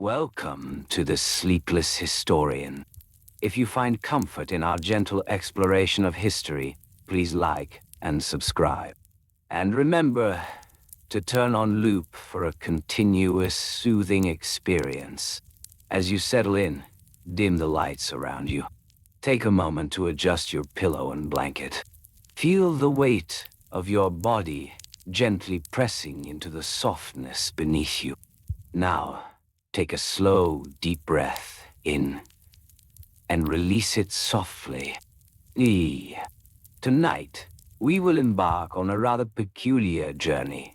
Welcome to the Sleepless Historian. If you find comfort in our gentle exploration of history, please like and subscribe. And remember to turn on loop for a continuous, soothing experience. As you settle in, dim the lights around you. Take a moment to adjust your pillow and blanket. Feel the weight of your body gently pressing into the softness beneath you. Now, take a slow, deep breath in and release it softly. Tonight, we will embark on a rather peculiar journey,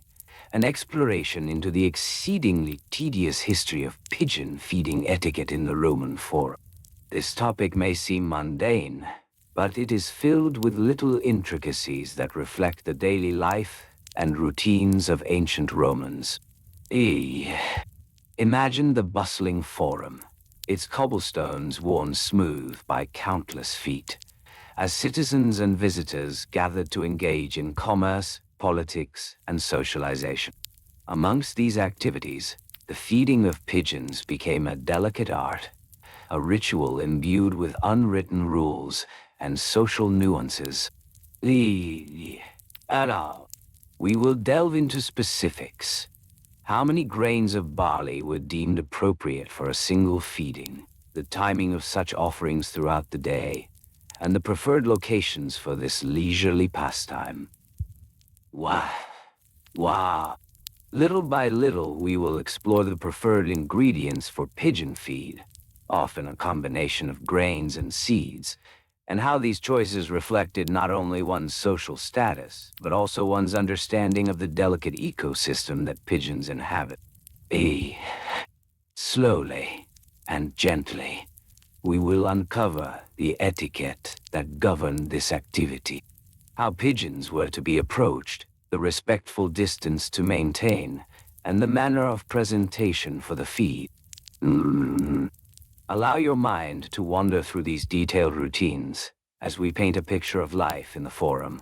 an exploration into the exceedingly tedious history of pigeon feeding etiquette in the Roman Forum. This topic may seem mundane, but it is filled with little intricacies that reflect the daily life and routines of ancient Romans. Imagine the bustling forum, its cobblestones worn smooth by countless feet, as citizens and visitors gathered to engage in commerce, politics, and socialization. Amongst these activities, the feeding of pigeons became a delicate art, a ritual imbued with unwritten rules and social nuances. We will delve into specifics. How many grains of barley were deemed appropriate for a single feeding, the timing of such offerings throughout the day, and the preferred locations for this leisurely pastime. Wow. Little by little, we will explore the preferred ingredients for pigeon feed, often a combination of grains and seeds, and how these choices reflected not only one's social status, but also one's understanding of the delicate ecosystem that pigeons inhabit. Slowly and gently, we will uncover the etiquette that governed this activity, how pigeons were to be approached, the respectful distance to maintain, and the manner of presentation for the feed. Allow your mind to wander through these detailed routines as we paint a picture of life in the forum,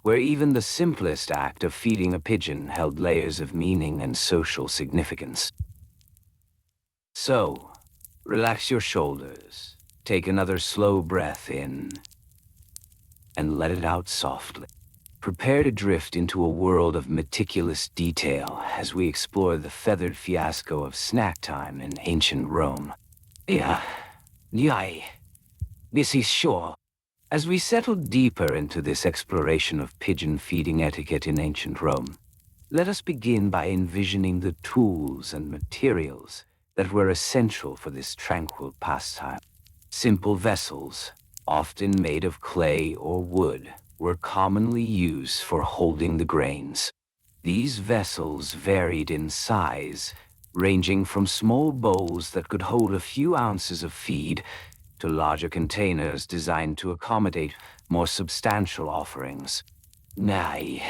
where even the simplest act of feeding a pigeon held layers of meaning and social significance. So, relax your shoulders, take another slow breath in, and let it out softly. Prepare to drift into a world of meticulous detail as we explore the feathered fiasco of snack time in ancient Rome. This is sure. As we settle deeper into this exploration of pigeon feeding etiquette in ancient Rome, let us begin by envisioning the tools and materials that were essential for this tranquil pastime. Simple vessels, often made of clay or wood, were commonly used for holding the grains. These vessels varied in size, ranging from small bowls that could hold a few ounces of feed to larger containers designed to accommodate more substantial offerings. The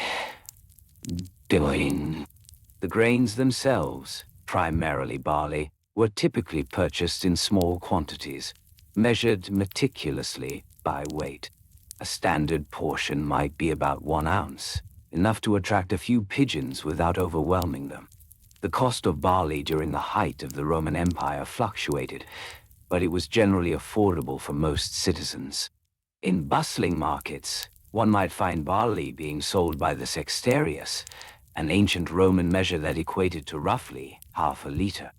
grains themselves, primarily barley, were typically purchased in small quantities, measured meticulously by weight. A standard portion might be about 1 ounce, enough to attract a few pigeons without overwhelming them. The cost of barley during the height of the Roman Empire fluctuated, but it was generally affordable for most citizens. In bustling markets, one might find barley being sold by the sextarius, an ancient Roman measure that equated to roughly half a liter.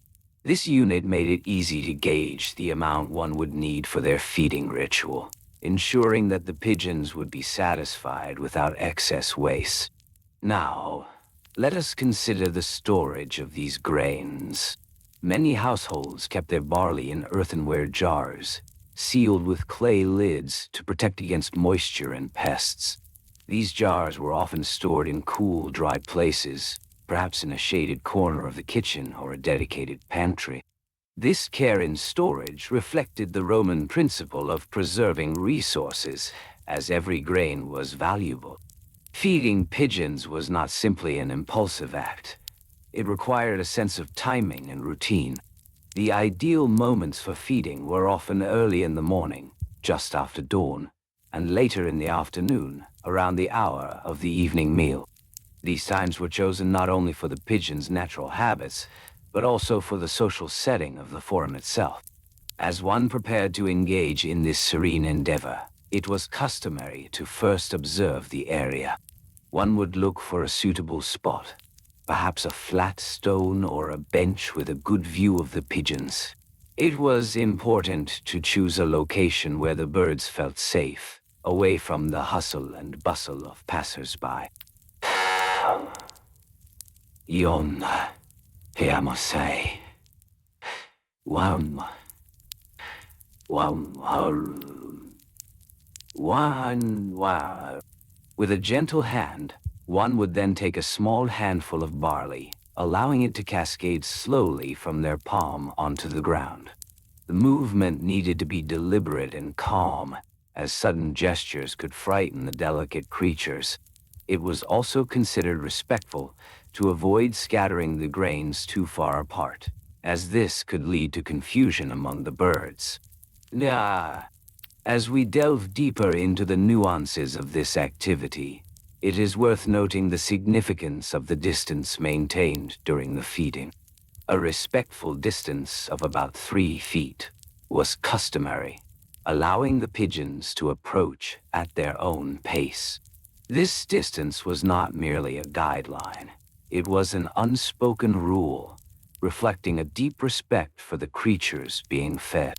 This unit made it easy to gauge the amount one would need for their feeding ritual, ensuring that the pigeons would be satisfied without excess waste. Now, let us consider the storage of these grains. Many households kept their barley in earthenware jars, sealed with clay lids to protect against moisture and pests. These jars were often stored in cool, dry places, perhaps in a shaded corner of the kitchen or a dedicated pantry. This care in storage reflected the Roman principle of preserving resources, as every grain was valuable. Feeding pigeons was not simply an impulsive act. It required a sense of timing and routine. The ideal moments for feeding were often early in the morning, just after dawn, and later in the afternoon, around the hour of the evening meal. These times were chosen not only for the pigeons' natural habits, but also for the social setting of the forum itself. As one prepared to engage in this serene endeavor, it was customary to first observe the area. One would look for a suitable spot, perhaps a flat stone or a bench with a good view of the pigeons. It was important to choose a location where the birds felt safe, away from the hustle and bustle of passers-by. Yon, Piamosei. One, wow. With a gentle hand, one would then take a small handful of barley, allowing it to cascade slowly from their palm onto the ground. The movement needed to be deliberate and calm, as sudden gestures could frighten the delicate creatures. It was also considered respectful to avoid scattering the grains too far apart, as this could lead to confusion among the birds. As we delve deeper into the nuances of this activity, it is worth noting the significance of the distance maintained during the feeding. A respectful distance of about 3 feet was customary, allowing the pigeons to approach at their own pace. This distance was not merely a guideline, it was an unspoken rule, reflecting a deep respect for the creatures being fed.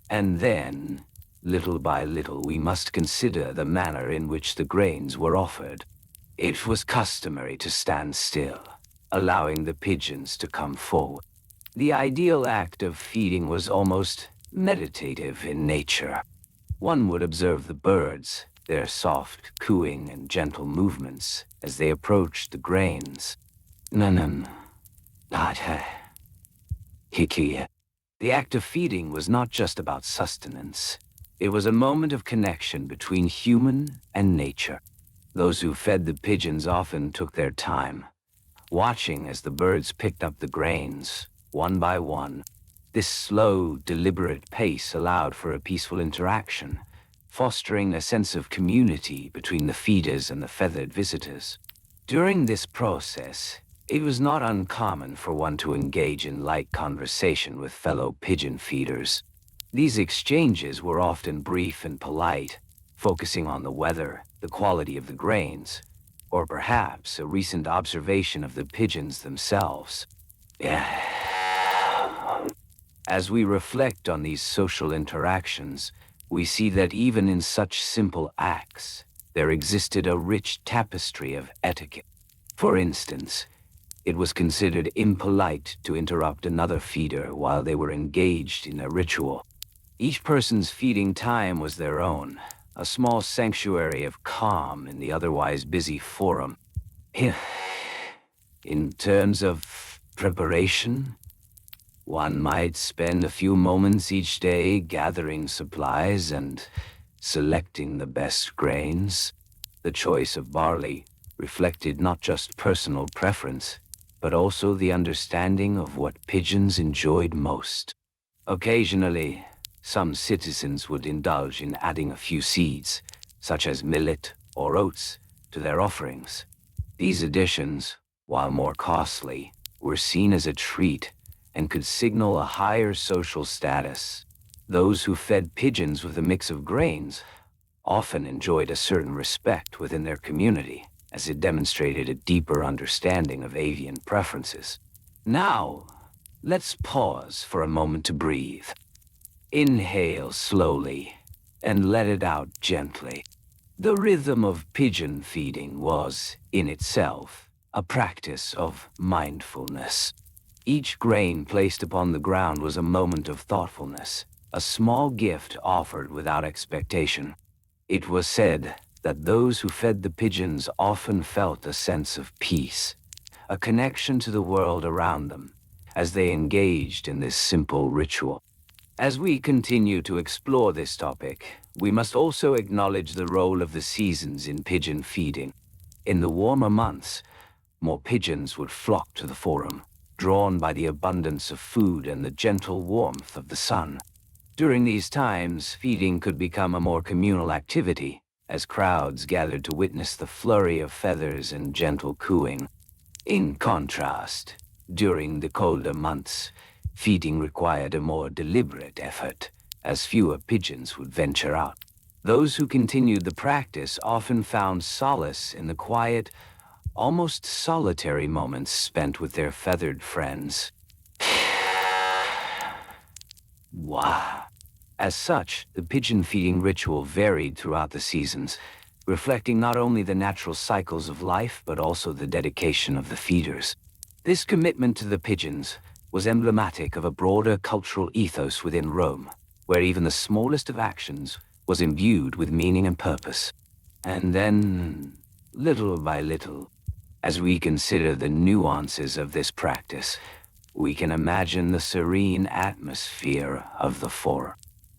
And then, little by little, we must consider the manner in which the grains were offered. It was customary to stand still, allowing the pigeons to come forward. The ideal act of feeding was almost meditative in nature. One would observe the birds, their soft cooing and gentle movements as they approached the grains. Hiki. The act of feeding was not just about sustenance. It was a moment of connection between human and nature. Those who fed the pigeons often took their time, watching as the birds picked up the grains, one by one. This slow, deliberate pace allowed for a peaceful interaction, fostering a sense of community between the feeders and the feathered visitors. During this process, it was not uncommon for one to engage in light conversation with fellow pigeon feeders. These exchanges were often brief and polite, focusing on the weather, the quality of the grains, or perhaps a recent observation of the pigeons themselves. As we reflect on these social interactions, we see that even in such simple acts, there existed a rich tapestry of etiquette. For instance, it was considered impolite to interrupt another feeder while they were engaged in a ritual. Each person's feeding time was their own, a small sanctuary of calm in the otherwise busy forum. In terms of preparation, one might spend a few moments each day gathering supplies and selecting the best grains. The choice of barley reflected not just personal preference, but also the understanding of what pigeons enjoyed most. Occasionally, some citizens would indulge in adding a few seeds, such as millet or oats, to their offerings. These additions, while more costly, were seen as a treat and could signal a higher social status. Those who fed pigeons with a mix of grains often enjoyed a certain respect within their community, as it demonstrated a deeper understanding of avian preferences. Now, let's pause for a moment to breathe. Inhale slowly and let it out gently. The rhythm of pigeon feeding was, in itself, a practice of mindfulness. Each grain placed upon the ground was a moment of thoughtfulness, a small gift offered without expectation. It was said that those who fed the pigeons often felt a sense of peace, a connection to the world around them, as they engaged in this simple ritual. As we continue to explore this topic, we must also acknowledge the role of the seasons in pigeon feeding. In the warmer months, more pigeons would flock to the forum, drawn by the abundance of food and the gentle warmth of the sun. During these times, feeding could become a more communal activity, as crowds gathered to witness the flurry of feathers and gentle cooing. In contrast, During the colder months, feeding required a more deliberate effort, as fewer pigeons would venture out. Those who continued the practice often found solace in the quiet, almost solitary moments spent with their feathered friends. Wow. As such, the pigeon feeding ritual varied throughout the seasons, reflecting not only the natural cycles of life, but also the dedication of the feeders. This commitment to the pigeons was emblematic of a broader cultural ethos within Rome, where even the smallest of actions was imbued with meaning and purpose. And then, little by little, as we consider the nuances of this practice, we can imagine the serene atmosphere of the forum.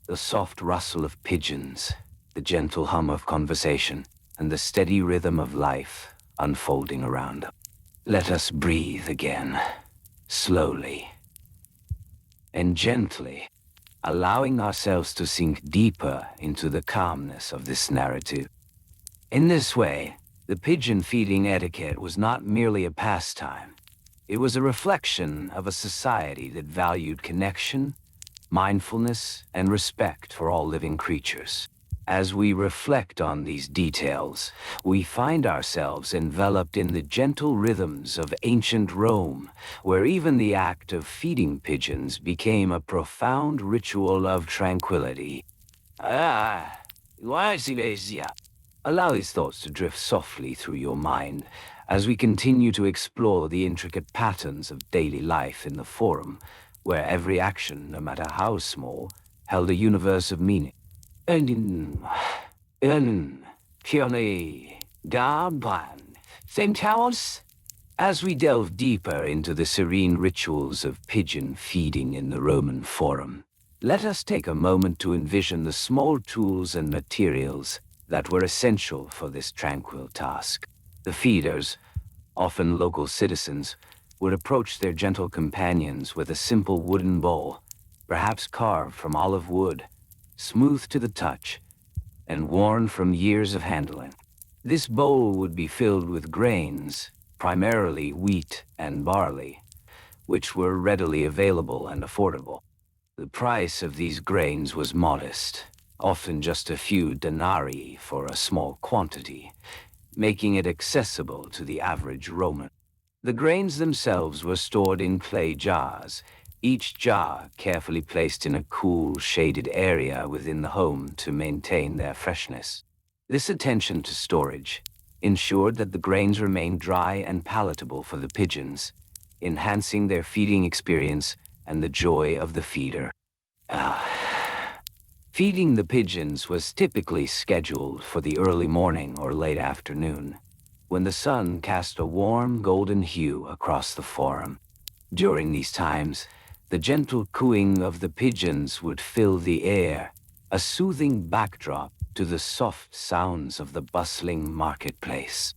The soft rustle of pigeons, the gentle hum of conversation, and the steady rhythm of life unfolding around us. Let us breathe again, slowly and gently, allowing ourselves to sink deeper into the calmness of this narrative. In this way, the pigeon feeding etiquette was not merely a pastime. It was a reflection of a society that valued connection, mindfulness, and respect for all living creatures. As we reflect on these details, we find ourselves enveloped in the gentle rhythms of ancient Rome, where even the act of feeding pigeons became a profound ritual of tranquility. Why Silesia? Allow these thoughts to drift softly through your mind as we continue to explore the intricate patterns of daily life in the Forum, where every action, no matter how small, held a universe of meaning. Pione, Darban, Centaurs. As we delve deeper into the serene rituals of pigeon feeding in the Roman Forum, let us take a moment to envision the small tools and materials that were essential for this tranquil task. The feeders, often local citizens, would approach their gentle companions with a simple wooden bowl, perhaps carved from olive wood, smooth to the touch, and worn from years of handling. This bowl would be filled with grains, primarily wheat and barley, which were readily available and affordable. The price of these grains was modest, often just a few denarii for a small quantity, making it accessible to the average Roman. The grains themselves were stored in clay jars, each jar carefully placed in a cool, shaded area within the home to maintain their freshness. This attention to storage ensured that the grains remained dry and palatable for the pigeons, enhancing their feeding experience and the joy of the feeder. Feeding the pigeons was typically scheduled for the early morning or late afternoon, when the sun cast a warm golden hue across the forum. During these times, the gentle cooing of the pigeons would fill the air, a soothing backdrop to the soft sounds of the bustling marketplace.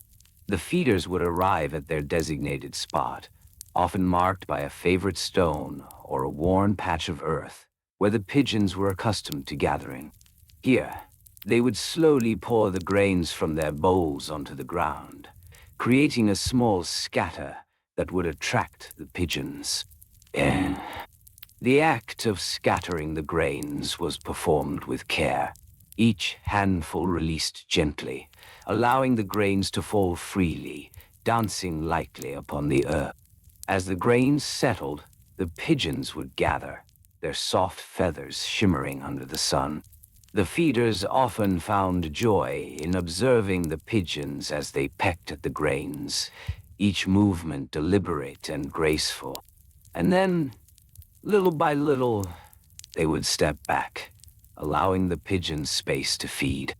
The feeders would arrive at their designated spot, often marked by a favorite stone or a worn patch of earth, where the pigeons were accustomed to gathering. Here, they would slowly pour the grains from their bowls onto the ground, creating a small scatter that would attract the pigeons. The act of scattering the grains was performed with care, each handful released gently, allowing the grains to fall freely, dancing lightly upon the earth. As the grains settled, the pigeons would gather, their soft feathers shimmering under the sun. The feeders often found joy in observing the pigeons as they pecked at the grains, each movement deliberate and graceful. And then, little by little, they would step back, allowing the pigeons space to feed.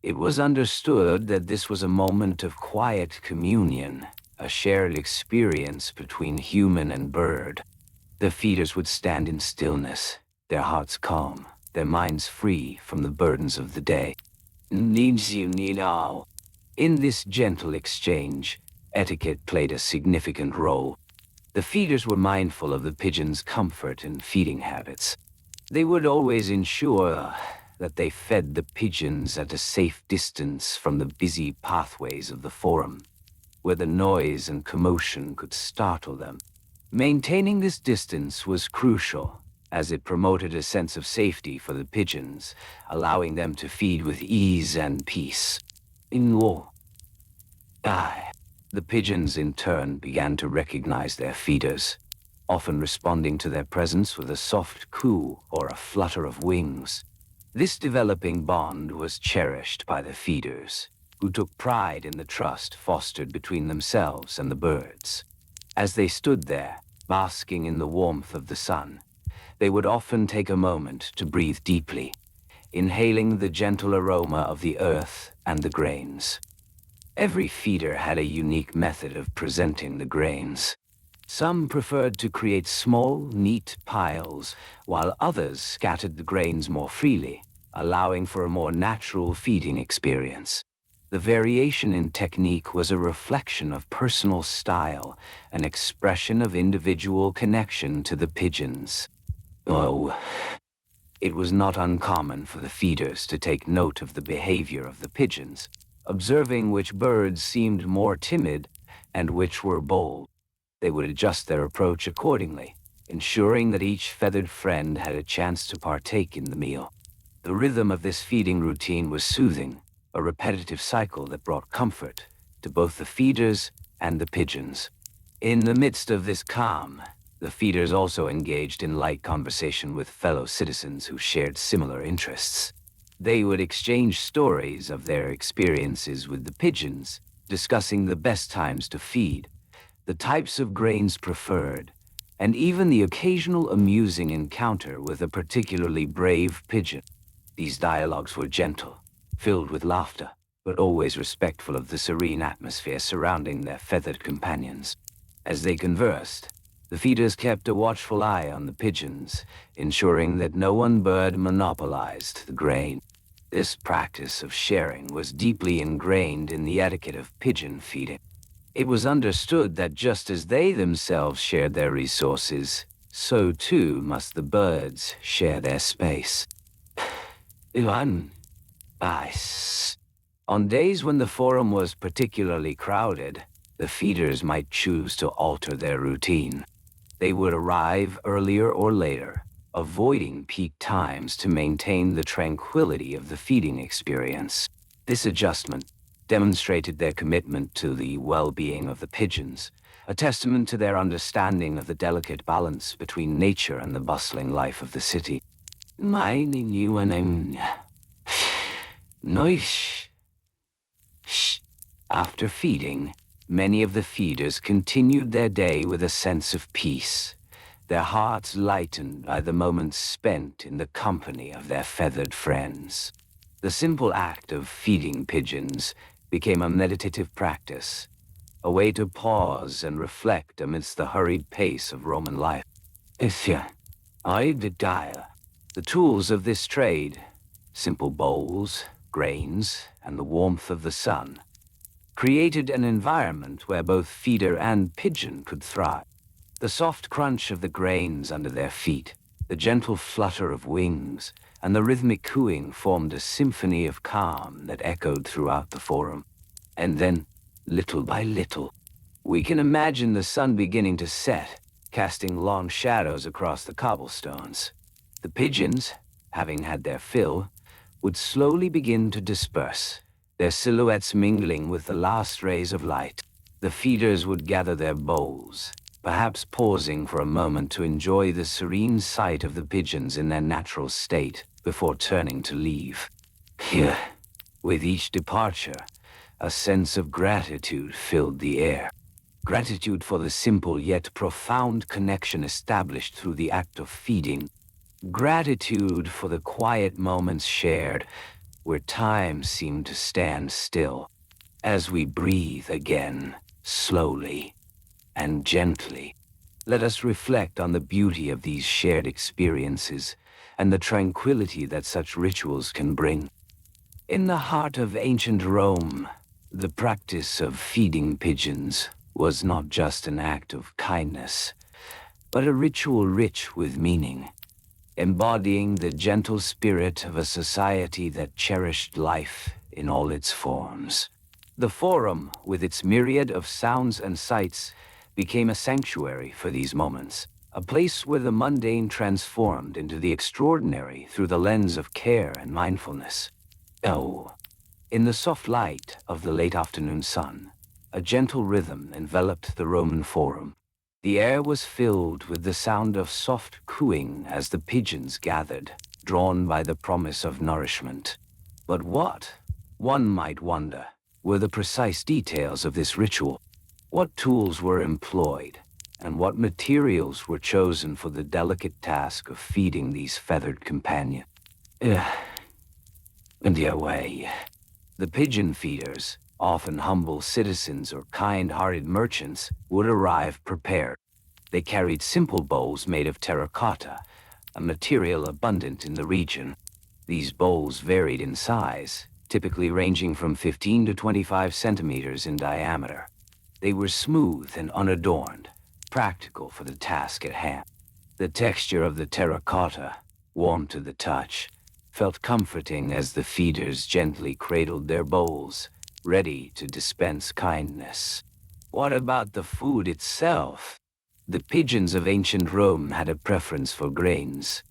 It was understood that this was a moment of quiet communion, a shared experience between human and bird. The feeders would stand in stillness, their hearts calm, their minds free from the burdens of the day. Needs you need all. In this gentle exchange, etiquette played a significant role. The feeders were mindful of the pigeons' comfort and feeding habits. They would always ensure that they fed the pigeons at a safe distance from the busy pathways of the forum, where the noise and commotion could startle them. Maintaining this distance was crucial, as it promoted a sense of safety for the pigeons, allowing them to feed with ease and peace. In war, the pigeons in turn began to recognize their feeders, often responding to their presence with a soft coo or a flutter of wings. This developing bond was cherished by the feeders, who took pride in the trust fostered between themselves and the birds. As they stood there, basking in the warmth of the sun, they would often take a moment to breathe deeply, inhaling the gentle aroma of the earth and the grains. Every feeder had a unique method of presenting the grains. Some preferred to create small, neat piles, while others scattered the grains more freely, allowing for a more natural feeding experience. The variation in technique was a reflection of personal style, an expression of individual connection to the pigeons. Oh, it was not uncommon for the feeders to take note of the behavior of the pigeons, observing which birds seemed more timid and which were bold. They would adjust their approach accordingly, ensuring that each feathered friend had a chance to partake in the meal. The rhythm of this feeding routine was soothing, a repetitive cycle that brought comfort to both the feeders and the pigeons. In the midst of this calm, the feeders also engaged in light conversation with fellow citizens who shared similar interests. They would exchange stories of their experiences with the pigeons, discussing the best times to feed, the types of grains preferred, and even the occasional amusing encounter with a particularly brave pigeon. These dialogues were gentle, filled with laughter, but always respectful of the serene atmosphere surrounding their feathered companions. As they conversed, the feeders kept a watchful eye on the pigeons, ensuring that no one bird monopolized the grain. This practice of sharing was deeply ingrained in the etiquette of pigeon feeding. It was understood that just as they themselves shared their resources, so too must the birds share their space. On days when the forum was particularly crowded, the feeders might choose to alter their routine. They would arrive earlier or later, avoiding peak times to maintain the tranquility of the feeding experience. This adjustment demonstrated their commitment to the well-being of the pigeons, a testament to their understanding of the delicate balance between nature and the bustling life of the city. Noish. After feeding, many of the feeders continued their day with a sense of peace, their hearts lightened by the moments spent in the company of their feathered friends. The simple act of feeding pigeons became a meditative practice, a way to pause and reflect amidst the hurried pace of Roman life. The tools of this trade, simple bowls, grains, and the warmth of the sun, created an environment where both feeder and pigeon could thrive. The soft crunch of the grains under their feet, the gentle flutter of wings, and the rhythmic cooing formed a symphony of calm that echoed throughout the forum. And then, little by little, we can imagine the sun beginning to set, casting long shadows across the cobblestones. The pigeons, having had their fill, would slowly begin to disperse, their silhouettes mingling with the last rays of light. The feeders would gather their bowls, perhaps pausing for a moment to enjoy the serene sight of the pigeons in their natural state before turning to leave. Here, with each departure, a sense of gratitude filled the air. Gratitude for the simple yet profound connection established through the act of feeding. Gratitude for the quiet moments shared, where time seemed to stand still. As we breathe again, slowly and gently, let us reflect on the beauty of these shared experiences and the tranquility that such rituals can bring. In the heart of ancient Rome, the practice of feeding pigeons was not just an act of kindness, but a ritual rich with meaning, embodying the gentle spirit of a society that cherished life in all its forms. The forum, with its myriad of sounds and sights, became a sanctuary for these moments, a place where the mundane transformed into the extraordinary through the lens of care and mindfulness. Oh, in the soft light of the late afternoon sun, a gentle rhythm enveloped the Roman Forum. The air was filled with the sound of soft cooing as the pigeons gathered, drawn by the promise of nourishment. But what, one might wonder, were the precise details of this ritual? What tools were employed, and what materials were chosen for the delicate task of feeding these feathered companions? And their way. The pigeon feeders, often humble citizens or kind-hearted merchants, would arrive prepared. They carried simple bowls made of terracotta, a material abundant in the region. These bowls varied in size, typically ranging from 15 to 25 centimeters in diameter. They were smooth and unadorned, practical for the task at hand. The texture of the terracotta, warm to the touch, felt comforting as the feeders gently cradled their bowls, ready to dispense kindness. What about the food itself? The pigeons of ancient Rome had a preference for grains.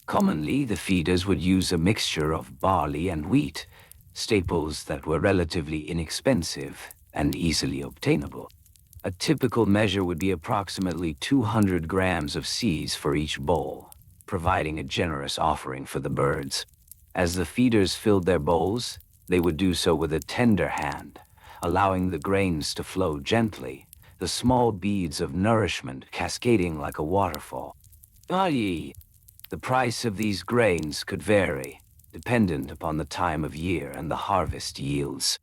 Commonly, the feeders would use a mixture of barley and wheat, staples that were relatively inexpensive and easily obtainable. A typical measure would be approximately 200 grams of seeds for each bowl, providing a generous offering for the birds. As the feeders filled their bowls, they would do so with a tender hand, allowing the grains to flow gently, the small beads of nourishment cascading like a waterfall. The price of these grains could vary, dependent upon the time of year and the harvest yields.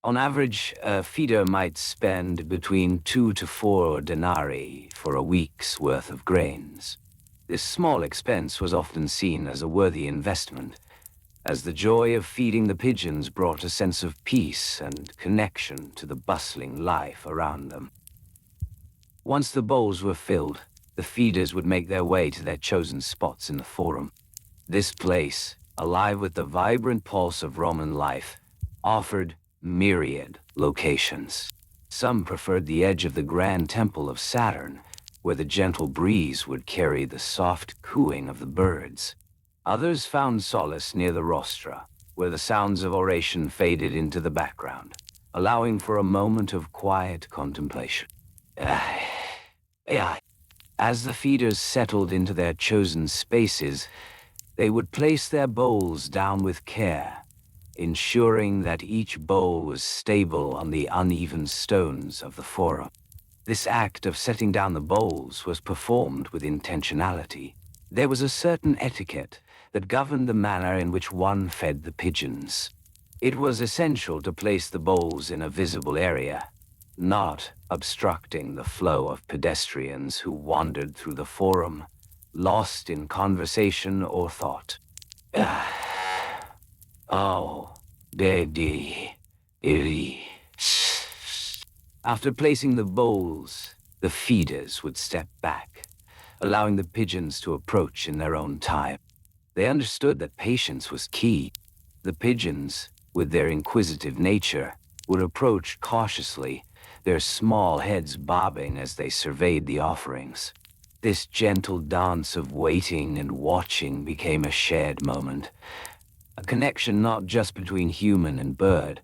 On average, a feeder might spend between 2 to 4 denarii for a week's worth of grains. This small expense was often seen as a worthy investment, as the joy of feeding the pigeons brought a sense of peace and connection to the bustling life around them. Once the bowls were filled, the feeders would make their way to their chosen spots in the Forum. This place, alive with the vibrant pulse of Roman life, offered myriad locations. Some preferred the edge of the Grand Temple of Saturn, where the gentle breeze would carry the soft cooing of the birds. Others found solace near the rostra, where the sounds of oration faded into the background, allowing for a moment of quiet contemplation. As the feeders settled into their chosen spaces, they would place their bowls down with care, ensuring that each bowl was stable on the uneven stones of the Forum. This act of setting down the bowls was performed with intentionality. There was a certain etiquette that governed the manner in which one fed the pigeons. It was essential to place the bowls in a visible area, not obstructing the flow of pedestrians who wandered through the Forum, lost in conversation or thought. After placing the bowls, the feeders would step back, allowing the pigeons to approach in their own time. They understood that patience was key. The pigeons, with their inquisitive nature, would approach cautiously, their small heads bobbing as they surveyed the offerings. This gentle dance of waiting and watching became a shared moment, a connection not just between human and bird,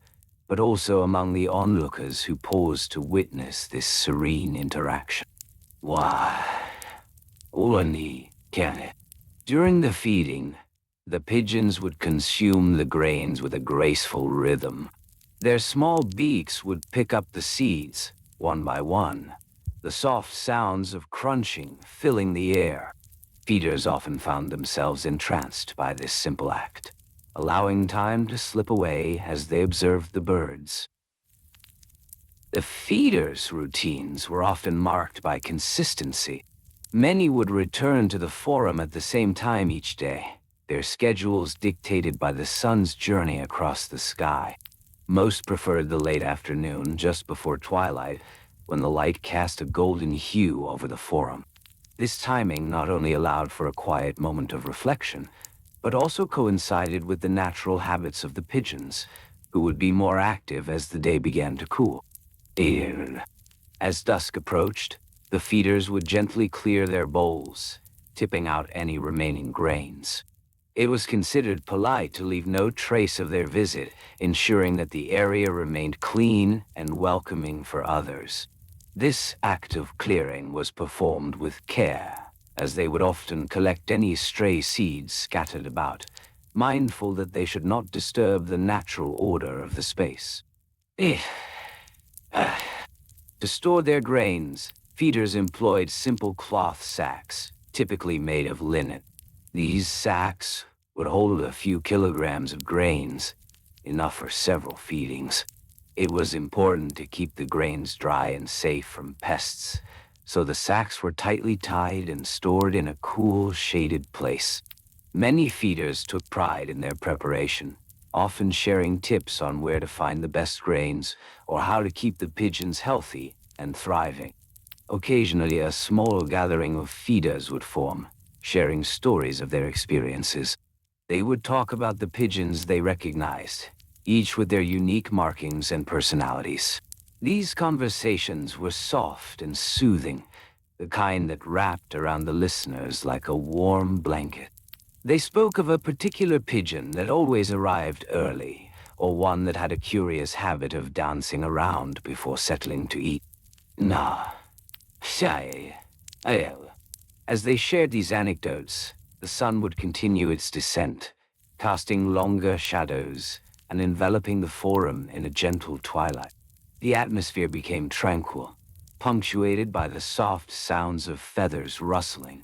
but also among the onlookers who paused to witness this serene interaction. During the feeding, the pigeons would consume the grains with a graceful rhythm. Their small beaks would pick up the seeds, one by one, the soft sounds of crunching filling the air. Feeders often found themselves entranced by this simple act, allowing time to slip away as they observed the birds. The feeders' routines were often marked by consistency. Many would return to the Forum at the same time each day, their schedules dictated by the sun's journey across the sky. Most preferred the late afternoon, just before twilight, when the light cast a golden hue over the Forum. This timing not only allowed for a quiet moment of reflection, but also coincided with the natural habits of the pigeons, who would be more active as the day began to cool. As dusk approached, The feeders would gently clear their bowls, tipping out any remaining grains. It was considered polite to leave no trace of their visit, ensuring that the area remained clean and welcoming for others. This act of clearing was performed with care, as they would often collect any stray seeds scattered about, mindful that they should not disturb the natural order of the space. Eh. To store their grains, feeders employed simple cloth sacks, typically made of linen. These sacks would hold a few kilograms of grains, enough for several feedings. It was important to keep the grains dry and safe from pests, so the sacks were tightly tied and stored in a cool, shaded place. Many feeders took pride in their preparation, often sharing tips on where to find the best grains or how to keep the pigeons healthy and thriving. Occasionally, a small gathering of feeders would form, sharing stories of their experiences. They would talk about the pigeons they recognized, each with their unique markings and personalities. These conversations were soft and soothing, the kind that wrapped around the listeners like a warm blanket. They spoke of a particular pigeon that always arrived early, or one that had a curious habit of dancing around before settling to eat. Nah, shy, I'll. As they shared these anecdotes, the sun would continue its descent, casting longer shadows and enveloping the forum in a gentle twilight. The atmosphere became tranquil, punctuated by the soft sounds of feathers rustling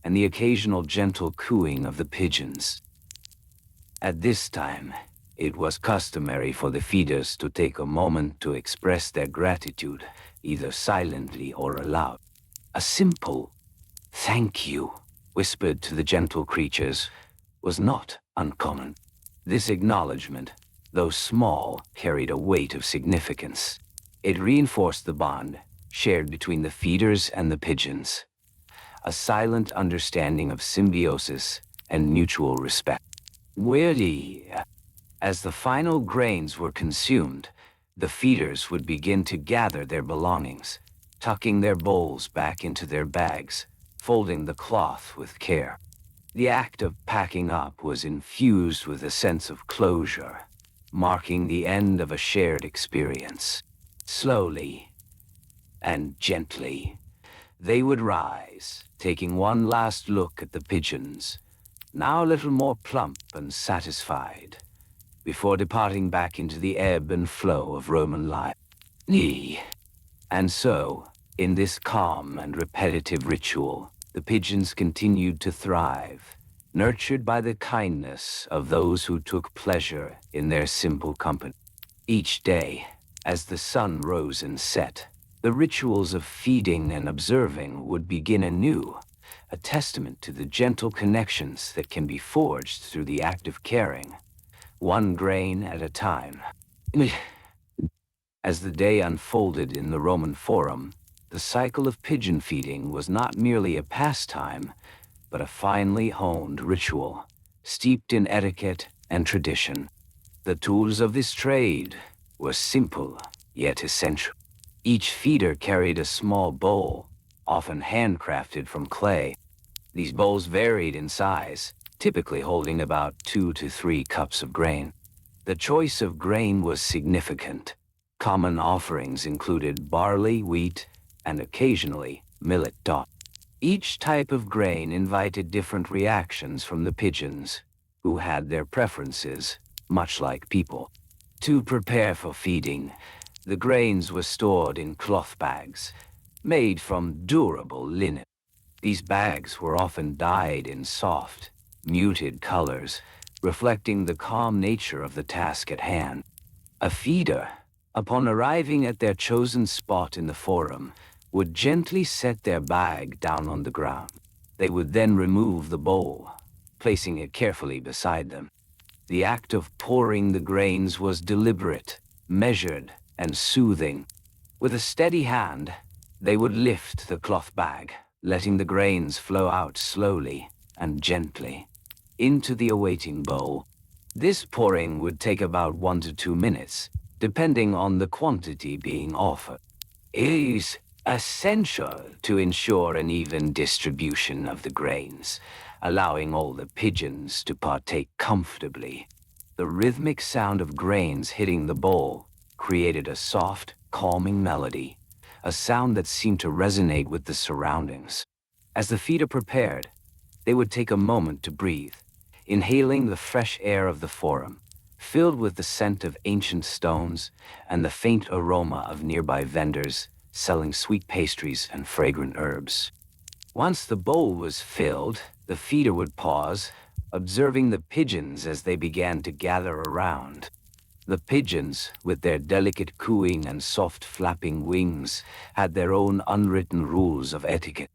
and the occasional gentle cooing of the pigeons. At this time, it was customary for the feeders to take a moment to express their gratitude, either silently or aloud. A simple "thank you," whispered to the gentle creatures, was not uncommon. This acknowledgement, though small, carried a weight of significance. It reinforced the bond shared between the feeders and the pigeons, a silent understanding of symbiosis and mutual respect. Weirdly, as the final grains were consumed, the feeders would begin to gather their belongings, tucking their bowls back into their bags, folding the cloth with care. The act of packing up was infused with a sense of closure, marking the end of a shared experience. Slowly and gently, they would rise, taking one last look at the pigeons, now a little more plump and satisfied, before departing back into the ebb and flow of Roman life. And so, in this calm and repetitive ritual, the pigeons continued to thrive, nurtured by the kindness of those who took pleasure in their simple company. Each day, as the sun rose and set, the rituals of feeding and observing would begin anew, a testament to the gentle connections that can be forged through the act of caring, one grain at a time. As the day unfolded in the Roman Forum, the cycle of pigeon feeding was not merely a pastime, but a finely honed ritual, steeped in etiquette and tradition. The tools of this trade were simple, yet essential. Each feeder carried a small bowl, often handcrafted from clay. These bowls varied in size, typically holding about 2 to 3 cups of grain. The choice of grain was significant. Common offerings included barley, wheat, and occasionally millet. Each type of grain invited different reactions from the pigeons, who had their preferences, much like people. To prepare for feeding, the grains were stored in cloth bags, made from durable linen. These bags were often dyed in soft, muted colors, reflecting the calm nature of the task at hand. A feeder, upon arriving at their chosen spot in the forum, would gently set their bag down on the ground. They would then remove the bowl, placing it carefully beside them. The act of pouring the grains was deliberate, measured, and soothing. With a steady hand, they would lift the cloth bag, letting the grains flow out slowly and gently into the awaiting bowl. This pouring would take about 1 to 2 minutes, depending on the quantity being offered. essential to ensure an even distribution of the grains, allowing all the pigeons to partake comfortably. The rhythmic sound of grains hitting the bowl created a soft, calming melody, a sound that seemed to resonate with the surroundings. As the feeder prepared, they would take a moment to breathe, inhaling the fresh air of the forum, filled with the scent of ancient stones and the faint aroma of nearby vendors selling sweet pastries and fragrant herbs. Once the bowl was filled, the feeder would pause, observing the pigeons as they began to gather around. The pigeons, with their delicate cooing and soft flapping wings, had their own unwritten rules of etiquette.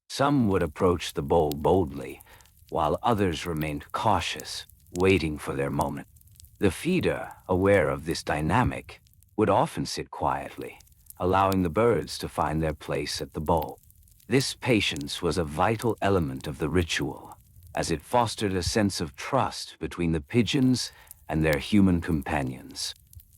Some would approach the bowl boldly, while others remained cautious, waiting for their moment. The feeder, aware of this dynamic, would often sit quietly, allowing the birds to find their place at the bowl. This patience was a vital element of the ritual, as it fostered a sense of trust between the pigeons and their human companions.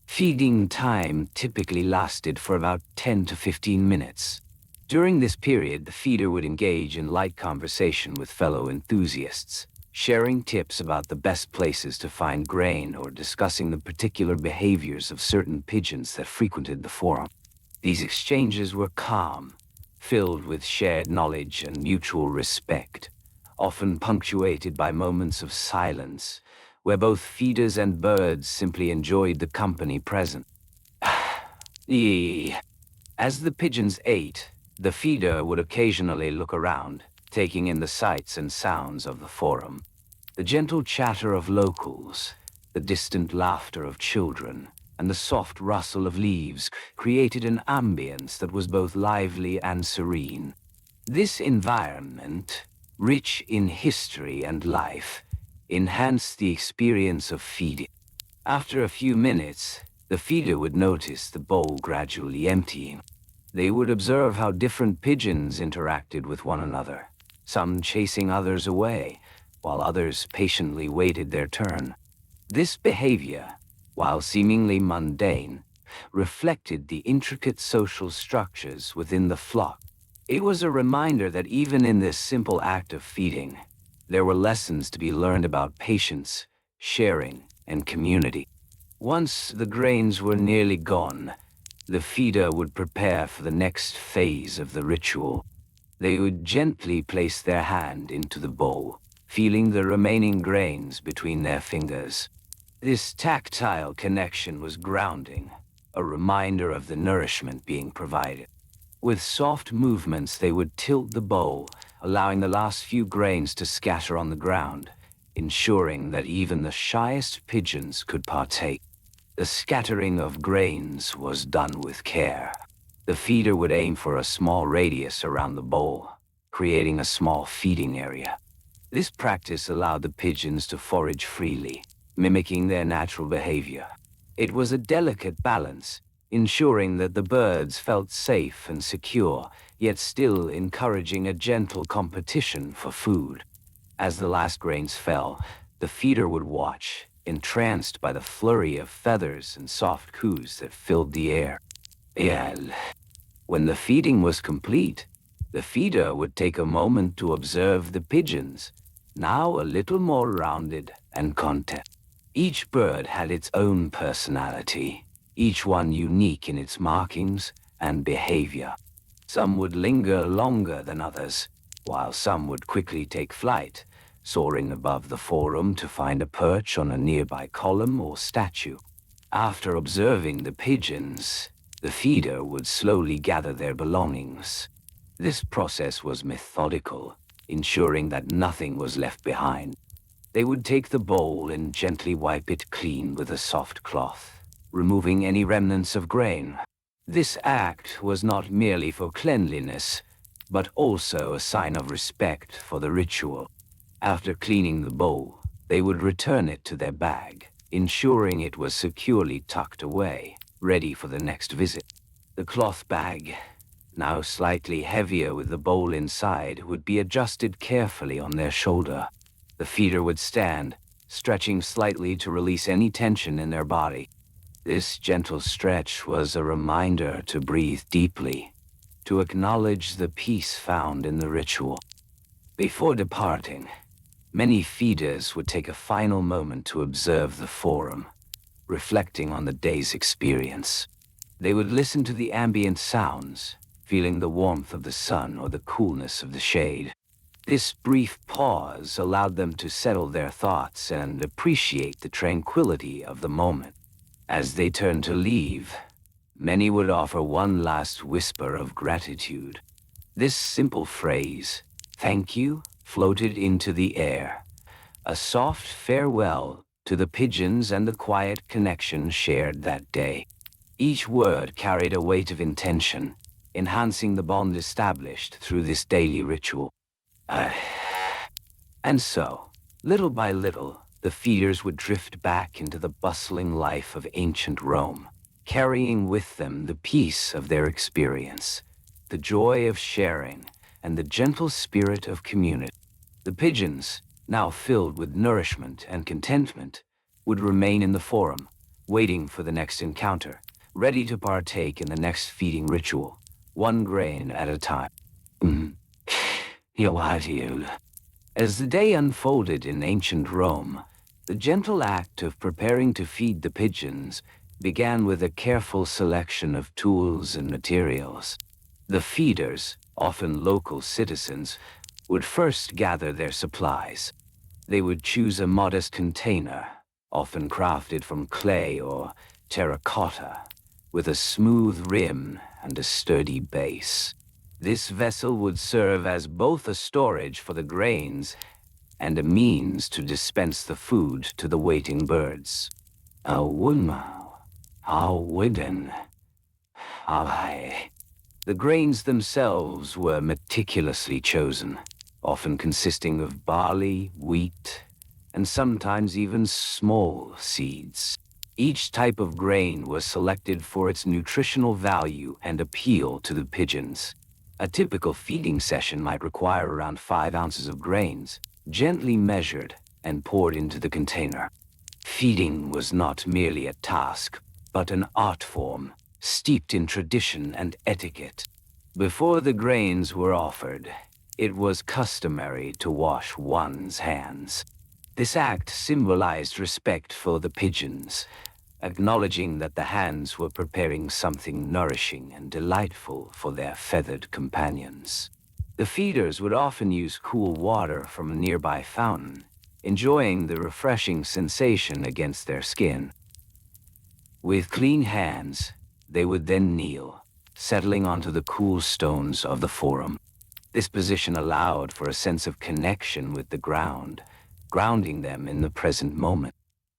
Feeding time typically lasted for about 10 to 15 minutes. During this period, the feeder would engage in light conversation with fellow enthusiasts, sharing tips about the best places to find grain or discussing the particular behaviors of certain pigeons that frequented the forum. These exchanges were calm, filled with shared knowledge and mutual respect, often punctuated by moments of silence, where both feeders and birds simply enjoyed the company present. As the pigeons ate, the feeder would occasionally look around, taking in the sights and sounds of the forum. The gentle chatter of locals, the distant laughter of children, and the soft rustle of leaves created an ambience that was both lively and serene. This environment, rich in history and life, enhanced the experience of feeding. After a few minutes, the feeder would notice the bowl gradually emptying. They would observe how different pigeons interacted with one another, some chasing others away, while others patiently waited their turn. This behavior, while seemingly mundane, reflected the intricate social structures within the flock. It was a reminder that even in this simple act of feeding, there were lessons to be learned about patience, sharing, and community. Once the grains were nearly gone, the feeder would prepare for the next phase of the ritual. They would gently place their hand into the bowl, feeling the remaining grains between their fingers. This tactile connection was grounding, a reminder of the nourishment being provided. With soft movements, they would tilt the bowl, allowing the last few grains to scatter on the ground, ensuring that even the shyest pigeons could partake. The scattering of grains was done with care. The feeder would aim for a small radius around the bowl, creating a small feeding area. This practice allowed the pigeons to forage freely, mimicking their natural behavior. It was a delicate balance, ensuring that the birds felt safe and secure, yet still encouraging a gentle competition for food. As the last grains fell, the feeder would watch, entranced by the flurry of feathers and soft coos that filled the air. When the feeding was complete, the feeder would take a moment to observe the pigeons, now a little more rounded and content. Each bird had its own personality, each one unique in its markings and behavior. Some would linger longer than others, while some would quickly take flight, soaring above the forum to find a perch on a nearby column or statue. After observing the pigeons, the feeder would slowly gather their belongings. This process was methodical, ensuring that nothing was left behind. They would take the bowl and gently wipe it clean with a soft cloth, removing any remnants of grain. This act was not merely for cleanliness, but also a sign of respect for the ritual. After cleaning the bowl, they would return it to their bag, ensuring it was securely tucked away, ready for the next visit. The cloth bag, now slightly heavier with the bowl inside, would be adjusted carefully on their shoulder. The feeder would stand, stretching slightly to release any tension in their body. This gentle stretch was a reminder to breathe deeply, to acknowledge the peace found in the ritual. Before departing, many feeders would take a final moment to observe the forum, reflecting on the day's experience. They would listen to the ambient sounds, feeling the warmth of the sun or the coolness of the shade. This brief pause allowed them to settle their thoughts and appreciate the tranquility of the moment. As they turned to leave, many would offer one last whisper of gratitude. This simple phrase, "thank you," floated into the air, a soft farewell to the pigeons and the quiet connection shared that day. Each word carried a weight of intention, enhancing the bond established through this daily ritual. And so, little by little, the feeders would drift back into the bustling life of ancient Rome, carrying with them the peace of their experience, the joy of sharing, and the gentle spirit of community. The pigeons, now filled with nourishment and contentment, would remain in the forum, waiting for the next encounter, ready to partake in the next feeding ritual, one grain at a time. As the day unfolded in ancient Rome, the gentle act of preparing to feed the pigeons began with a careful selection of tools and materials. The feeders, often local citizens, would first gather their supplies. They would choose a modest container, often crafted from clay or terracotta, with a smooth rim and a sturdy base. This vessel would serve as both a storage for the grains and a means to dispense the food to the waiting birds. The grains themselves were meticulously chosen, often consisting of barley, wheat, and sometimes even small seeds. Each type of grain was selected for its nutritional value and appeal to the pigeons. A typical feeding session might require around 5 ounces of grains, gently measured and poured into the container. Feeding was not merely a task, but an art form, steeped in tradition and etiquette. Before the grains were offered, it was customary to wash one's hands. This act symbolized respect for the pigeons, acknowledging that the hands were preparing something nourishing and delightful for their feathered companions. The feeders would often use cool water from a nearby fountain, enjoying the refreshing sensation against their skin. With clean hands, they would then kneel, settling onto the cool stones of the forum. This position allowed for a sense of connection with the ground, grounding them in the present moment.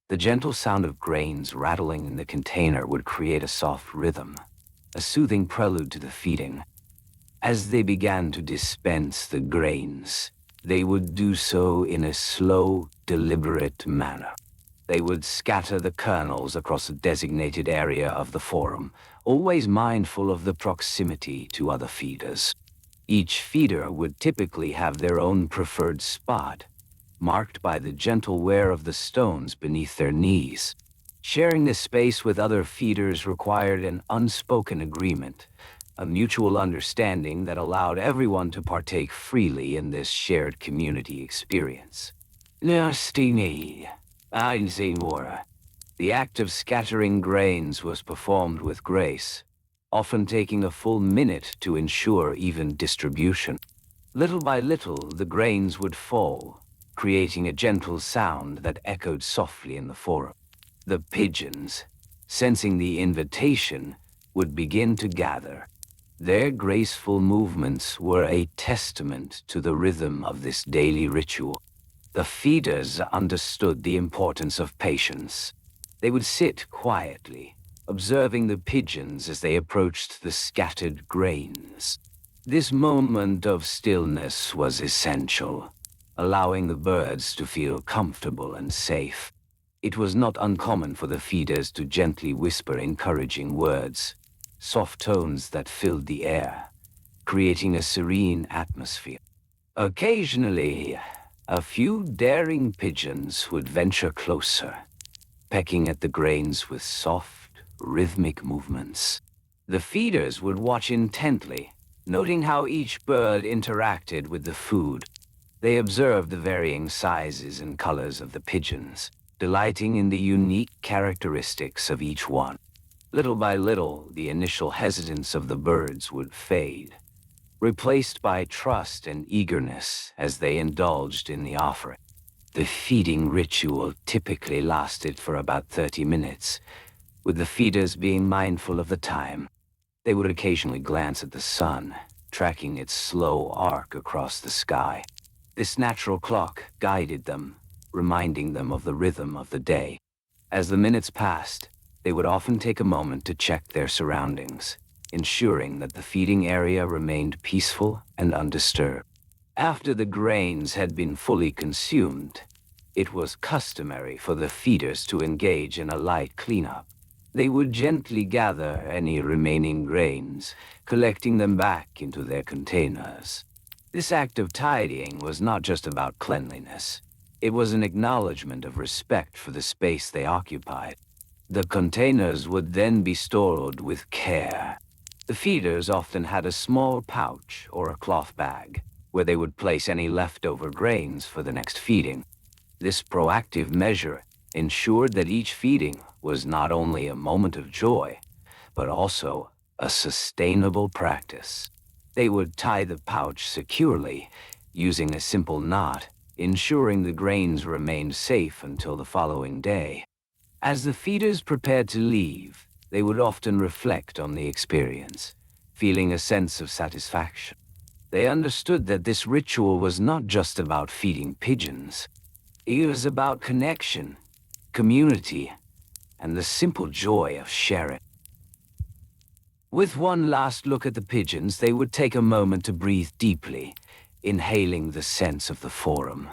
The gentle sound of grains rattling in the container would create a soft rhythm, a soothing prelude to the feeding. As they began to dispense the grains, they would do so in a slow, deliberate manner. They would scatter the kernels across a designated area of the forum, always mindful of the proximity to other feeders. Each feeder would typically have their own preferred spot, marked by the gentle wear of the stones beneath their knees. Sharing this space with other feeders required an unspoken agreement, a mutual understanding that allowed everyone to partake freely in this shared community experience. The act of scattering grains was performed with grace, often taking a full minute to ensure even distribution. Little by little, the grains would fall, creating a gentle sound that echoed softly in the forum. The pigeons, sensing the invitation, would begin to gather. Their graceful movements were a testament to the rhythm of this daily ritual. The feeders understood the importance of patience. They would sit quietly, observing the pigeons as they approached the scattered grains. This moment of stillness was essential, allowing the birds to feel comfortable and safe. It was not uncommon for the feeders to gently whisper encouraging words, soft tones that filled the air, creating a serene atmosphere. Occasionally, a few daring pigeons would venture closer, pecking at the grains with soft, rhythmic movements. The feeders would watch intently, Noting how each bird interacted with the food, they observed the varying sizes and colors of the pigeons, delighting in the unique characteristics of each one. Little by little, the initial hesitance of the birds would fade, replaced by trust and eagerness as they indulged in the offering. The feeding ritual typically lasted for about 30 minutes, with the feeders being mindful of the time. They would occasionally glance at the sun, tracking its slow arc across the sky. This natural clock guided them, reminding them of the rhythm of the day. As the minutes passed, they would often take a moment to check their surroundings, ensuring that the feeding area remained peaceful and undisturbed. After the grains had been fully consumed, it was customary for the feeders to engage in a light cleanup. They would gently gather any remaining grains, collecting them back into their containers. This act of tidying was not just about cleanliness. It was an acknowledgement of respect for the space they occupied. The containers would then be stored with care. The feeders often had a small pouch or a cloth bag, where they would place any leftover grains for the next feeding. This proactive measure ensured that each feeding was not only a moment of joy, but also a sustainable practice. They would tie the pouch securely, using a simple knot, ensuring the grains remained safe until the following day. As the feeders prepared to leave, they would often reflect on the experience, feeling a sense of satisfaction. They understood that this ritual was not just about feeding pigeons. It was about connection, community, and the simple joy of sharing. With one last look at the pigeons, they would take a moment to breathe deeply, inhaling the scents of the forum.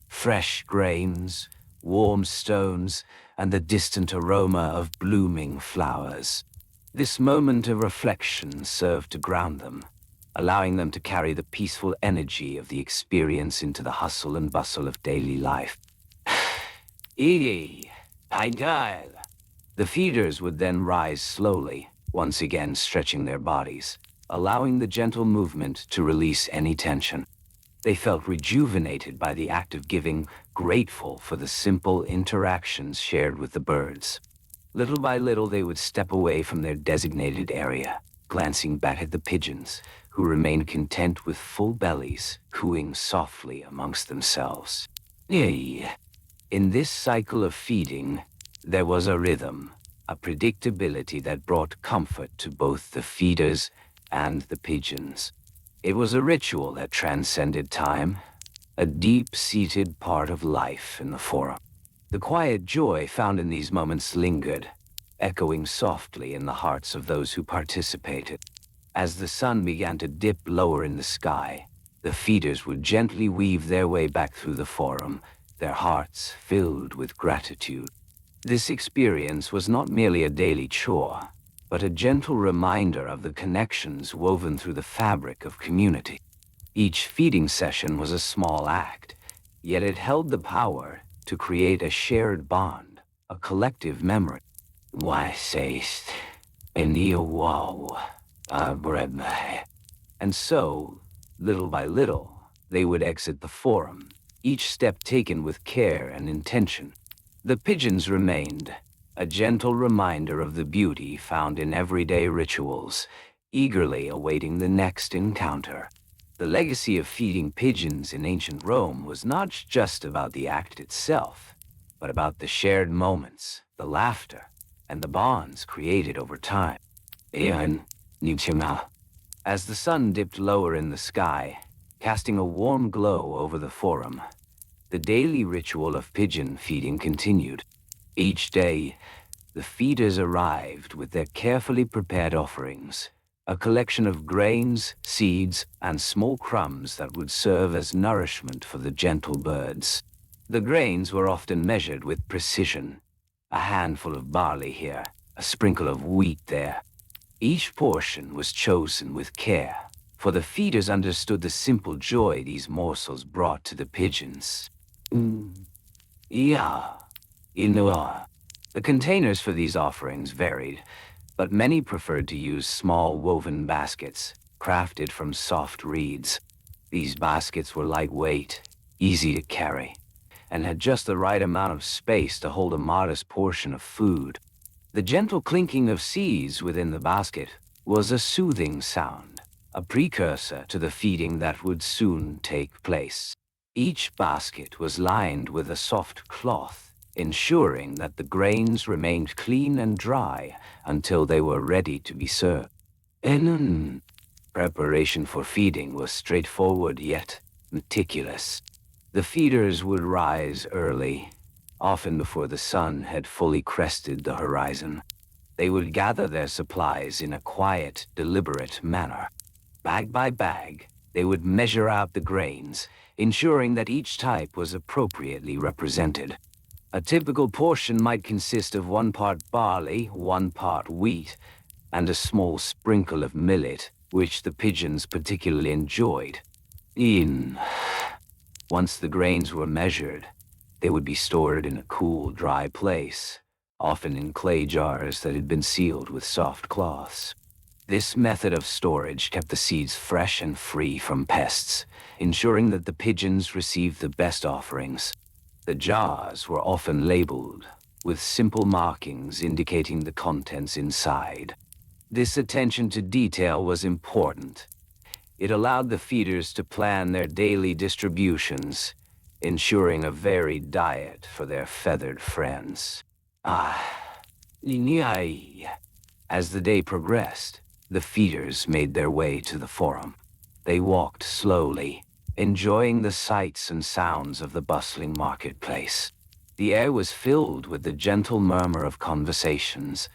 Fresh grains, warm stones, and the distant aroma of blooming flowers. This moment of reflection served to ground them, allowing them to carry the peaceful energy of the experience into the hustle and bustle of daily life. Ideal. The feeders would then rise slowly, once again stretching their bodies, allowing the gentle movement to release any tension. They felt rejuvenated by the act of giving, grateful for the simple interactions shared with the birds. Little by little, they would step away from their designated area, glancing back at the pigeons, who remained content with full bellies, cooing softly amongst themselves. Yay. In this cycle of feeding, there was a rhythm, a predictability that brought comfort to both the feeders and the pigeons. It was a ritual that transcended time, a deep-seated part of life in the forum. The quiet joy found in these moments lingered, echoing softly in the hearts of those who participated. As the sun began to dip lower in the sky, the feeders would gently weave their way back through the forum, their hearts filled with gratitude. This experience was not merely a daily chore, but a gentle reminder of the connections woven through the fabric of community. Each feeding session was a small act, yet it held the power to create a shared bond, a collective memory. Why sayest, and so, little by little, they would exit the forum, each step taken with care and intention. The pigeons remained, a gentle reminder of the beauty found in everyday rituals, eagerly awaiting the next encounter. The legacy of feeding pigeons in ancient Rome was not just about the act itself, but about the shared moments, the laughter, and the bonds created over time. As the sun dipped lower in the sky, casting a warm glow over the forum, the daily ritual of pigeon feeding continued. Each day, the feeders arrived with their carefully prepared offerings, a collection of grains, seeds, and small crumbs that would serve as nourishment for the gentle birds. The grains were often measured with precision, a handful of barley here, a sprinkle of wheat there. Each portion was chosen with care, for the feeders understood the simple joy these morsels brought to the pigeons. The containers for these offerings varied, but many preferred to use small woven baskets, crafted from soft reeds. These baskets were lightweight, easy to carry, and had just the right amount of space to hold a modest portion of food. The gentle clinking of seeds within the basket was a soothing sound, a precursor to the feeding that would soon take place. Each basket was lined with a soft cloth, ensuring that the grains remained clean and dry until they were ready to be served. Preparation for feeding was straightforward yet meticulous. The feeders would rise early, often before the sun had fully crested the horizon. They would gather their supplies in a quiet, deliberate manner. Bag by bag, they would measure out the grains, ensuring that each type was appropriately represented. A typical portion might consist of 1 part barley, 1 part wheat, and a small sprinkle of millet, which the pigeons particularly enjoyed. Once the grains were measured, they would be stored in a cool, dry place, often in clay jars that had been sealed with soft cloths. This method of storage kept the seeds fresh and free from pests, ensuring that the pigeons received the best offerings. The jars were often labeled, with simple markings indicating the contents inside. This attention to detail was important. It allowed the feeders to plan their daily distributions, ensuring a varied diet for their feathered friends. As the day progressed, the feeders made their way to the forum. They walked slowly, enjoying the sights and sounds of the bustling marketplace. The air was filled with the gentle murmur of conversations,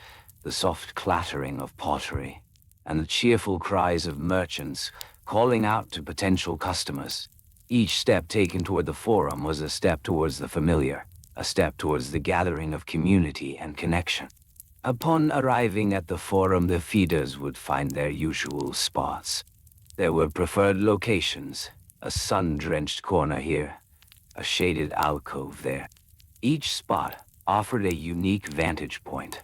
the soft clattering of pottery, and the cheerful cries of merchants calling out to potential customers. Each step taken toward the forum was a step towards the familiar, a step towards the gathering of community and connection. Upon arriving at the forum, the feeders would find their usual spots. There were preferred locations, a sun-drenched corner here, a shaded alcove there. Each spot offered a unique vantage point,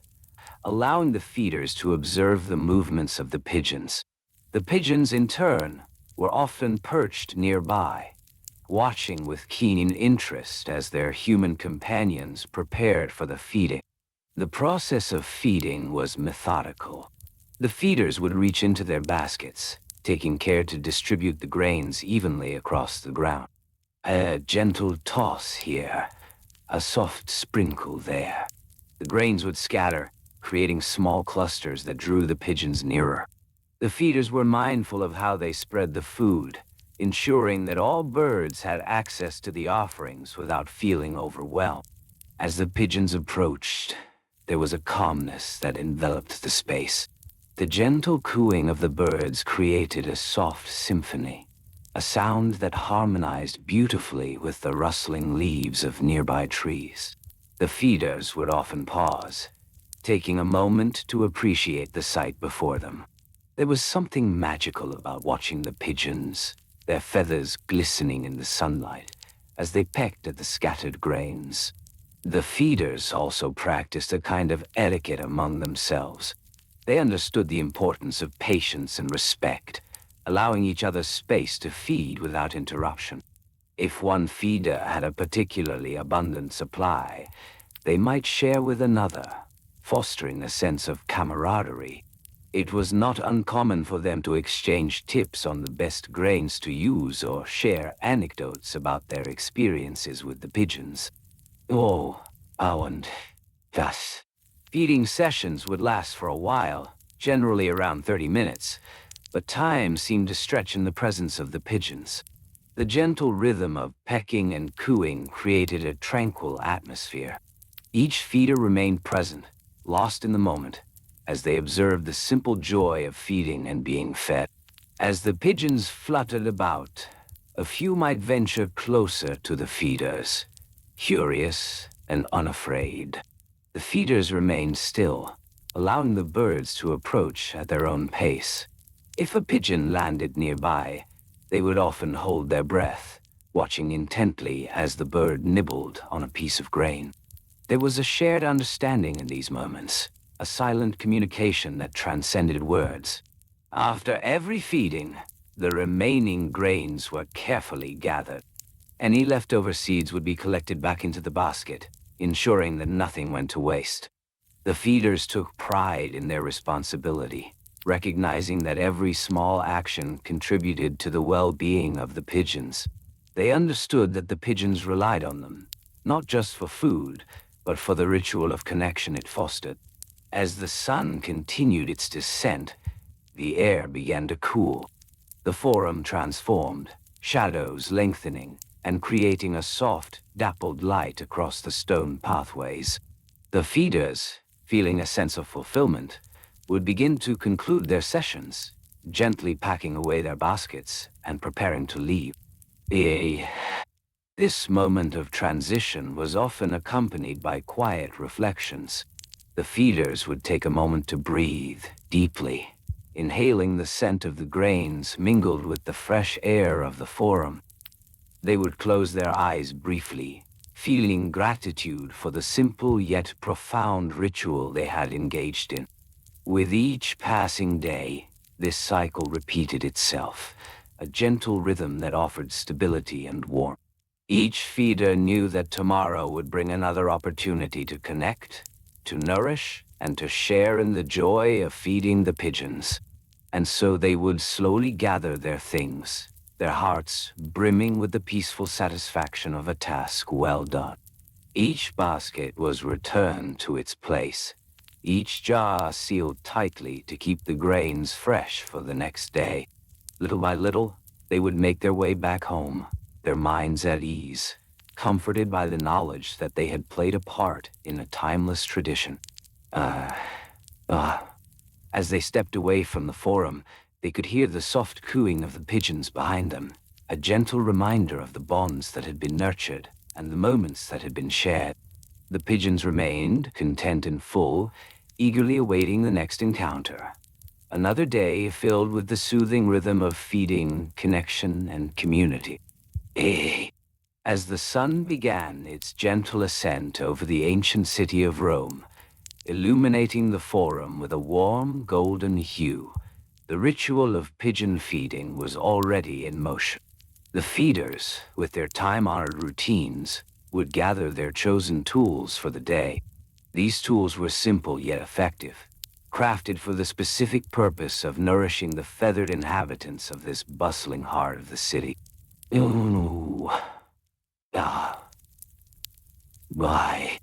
allowing the feeders to observe the movements of the pigeons. The pigeons, in turn, were often perched nearby, watching with keen interest as their human companions prepared for the feeding. The process of feeding was methodical. The feeders would reach into their baskets, taking care to distribute the grains evenly across the ground. A gentle toss here, a soft sprinkle there. The grains would scatter, creating small clusters that drew the pigeons nearer. The feeders were mindful of how they spread the food, ensuring that all birds had access to the offerings without feeling overwhelmed. As the pigeons approached, there was a calmness that enveloped the space. The gentle cooing of the birds created a soft symphony, a sound that harmonized beautifully with the rustling leaves of nearby trees. The feeders would often pause, taking a moment to appreciate the sight before them. There was something magical about watching the pigeons, their feathers glistening in the sunlight as they pecked at the scattered grains. The feeders also practiced a kind of etiquette among themselves. They understood the importance of patience and respect, allowing each other space to feed without interruption. If one feeder had a particularly abundant supply, they might share with another, fostering a sense of camaraderie. It was not uncommon for them to exchange tips on the best grains to use or share anecdotes about their experiences with the pigeons. And thus, feeding sessions would last for a while, generally around 30 minutes, but time seemed to stretch in the presence of the pigeons. The gentle rhythm of pecking and cooing created a tranquil atmosphere. Each feeder remained present, lost in the moment, as they observed the simple joy of feeding and being fed. As the pigeons fluttered about, a few might venture closer to the feeders, curious and unafraid. The feeders remained still, allowing the birds to approach at their own pace. If a pigeon landed nearby, they would often hold their breath, watching intently as the bird nibbled on a piece of grain. There was a shared understanding in these moments, a silent communication that transcended words. After every feeding, the remaining grains were carefully gathered. Any leftover seeds would be collected back into the basket, ensuring that nothing went to waste. The feeders took pride in their responsibility, recognizing that every small action contributed to the well-being of the pigeons. They understood that the pigeons relied on them, not just for food, but for the ritual of connection it fostered. As the sun continued its descent, the air began to cool. The forum transformed, shadows lengthening, and creating a soft, dappled light across the stone pathways. The feeders, feeling a sense of fulfillment, would begin to conclude their sessions, gently packing away their baskets and preparing to leave. This moment of transition was often accompanied by quiet reflections. The feeders would take a moment to breathe deeply, inhaling the scent of the grains mingled with the fresh air of the forum. They would close their eyes briefly, feeling gratitude for the simple yet profound ritual they had engaged in. With each passing day, this cycle repeated itself, a gentle rhythm that offered stability and warmth. Each feeder knew that tomorrow would bring another opportunity to connect, to nourish, and to share in the joy of feeding the pigeons. And so they would slowly gather their things, their hearts brimming with the peaceful satisfaction of a task well done. Each basket was returned to its place, each jar sealed tightly to keep the grains fresh for the next day. Little by little, they would make their way back home, their minds at ease, comforted by the knowledge that they had played a part in a timeless tradition. As they stepped away from the forum, they could hear the soft cooing of the pigeons behind them, a gentle reminder of the bonds that had been nurtured and the moments that had been shared. The pigeons remained, content and full, eagerly awaiting the next encounter. Another day filled with the soothing rhythm of feeding, connection, and community. As the sun began its gentle ascent over the ancient city of Rome, illuminating the forum with a warm golden hue, the ritual of pigeon feeding was already in motion. The feeders, with their time-honored routines, would gather their chosen tools for the day. These tools were simple yet effective, crafted for the specific purpose of nourishing the feathered inhabitants of this bustling heart of the city. Why?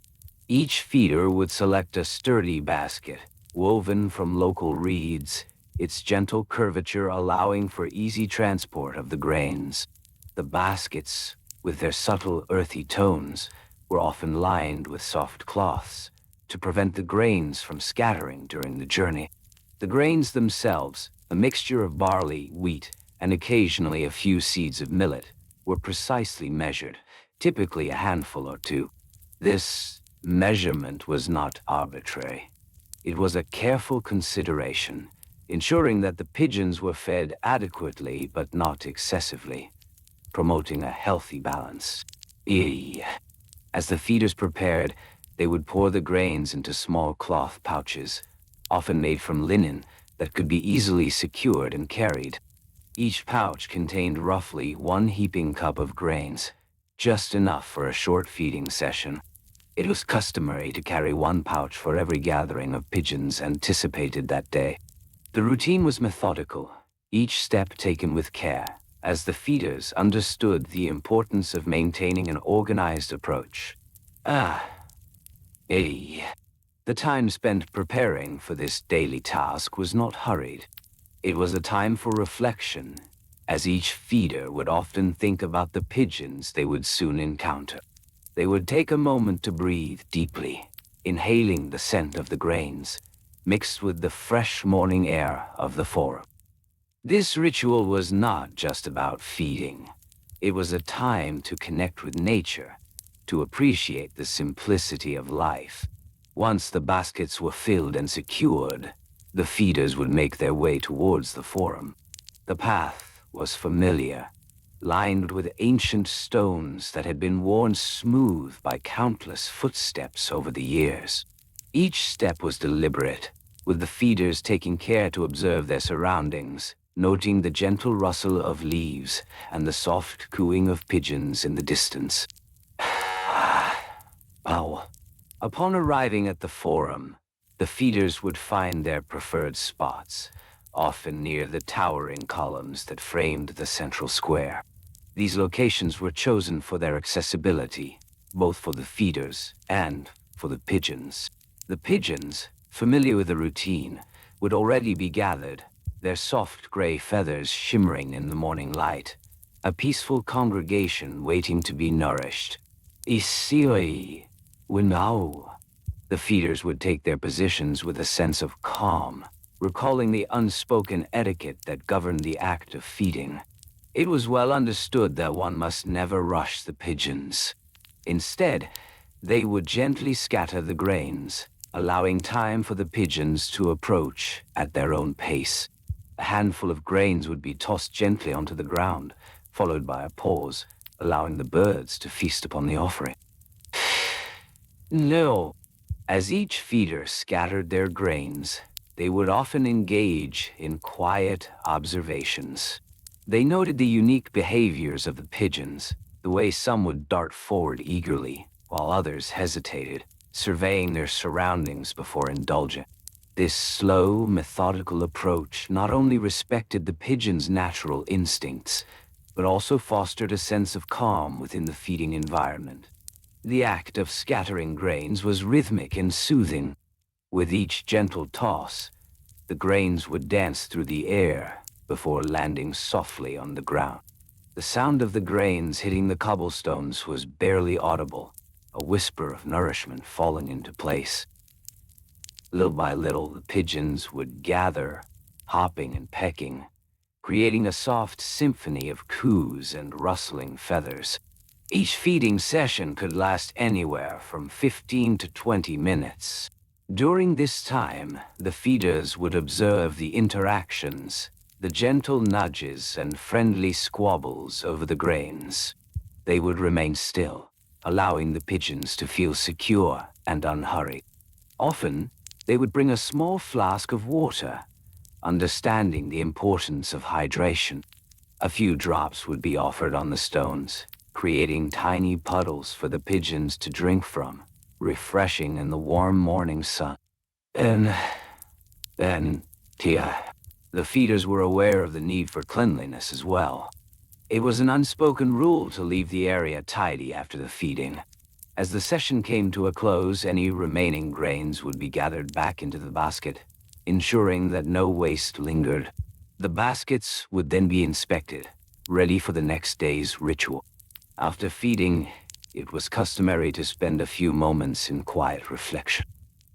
Each feeder would select a sturdy basket, woven from local reeds, its gentle curvature allowing for easy transport of the grains. The baskets, with their subtle earthy tones, were often lined with soft cloths to prevent the grains from scattering during the journey. The grains themselves, a mixture of barley, wheat, and occasionally a few seeds of millet, were precisely measured, typically a handful or two. This measurement was not arbitrary. It was a careful consideration, ensuring that the pigeons were fed adequately but not excessively, promoting a healthy balance. As the feeders prepared, they would pour the grains into small cloth pouches, often made from linen, that could be easily secured and carried. Each pouch contained roughly 1 heaping cup of grains, just enough for a short feeding session. It was customary to carry 1 pouch for every gathering of pigeons anticipated that day. The routine was methodical, each step taken with care, as the feeders understood the importance of maintaining an organized approach. The time spent preparing for this daily task was not hurried. It was a time for reflection, as each feeder would often think about the pigeons they would soon encounter. They would take a moment to breathe deeply, inhaling the scent of the grains, mixed with the fresh morning air of the forum. This ritual was not just about feeding. It was a time to connect with nature, to appreciate the simplicity of life. Once the baskets were filled and secured, the feeders would make their way towards the forum. The path was familiar, lined with ancient stones that had been worn smooth by countless footsteps over the years. Each step was deliberate, with the feeders taking care to observe their surroundings, noting the gentle rustle of leaves and the soft cooing of pigeons in the distance. Oh. Upon arriving at the forum, the feeders would find their preferred spots, often near the towering columns that framed the central square. These locations were chosen for their accessibility, both for the feeders and for the pigeons. The pigeons, familiar with the routine, would already be gathered, their soft gray feathers shimmering in the morning light, a peaceful congregation waiting to be nourished. Isioi, Winao. The feeders would take their positions with a sense of calm, recalling the unspoken etiquette that governed the act of feeding. It was well understood that one must never rush the pigeons. Instead, they would gently scatter the grains, allowing time for the pigeons to approach at their own pace. A handful of grains would be tossed gently onto the ground, followed by a pause, allowing the birds to feast upon the offering. No. As each feeder scattered their grains, they would often engage in quiet observations. They noted the unique behaviors of the pigeons, the way some would dart forward eagerly, while others hesitated, surveying their surroundings before indulging. This slow, methodical approach not only respected the pigeons' natural instincts, but also fostered a sense of calm within the feeding environment. The act of scattering grains was rhythmic and soothing. With each gentle toss, the grains would dance through the air before landing softly on the ground. The sound of the grains hitting the cobblestones was barely audible, a whisper of nourishment falling into place. Little by little, the pigeons would gather, hopping and pecking, creating a soft symphony of coos and rustling feathers. Each feeding session could last anywhere from 15 to 20 minutes. During this time, the feeders would observe the interactions, the gentle nudges and friendly squabbles over the grains. They would remain still, allowing the pigeons to feel secure and unhurried. Often, they would bring a small flask of water, understanding the importance of hydration. A few drops would be offered on the stones, creating tiny puddles for the pigeons to drink from, refreshing in the warm morning sun. And then, the feeders were aware of the need for cleanliness as well. It was an unspoken rule to leave the area tidy after the feeding. As the session came to a close, any remaining grains would be gathered back into the basket, ensuring that no waste lingered. The baskets would then be inspected, ready for the next day's ritual. After feeding, it was customary to spend a few moments in quiet reflection.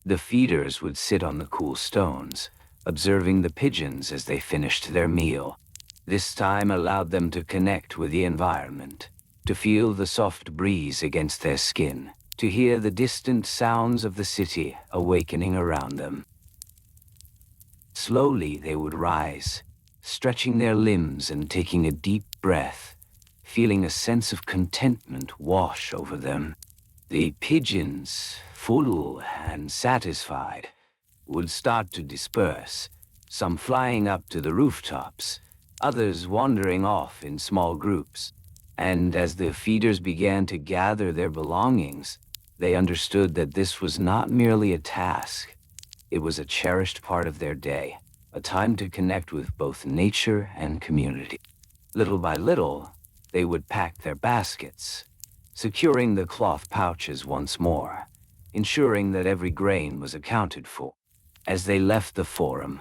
The feeders would sit on the cool stones, observing the pigeons as they finished their meal. This time allowed them to connect with the environment, to feel the soft breeze against their skin, to hear the distant sounds of the city awakening around them. Slowly they would rise, stretching their limbs and taking a deep breath, feeling a sense of contentment wash over them. The pigeons, full and satisfied, would start to disperse, some flying up to the rooftops, others wandering off in small groups. And as the feeders began to gather their belongings, they understood that this was not merely a task. It was a cherished part of their day, a time to connect with both nature and community. Little by little, they would pack their baskets, securing the cloth pouches once more, ensuring that every grain was accounted for. As they left the forum,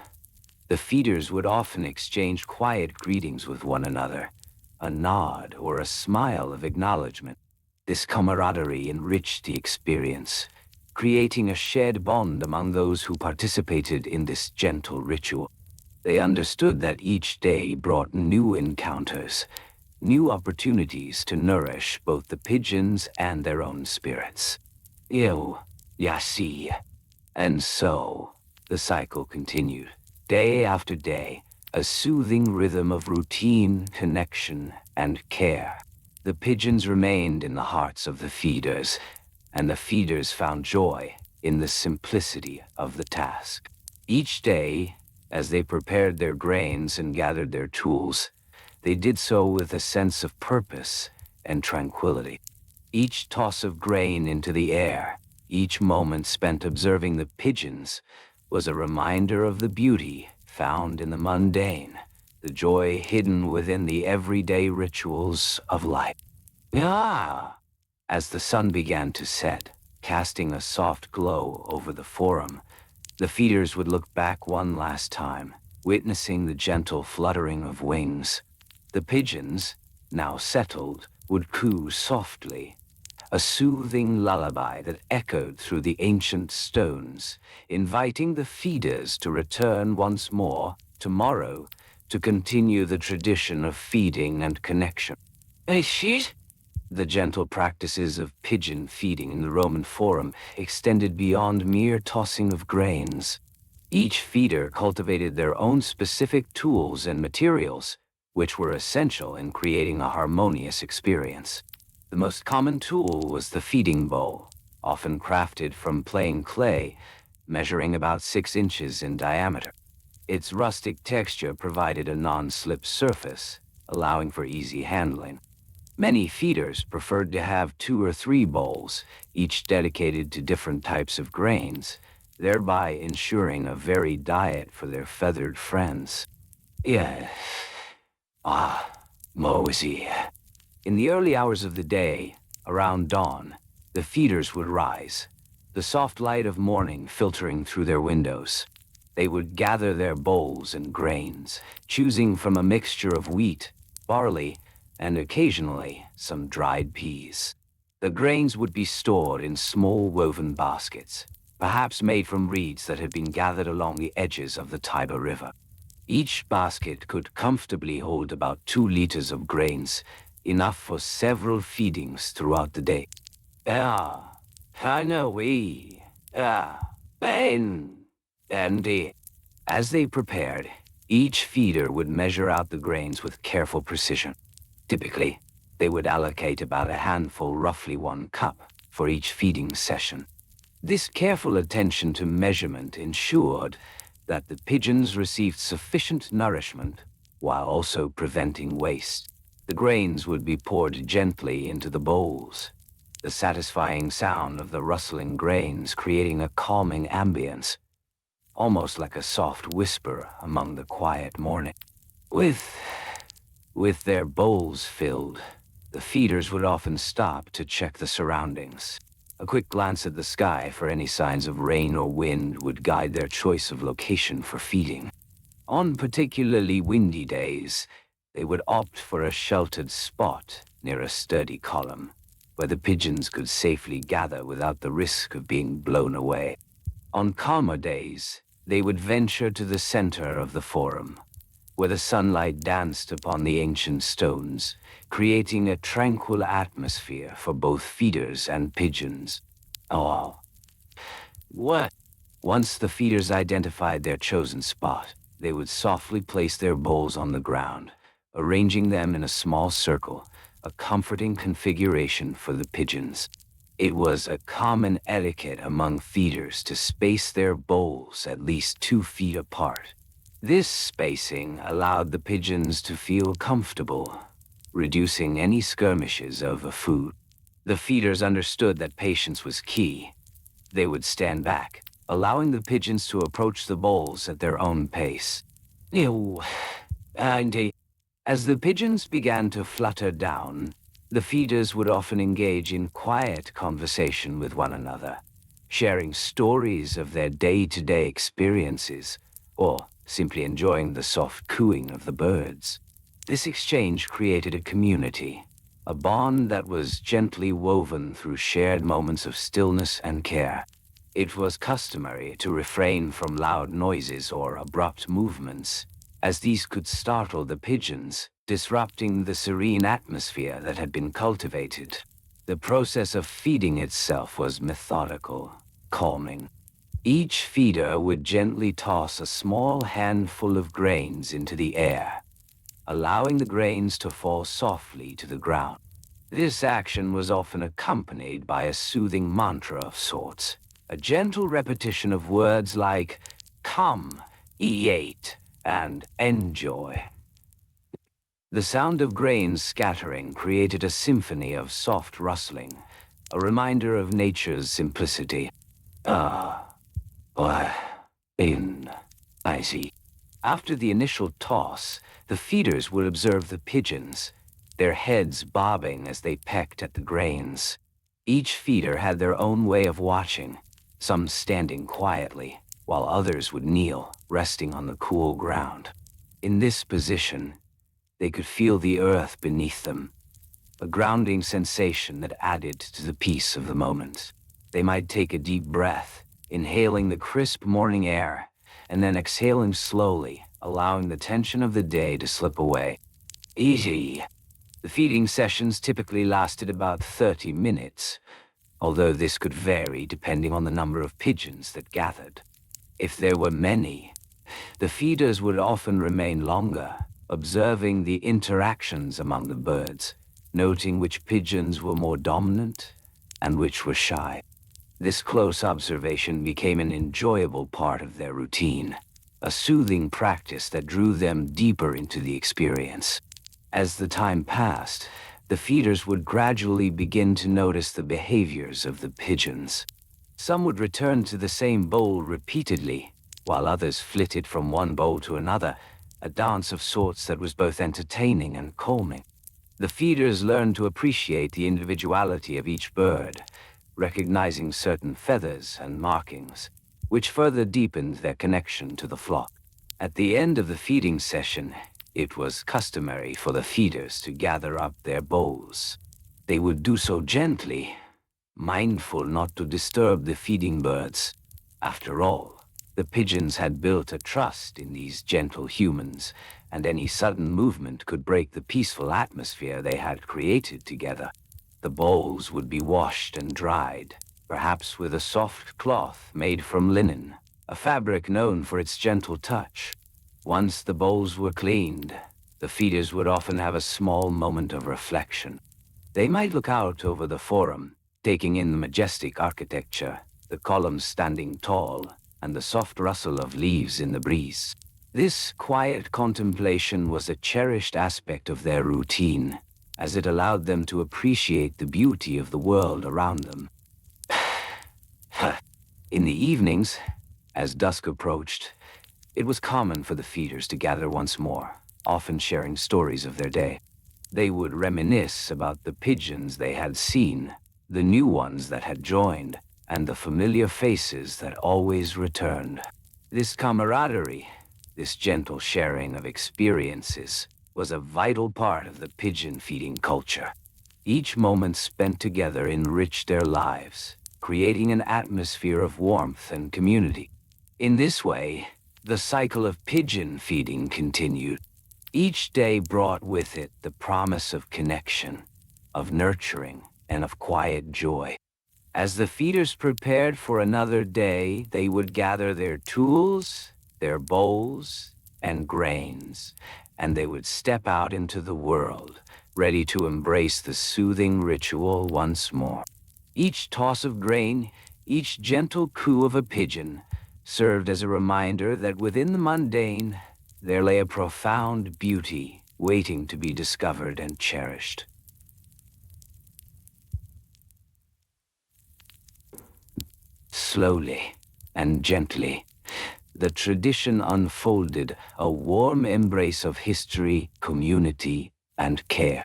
the feeders would often exchange quiet greetings with one another, a nod or a smile of acknowledgement. This camaraderie enriched the experience, creating a shared bond among those who participated in this gentle ritual. They understood that each day brought new encounters, new opportunities to nourish both the pigeons and their own spirits. Ew, Yasi. And so, the cycle continued, day after day, a soothing rhythm of routine, connection, and care. The pigeons remained in the hearts of the feeders, and the feeders found joy in the simplicity of the task. Each day, as they prepared their grains and gathered their tools, they did so with a sense of purpose and tranquility. Each toss of grain into the air, each moment spent observing the pigeons, was a reminder of the beauty found in the mundane, the joy hidden within the everyday rituals of life. Ah! As the sun began to set, casting a soft glow over the forum, the feeders would look back one last time, witnessing the gentle fluttering of wings. The pigeons, now settled, would coo softly, a soothing lullaby that echoed through the ancient stones, inviting the feeders to return once more, tomorrow, to continue the tradition of feeding and connection. Hey, shit! The gentle practices of pigeon feeding in the Roman Forum extended beyond mere tossing of grains. Each feeder cultivated their own specific tools and materials, which were essential in creating a harmonious experience. The most common tool was the feeding bowl, often crafted from plain clay, measuring about 6 inches in diameter. Its rustic texture provided a non-slip surface, allowing for easy handling. Many feeders preferred to have 2 or 3 bowls, each dedicated to different types of grains, thereby ensuring a varied diet for their feathered friends. Yeah. Mosey. In the early hours of the day, around dawn, the feeders would rise, the soft light of morning filtering through their windows. They would gather their bowls and grains, choosing from a mixture of wheat, barley, and occasionally some dried peas. The grains would be stored in small woven baskets, perhaps made from reeds that had been gathered along the edges of the Tiber River. Each basket could comfortably hold about 2 liters of grains, enough for several feedings throughout the day. Ben, Andy. As they prepared, each feeder would measure out the grains with careful precision. Typically, they would allocate about a handful, roughly 1 cup, for each feeding session. This careful attention to measurement ensured that the pigeons received sufficient nourishment while also preventing waste. The grains would be poured gently into the bowls, the satisfying sound of the rustling grains creating a calming ambience, almost like a soft whisper among the quiet morning. With their bowls filled, the feeders would often stop to check the surroundings. A quick glance at the sky for any signs of rain or wind would guide their choice of location for feeding. On particularly windy days, they would opt for a sheltered spot near a sturdy column, where the pigeons could safely gather without the risk of being blown away. On calmer days, they would venture to the center of the forum, where the sunlight danced upon the ancient stones, creating a tranquil atmosphere for both feeders and pigeons. Once the feeders identified their chosen spot, they would softly place their bowls on the ground, arranging them in a small circle, a comforting configuration for the pigeons. It was a common etiquette among feeders to space their bowls at least 2 feet apart. This spacing allowed the pigeons to feel comfortable, reducing any skirmishes over food. The feeders understood that patience was key. They would stand back, allowing the pigeons to approach the bowls at their own pace. As the pigeons began to flutter down, the feeders would often engage in quiet conversation with one another, sharing stories of their day-to-day experiences, or simply enjoying the soft cooing of the birds. This exchange created a community, a bond that was gently woven through shared moments of stillness and care. It was customary to refrain from loud noises or abrupt movements, as these could startle the pigeons, disrupting the serene atmosphere that had been cultivated. The process of feeding itself was methodical, calming. Each feeder would gently toss a small handful of grains into the air, allowing the grains to fall softly to the ground. This action was often accompanied by a soothing mantra of sorts, a gentle repetition of words like Come, eat, and enjoy. The sound of grains scattering created a symphony of soft rustling, a reminder of nature's simplicity. Ah, in, I see. After the initial toss, the feeders would observe the pigeons, their heads bobbing as they pecked at the grains. Each feeder had their own way of watching, some standing quietly, while others would kneel, resting on the cool ground. In this position, they could feel the earth beneath them, a grounding sensation that added to the peace of the moment. They might take a deep breath, inhaling the crisp morning air, and then exhaling slowly, allowing the tension of the day to slip away. Easy. The feeding sessions typically lasted about 30 minutes, although this could vary depending on the number of pigeons that gathered. If there were many, the feeders would often remain longer, observing the interactions among the birds, noting which pigeons were more dominant and which were shy. This close observation became an enjoyable part of their routine, a soothing practice that drew them deeper into the experience. As the time passed, the feeders would gradually begin to notice the behaviors of the pigeons. Some would return to the same bowl repeatedly, while others flitted from one bowl to another, a dance of sorts that was both entertaining and calming. The feeders learned to appreciate the individuality of each bird, recognizing certain feathers and markings, which further deepened their connection to the flock. At the end of the feeding session, it was customary for the feeders to gather up their bowls. They would do so gently, mindful not to disturb the feeding birds. After all, the pigeons had built a trust in these gentle humans, and any sudden movement could break the peaceful atmosphere they had created together. The bowls would be washed and dried, perhaps with a soft cloth made from linen, a fabric known for its gentle touch. Once the bowls were cleaned, the feeders would often have a small moment of reflection. They might look out over the forum, taking in the majestic architecture, the columns standing tall, and the soft rustle of leaves in the breeze. This quiet contemplation was a cherished aspect of their routine, as it allowed them to appreciate the beauty of the world around them. In the evenings, as dusk approached, it was common for the feeders to gather once more, often sharing stories of their day. They would reminisce about the pigeons they had seen, the new ones that had joined, and the familiar faces that always returned. This camaraderie, this gentle sharing of experiences, was a vital part of the pigeon feeding culture. Each moment spent together enriched their lives, creating an atmosphere of warmth and community. In this way, the cycle of pigeon feeding continued. Each day brought with it the promise of connection, of nurturing, and of quiet joy. As the feeders prepared for another day, they would gather their tools, their bowls, and grains, and they would step out into the world, ready to embrace the soothing ritual once more. Each toss of grain, each gentle coo of a pigeon, served as a reminder that within the mundane, there lay a profound beauty waiting to be discovered and cherished. Slowly and gently, the tradition unfolded, a warm embrace of history, community, and care.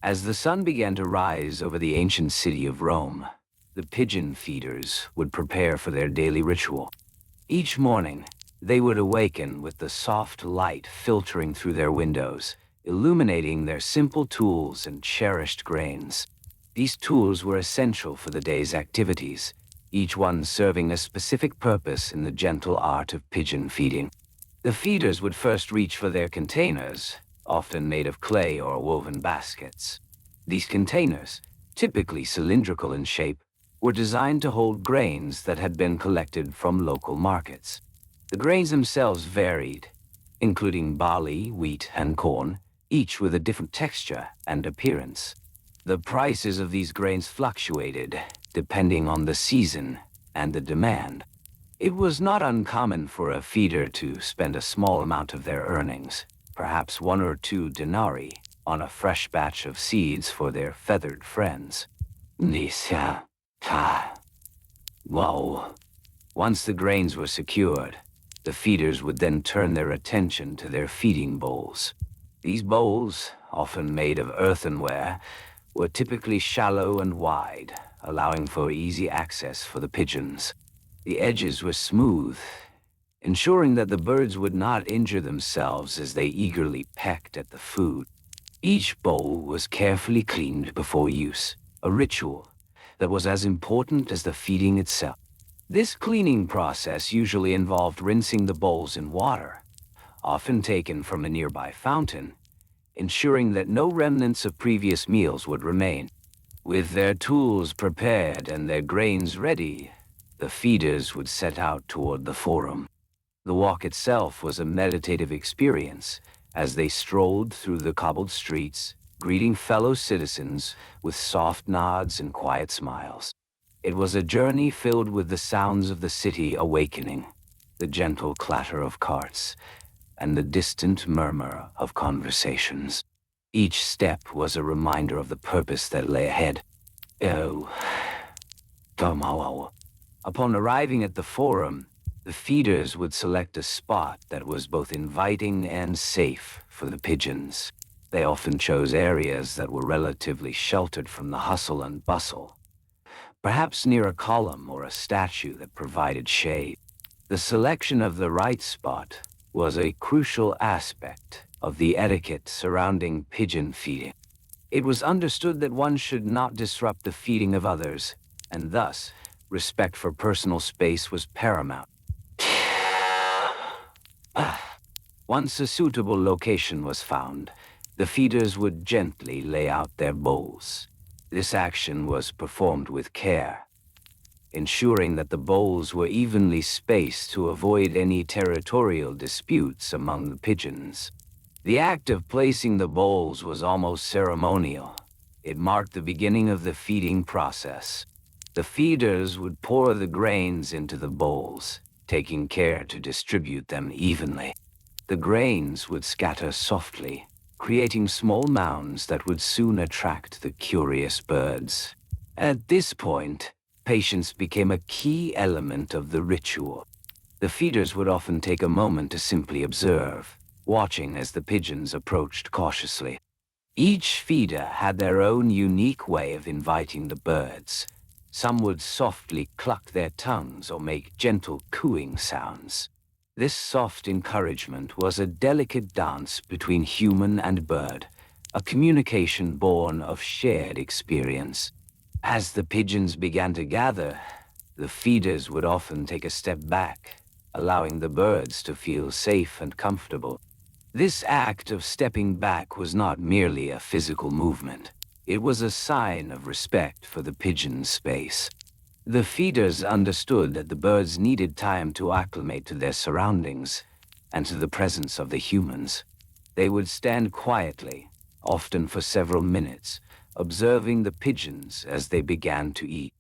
As the sun began to rise over the ancient city of Rome, the pigeon feeders would prepare for their daily ritual. Each morning, they would awaken with the soft light filtering through their windows, illuminating their simple tools and cherished grains. These tools were essential for the day's activities, each one serving a specific purpose in the gentle art of pigeon feeding. The feeders would first reach for their containers, often made of clay or woven baskets. These containers, typically cylindrical in shape, were designed to hold grains that had been collected from local markets. The grains themselves varied, including barley, wheat, and corn, each with a different texture and appearance. The prices of these grains fluctuated, depending on the season and the demand. It was not uncommon for a feeder to spend a small amount of their earnings, perhaps 1 or 2 denarii, on a fresh batch of seeds for their feathered friends. Nisha. Ha. Whoa. Once the grains were secured, the feeders would then turn their attention to their feeding bowls. These bowls, often made of earthenware, were typically shallow and wide, allowing for easy access for the pigeons. The edges were smooth, ensuring that the birds would not injure themselves as they eagerly pecked at the food. Each bowl was carefully cleaned before use, a ritual that was as important as the feeding itself. This cleaning process usually involved rinsing the bowls in water, often taken from a nearby fountain, ensuring that no remnants of previous meals would remain. With their tools prepared and their grains ready, the feeders would set out toward the forum. The walk itself was a meditative experience as they strolled through the cobbled streets, greeting fellow citizens with soft nods and quiet smiles. It was a journey filled with the sounds of the city awakening, the gentle clatter of carts, and the distant murmur of conversations. Each step was a reminder of the purpose that lay ahead. Oh, Tomao. Upon arriving at the forum, the feeders would select a spot that was both inviting and safe for the pigeons. They often chose areas that were relatively sheltered from the hustle and bustle, perhaps near a column or a statue that provided shade. The selection of the right spot was a crucial aspect of the etiquette surrounding pigeon feeding. It was understood that one should not disrupt the feeding of others, and thus, respect for personal space was paramount. Once a suitable location was found, the feeders would gently lay out their bowls. This action was performed with care, ensuring that the bowls were evenly spaced to avoid any territorial disputes among the pigeons. The act of placing the bowls was almost ceremonial. It marked the beginning of the feeding process. The feeders would pour the grains into the bowls, taking care to distribute them evenly. The grains would scatter softly, creating small mounds that would soon attract the curious birds. At this point, patience became a key element of the ritual. The feeders would often take a moment to simply observe, watching as the pigeons approached cautiously. Each feeder had their own unique way of inviting the birds. Some would softly cluck their tongues or make gentle cooing sounds. This soft encouragement was a delicate dance between human and bird, a communication born of shared experience. As the pigeons began to gather, the feeders would often take a step back, allowing the birds to feel safe and comfortable. This act of stepping back was not merely a physical movement. It was a sign of respect for the pigeon's space. The feeders understood that the birds needed time to acclimate to their surroundings and to the presence of the humans. They would stand quietly, often for several minutes, observing the pigeons as they began to eat.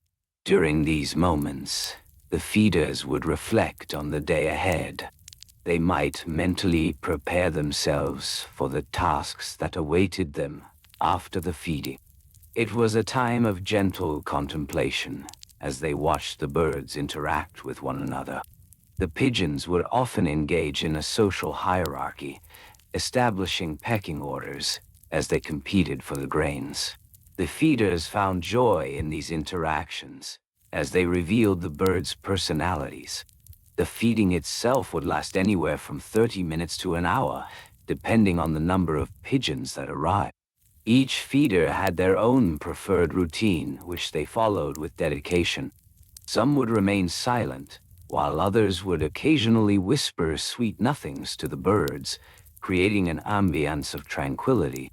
During these moments, the feeders would reflect on the day ahead. They might mentally prepare themselves for the tasks that awaited them after the feeding. It was a time of gentle contemplation as they watched the birds interact with one another. The pigeons would often engage in a social hierarchy, establishing pecking orders as they competed for the grains. The feeders found joy in these interactions as they revealed the birds' personalities. The feeding itself would last anywhere from 30 minutes to an hour, depending on the number of pigeons that arrived. Each feeder had their own preferred routine, which they followed with dedication. Some would remain silent, while others would occasionally whisper sweet nothings to the birds, creating an ambience of tranquility.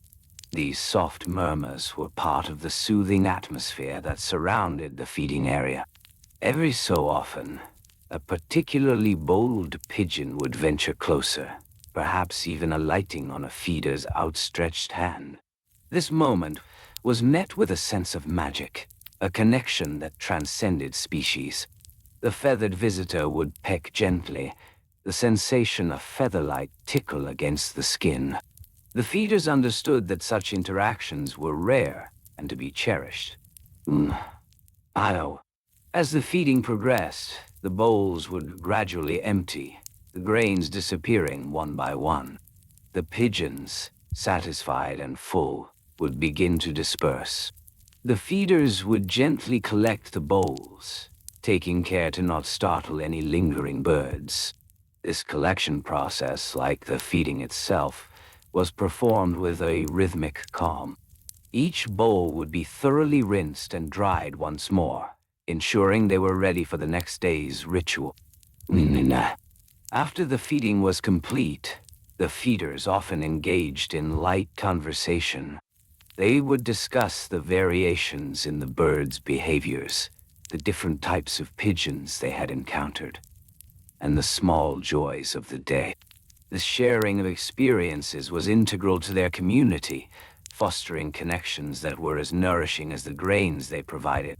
These soft murmurs were part of the soothing atmosphere that surrounded the feeding area. Every so often, a particularly bold pigeon would venture closer, perhaps even alighting on a feeder's outstretched hand. This moment was met with a sense of magic, a connection that transcended species. The feathered visitor would peck gently, the sensation of featherlight tickle against the skin. The feeders understood that such interactions were rare and to be cherished. I As the feeding progressed, the bowls would gradually empty, the grains disappearing one by one. The pigeons, satisfied and full, would begin to disperse. The feeders would gently collect the bowls, taking care to not startle any lingering birds. This collection process, like the feeding itself, was performed with a rhythmic calm. Each bowl would be thoroughly rinsed and dried once more, ensuring they were ready for the next day's ritual. After the feeding was complete, the feeders often engaged in light conversation. They would discuss the variations in the birds' behaviors, the different types of pigeons they had encountered, and the small joys of the day. The sharing of experiences was integral to their community, fostering connections that were as nourishing as the grains they provided.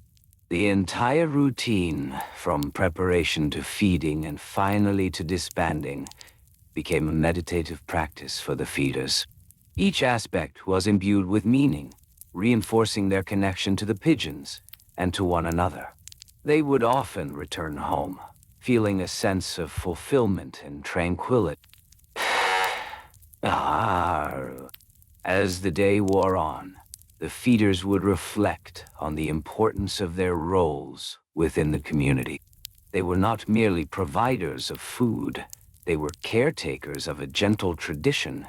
The entire routine, from preparation to feeding and finally to disbanding, became a meditative practice for the feeders. Each aspect was imbued with meaning, reinforcing their connection to the pigeons and to one another. They would often return home, feeling a sense of fulfillment and tranquility. As the day wore on, the feeders would reflect on the importance of their roles within the community. They were not merely providers of food, they were caretakers of a gentle tradition,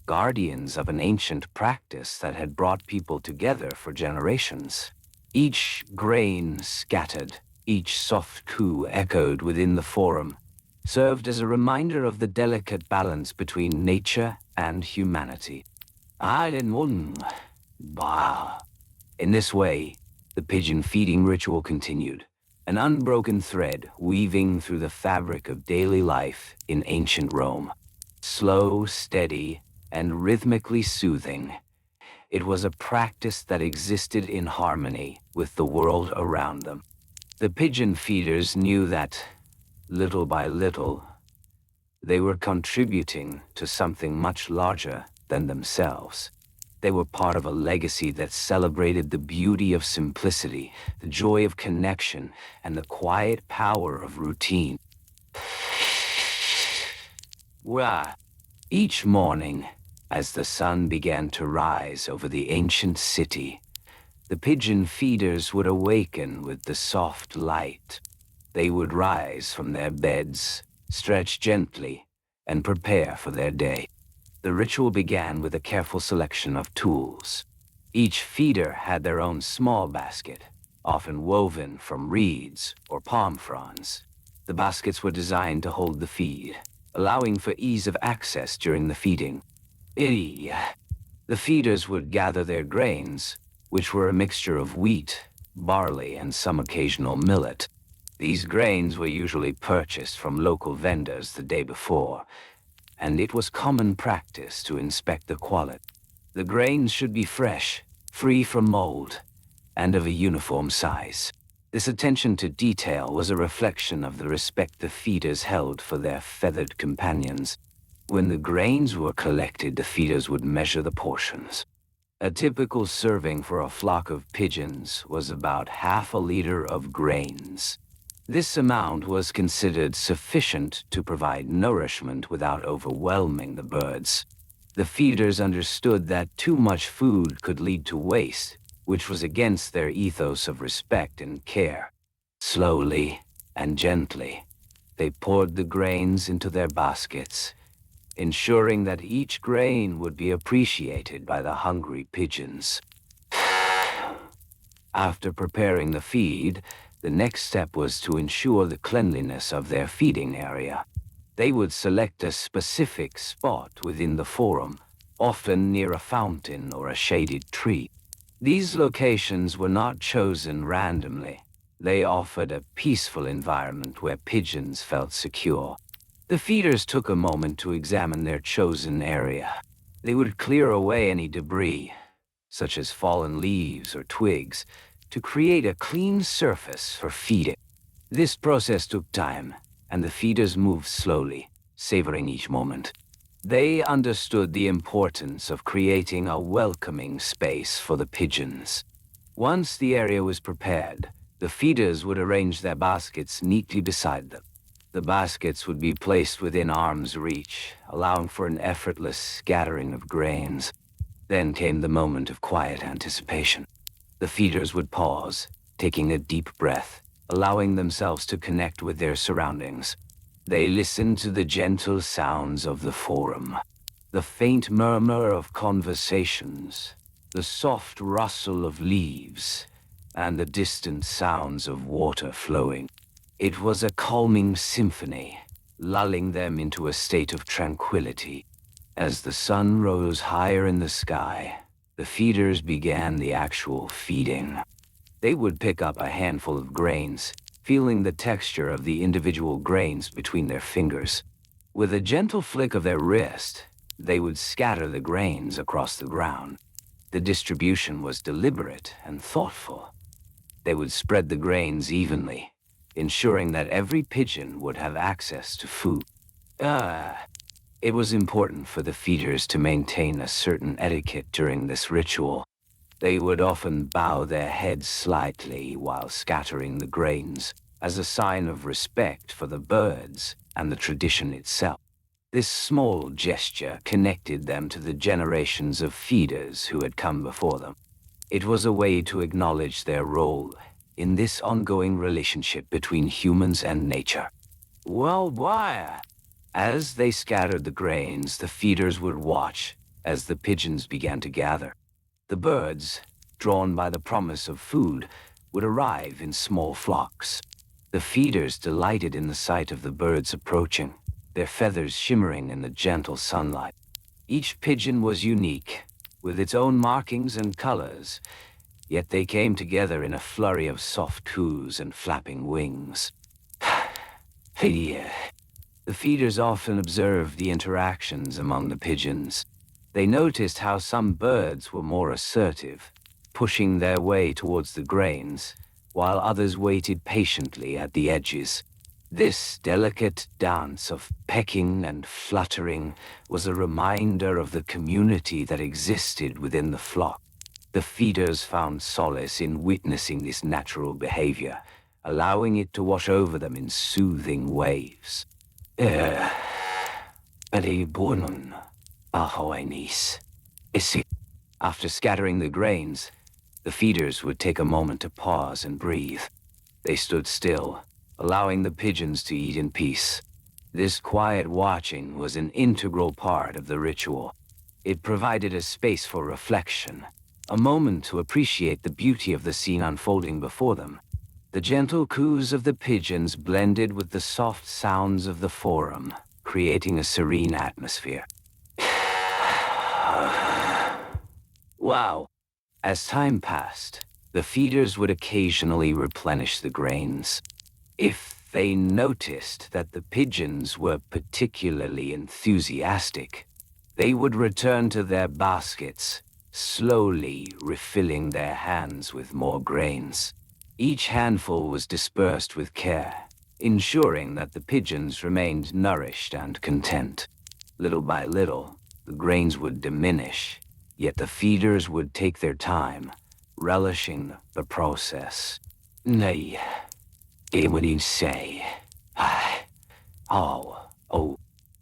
guardians of an ancient practice that had brought people together for generations. Each grain scattered, each soft coo echoed within the forum, served as a reminder of the delicate balance between nature and humanity. In this way, the pigeon feeding ritual continued, an unbroken thread weaving through the fabric of daily life in ancient Rome. Slow, steady, and rhythmically soothing, it was a practice that existed in harmony with the world around them. The pigeon feeders knew that, little by little, they were contributing to something much larger than themselves. They were part of a legacy that celebrated the beauty of simplicity, the joy of connection, and the quiet power of routine. Each morning, as the sun began to rise over the ancient city, the pigeon feeders would awaken with the soft light. They would rise from their beds, stretch gently, and prepare for their day. The ritual began with a careful selection of tools. Each feeder had their own small basket, often woven from reeds or palm fronds. The baskets were designed to hold the feed, allowing for ease of access during the feeding. The feeders would gather their grains, which were a mixture of wheat, barley, and some occasional millet. These grains were usually purchased from local vendors the day before, and it was common practice to inspect the quality. The grains should be fresh, free from mold, and of a uniform size. This attention to detail was a reflection of the respect the feeders held for their feathered companions. When the grains were collected, the feeders would measure the portions. A typical serving for a flock of pigeons was about half a liter of grains. This amount was considered sufficient to provide nourishment without overwhelming the birds. The feeders understood that too much food could lead to waste, which was against their ethos of respect and care. Slowly and gently, they poured the grains into their baskets, ensuring that each grain would be appreciated by the hungry pigeons. After preparing the feed, the next step was to ensure the cleanliness of their feeding area. They would select a specific spot within the forum, often near a fountain or a shaded tree. These locations were not chosen randomly. They offered a peaceful environment where pigeons felt secure. The feeders took a moment to examine their chosen area. They would clear away any debris, such as fallen leaves or twigs, to create a clean surface for feeding. This process took time, and the feeders moved slowly, savoring each moment. They understood the importance of creating a welcoming space for the pigeons. Once the area was prepared, the feeders would arrange their baskets neatly beside them. The baskets would be placed within arm's reach, allowing for an effortless scattering of grains. Then came the moment of quiet anticipation. The feeders would pause, taking a deep breath, allowing themselves to connect with their surroundings. They listened to the gentle sounds of the forum, the faint murmur of conversations, the soft rustle of leaves, and the distant sounds of water flowing. It was a calming symphony, lulling them into a state of tranquility. As the sun rose higher in the sky, the feeders began the actual feeding. They would pick up a handful of grains, feeling the texture of the individual grains between their fingers. With a gentle flick of their wrist, they would scatter the grains across the ground. The distribution was deliberate and thoughtful. They would spread the grains evenly, ensuring that every pigeon would have access to food. It was important for the feeders to maintain a certain etiquette during this ritual. They would often bow their heads slightly while scattering the grains, as a sign of respect for the birds and the tradition itself. This small gesture connected them to the generations of feeders who had come before them. It was a way to acknowledge their role in this ongoing relationship between humans and nature. Well, why? As they scattered the grains, the feeders would watch as the pigeons began to gather. The birds, drawn by the promise of food, would arrive in small flocks. The feeders delighted in the sight of the birds approaching, their feathers shimmering in the gentle sunlight. Each pigeon was unique, with its own markings and colors, yet they came together in a flurry of soft coos and flapping wings. The feeders often observed the interactions among the pigeons. They noticed how some birds were more assertive, pushing their way towards the grains, while others waited patiently at the edges. This delicate dance of pecking and fluttering was a reminder of the community that existed within the flock. The feeders found solace in witnessing this natural behavior, allowing it to wash over them in soothing waves. After scattering the grains, the feeders would take a moment to pause and breathe. They stood still, allowing the pigeons to eat in peace. This quiet watching was an integral part of the ritual. It provided a space for reflection, a moment to appreciate the beauty of the scene unfolding before them. The gentle coos of the pigeons blended with the soft sounds of the forum, creating a serene atmosphere. Wow. As time passed, the feeders would occasionally replenish the grains. If they noticed that the pigeons were particularly enthusiastic, they would return to their baskets, slowly refilling their hands with more grains. Each handful was dispersed with care, ensuring that the pigeons remained nourished and content. Little by little, the grains would diminish, yet the feeders would take their time, relishing the process. Nay, it would say, oh.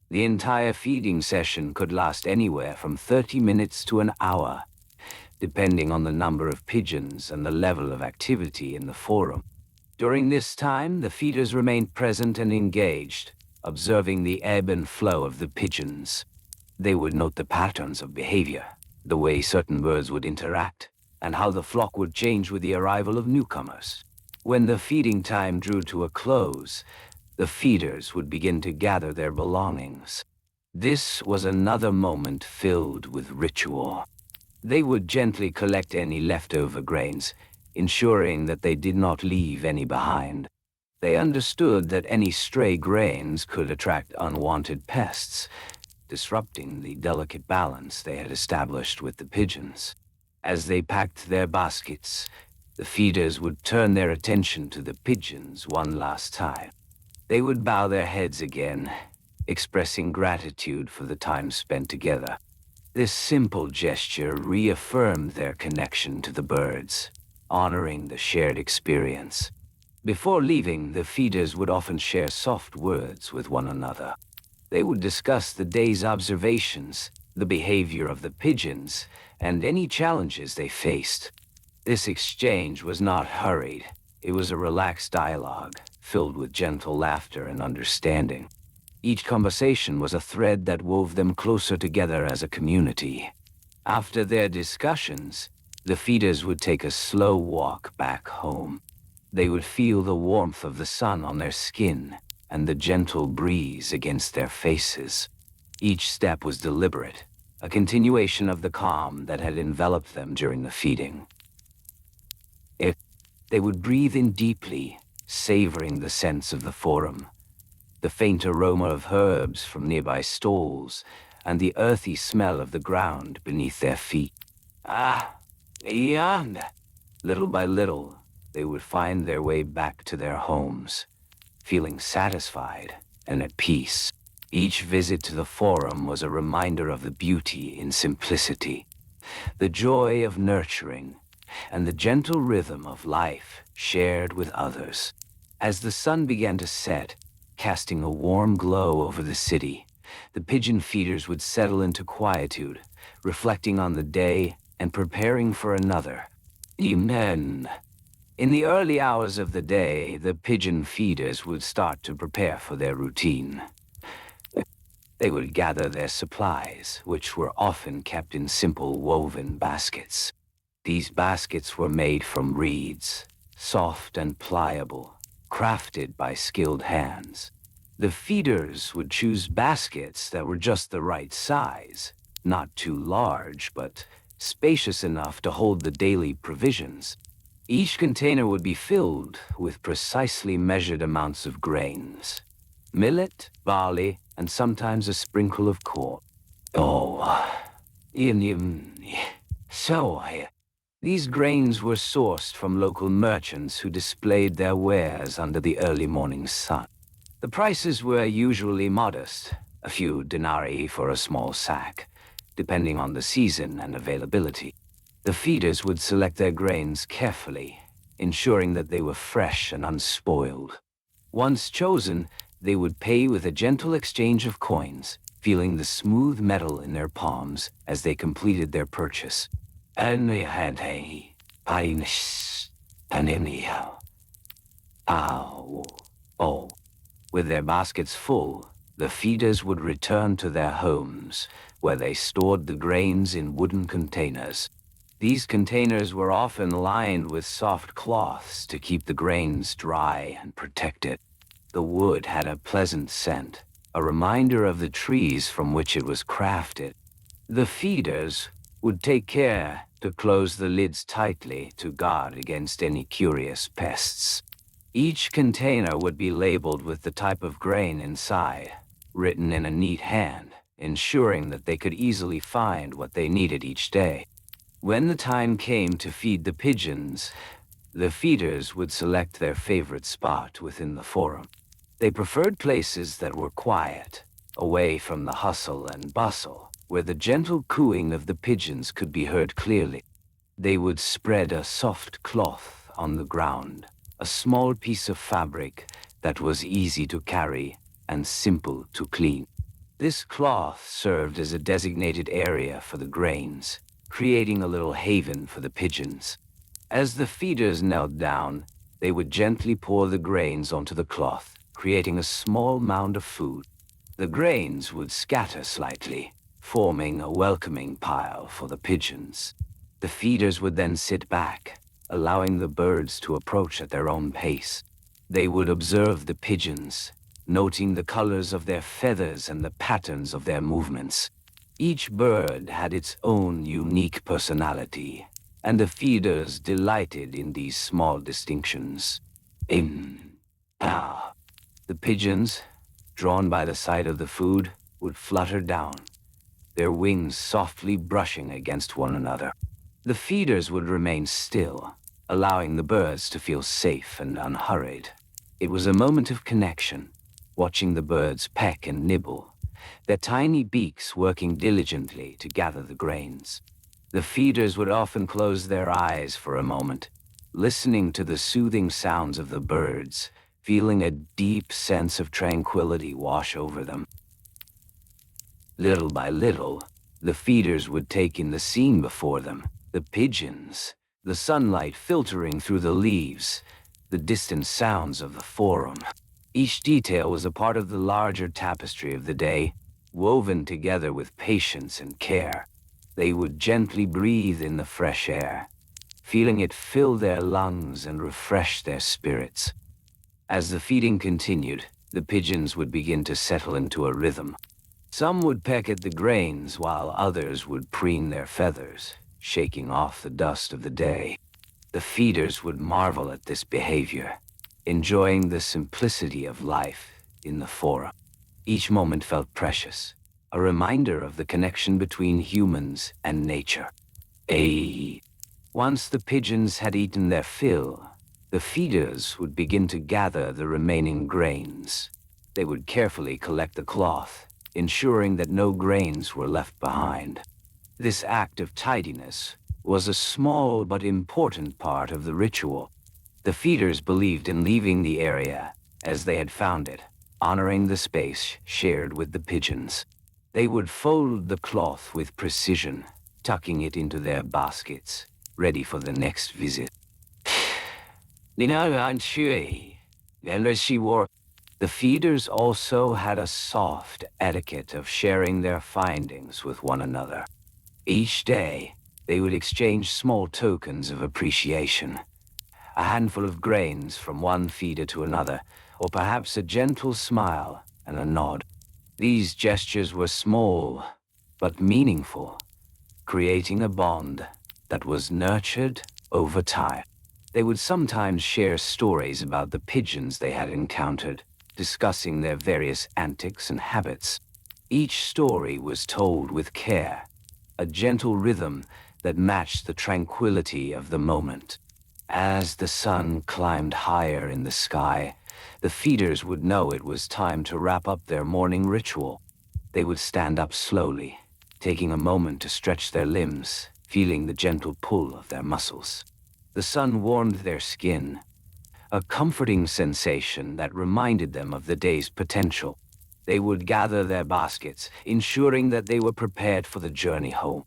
The entire feeding session could last anywhere from 30 minutes to an hour, depending on the number of pigeons and the level of activity in the forum. During this time, the feeders remained present and engaged, observing the ebb and flow of the pigeons. They would note the patterns of behavior, the way certain birds would interact, and how the flock would change with the arrival of newcomers. When the feeding time drew to a close, the feeders would begin to gather their belongings. This was another moment filled with ritual. They would gently collect any leftover grains, ensuring that they did not leave any behind. They understood that any stray grains could attract unwanted pests, disrupting the delicate balance they had established with the pigeons. As they packed their baskets, The feeders would turn their attention to the pigeons one last time. They would bow their heads again, expressing gratitude for the time spent together. This simple gesture reaffirmed their connection to the birds, honoring the shared experience. Before leaving, the feeders would often share soft words with one another. They would discuss the day's observations, the behavior of the pigeons, and any challenges they faced. This exchange was not hurried. It was a relaxed dialogue, filled with gentle laughter and understanding. Each conversation was a thread that wove them closer together as a community. After their discussions, the feeders would take a slow walk back home. They would feel the warmth of the sun on their skin and the gentle breeze against their faces. Each step was deliberate, a continuation of the calm that had enveloped them during the feeding. They would breathe in deeply, savoring the scents of the forum, the faint aroma of herbs from nearby stalls, and the earthy smell of the ground beneath their feet. Beyond. Little by little, they would find their way back to their homes, feeling satisfied and at peace. Each visit to the forum was a reminder of the beauty in simplicity, the joy of nurturing, and the gentle rhythm of life shared with others. As the sun began to set, casting a warm glow over the city, the pigeon feeders would settle into quietude, reflecting on the day and preparing for another. Amen. In the early hours of the day, the pigeon feeders would start to prepare for their routine. They would gather their supplies, which were often kept in simple woven baskets. These baskets were made from reeds, soft and pliable, crafted by skilled hands. The feeders would choose baskets that were just the right size, not too large, but spacious enough to hold the daily provisions. Each container would be filled with precisely measured amounts of grains, millet, barley, and sometimes a sprinkle of corn. These grains were sourced from local merchants who displayed their wares under the early morning sun. The prices were usually modest, a few denarii for a small sack, depending on the season and availability. The feeders would select their grains carefully, ensuring that they were fresh and unspoiled. Once chosen, they would pay with a gentle exchange of coins, feeling the smooth metal in their palms as they completed their purchase. With their baskets full, the feeders would return to their homes, where they stored the grains in wooden containers. These containers were often lined with soft cloths to keep the grains dry and protected. The wood had a pleasant scent, a reminder of the trees from which it was crafted. The feeders would take care to close the lids tightly to guard against any curious pests. Each container would be labeled with the type of grain inside, written in a neat hand, ensuring that they could easily find what they needed each day. When the time came to feed the pigeons, the feeders would select their favorite spot within the forum. They preferred places that were quiet, away from the hustle and bustle, where the gentle cooing of the pigeons could be heard clearly. They would spread a soft cloth on the ground, a small piece of fabric that was easy to carry and simple to clean. This cloth served as a designated area for the grains, creating a little haven for the pigeons. As the feeders knelt down, they would gently pour the grains onto the cloth, creating a small mound of food. The grains would scatter slightly, forming a welcoming pile for the pigeons. The feeders would then sit back, allowing the birds to approach at their own pace. They would observe the pigeons, noting the colors of their feathers and the patterns of their movements. Each bird had its own unique personality, and the feeders delighted in these small distinctions. The pigeons, drawn by the sight of the food, would flutter down, their wings softly brushing against one another. The feeders would remain still, allowing the birds to feel safe and unhurried. It was a moment of connection, watching the birds peck and nibble, their tiny beaks working diligently to gather the grains. The feeders would often close their eyes for a moment, listening to the soothing sounds of the birds, feeling a deep sense of tranquility wash over them. Little by little, the feeders would take in the scene before them, the pigeons, the sunlight filtering through the leaves, the distant sounds of the forum. Each detail was a part of the larger tapestry of the day, woven together with patience and care. They would gently breathe in the fresh air, feeling it fill their lungs and refresh their spirits. As the feeding continued, the pigeons would begin to settle into a rhythm. Some would peck at the grains while others would preen their feathers, shaking off the dust of the day. The feeders would marvel at this behavior, enjoying the simplicity of life in the forum. Each moment felt precious, a reminder of the connection between humans and nature. Once the pigeons had eaten their fill, the feeders would begin to gather the remaining grains. They would carefully collect the cloth, ensuring that no grains were left behind. This act of tidiness was a small but important part of the ritual. The feeders believed in leaving the area as they had found it, honoring the space shared with the pigeons. They would fold the cloth with precision, tucking it into their baskets, ready for the next visit. The feeders also had a soft etiquette of sharing their findings with one another. Each day, they would exchange small tokens of appreciation. A handful of grains from one feeder to another, or perhaps a gentle smile and a nod. These gestures were small, but meaningful, creating a bond that was nurtured over time. They would sometimes share stories about the pigeons they had encountered, discussing their various antics and habits. Each story was told with care, a gentle rhythm that matched the tranquility of the moment. As the sun climbed higher in the sky, the feeders would know it was time to wrap up their morning ritual. They would stand up slowly, taking a moment to stretch their limbs, feeling the gentle pull of their muscles. The sun warmed their skin, a comforting sensation that reminded them of the day's potential. They would gather their baskets, ensuring that they were prepared for the journey home.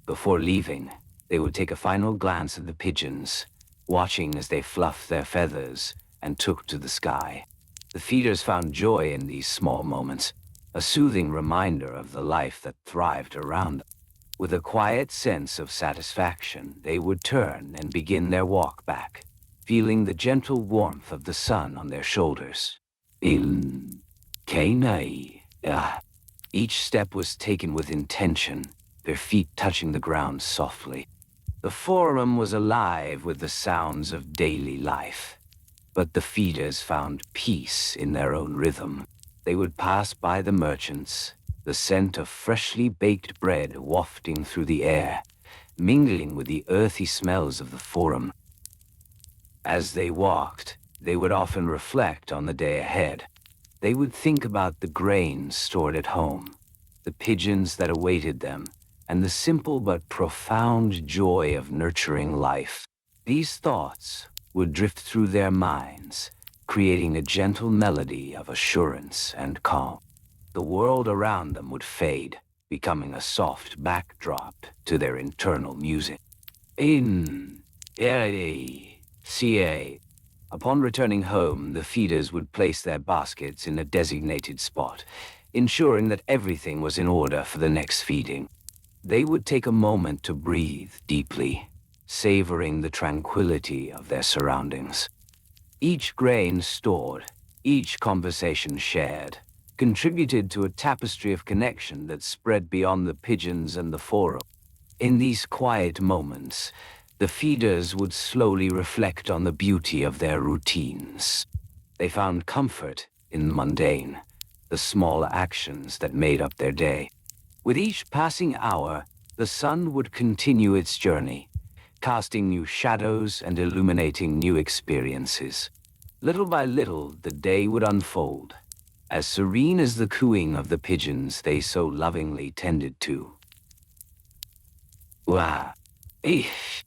Before leaving, they would take a final glance at the pigeons, watching as they fluffed their feathers and took to the sky. The feeders found joy in these small moments, a soothing reminder of the life that thrived around them. With a quiet sense of satisfaction, they would turn and begin their walk back, feeling the gentle warmth of the sun on their shoulders. Each step was taken with intention, their feet touching the ground softly. The forum was alive with the sounds of daily life, but the feeders found peace in their own rhythm. They would pass by the merchants, the scent of freshly baked bread wafting through the air, mingling with the earthy smells of the forum. As they walked, they would often reflect on the day ahead. They would think about the grains stored at home, the pigeons that awaited them, and the simple but profound joy of nurturing life. These thoughts would drift through their minds, creating a gentle melody of assurance and calm. The world around them would fade, becoming a soft backdrop to their internal music. Upon returning home, the feeders would place their baskets in a designated spot, ensuring that everything was in order for the next feeding. They would take a moment to breathe deeply, savoring the tranquility of their surroundings. Each grain stored, each conversation shared, contributed to a tapestry of connection that spread beyond the pigeons and the forum. In these quiet moments, the feeders would slowly reflect on the beauty of their routines. They found comfort in the mundane, the small actions that made up their day. With each passing hour, the sun would continue its journey, casting new shadows and illuminating new experiences. Little by little, the day would unfold, as serene as the cooing of the pigeons they so lovingly tended to. Wah! Eesh!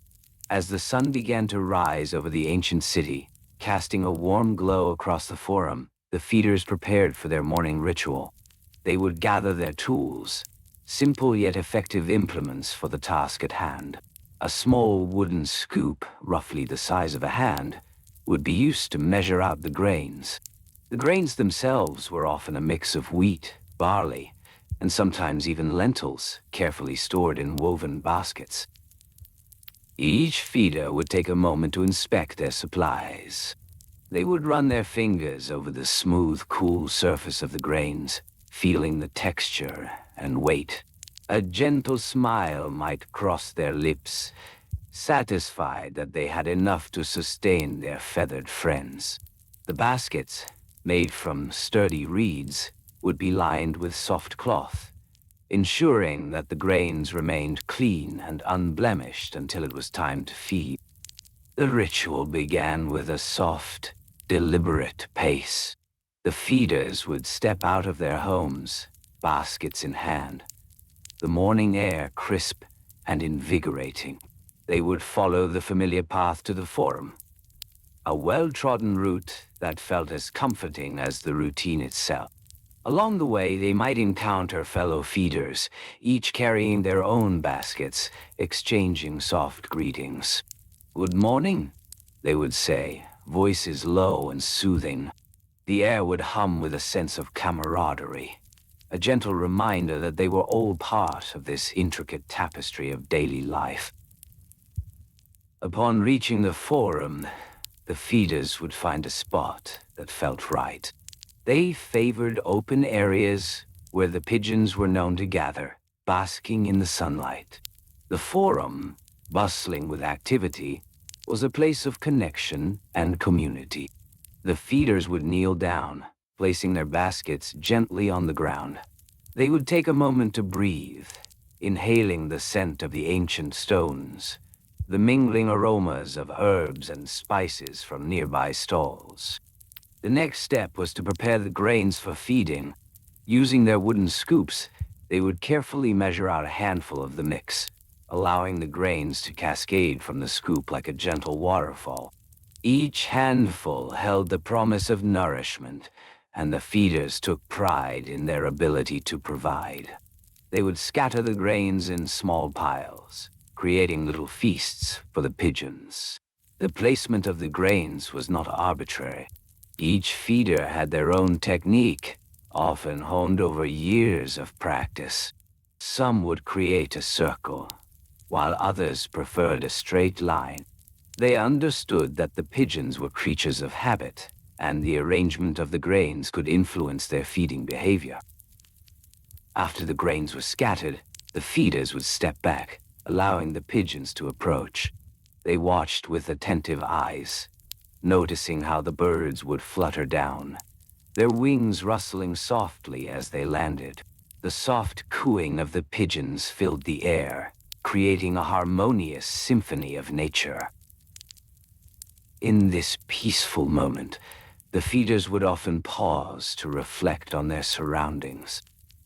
As the sun began to rise over the ancient city, casting a warm glow across the forum, the feeders prepared for their morning ritual. They would gather their tools, simple yet effective implements for the task at hand. A small wooden scoop, roughly the size of a hand, would be used to measure out the grains. The grains themselves were often a mix of wheat, barley, and sometimes even lentils, carefully stored in woven baskets. Each feeder would take a moment to inspect their supplies. They would run their fingers over the smooth, cool surface of the grains, feeling the texture and weight. A gentle smile might cross their lips, satisfied that they had enough to sustain their feathered friends. The baskets, made from sturdy reeds, would be lined with soft cloth, ensuring that the grains remained clean and unblemished until it was time to feed. The ritual began with a soft, deliberate pace. The feeders would step out of their homes, baskets in hand, the morning air crisp and invigorating. They would follow the familiar path to the forum, a well-trodden route that felt as comforting as the routine itself. Along the way, they might encounter fellow feeders, each carrying their own baskets, exchanging soft greetings. "Good morning," they would say, voices low and soothing. The air would hum with a sense of camaraderie, a gentle reminder that they were all part of this intricate tapestry of daily life. Upon reaching the forum, the feeders would find a spot that felt right. They favored open areas where the pigeons were known to gather, basking in the sunlight. The forum, bustling with activity, was a place of connection and community. The feeders would kneel down, placing their baskets gently on the ground. They would take a moment to breathe, inhaling the scent of the ancient stones, the mingling aromas of herbs and spices from nearby stalls. The next step was to prepare the grains for feeding. Using their wooden scoops, they would carefully measure out a handful of the mix, allowing the grains to cascade from the scoop like a gentle waterfall. Each handful held the promise of nourishment, and the feeders took pride in their ability to provide. They would scatter the grains in small piles, creating little feasts for the pigeons. The placement of the grains was not arbitrary. Each feeder had their own technique, often honed over years of practice. Some would create a circle, while others preferred a straight line. They understood that the pigeons were creatures of habit, and the arrangement of the grains could influence their feeding behavior. After the grains were scattered, the feeders would step back, allowing the pigeons to approach. They watched with attentive eyes, noticing how the birds would flutter down, their wings rustling softly as they landed. The soft cooing of the pigeons filled the air, creating a harmonious symphony of nature. In this peaceful moment, the feeders would often pause to reflect on their surroundings.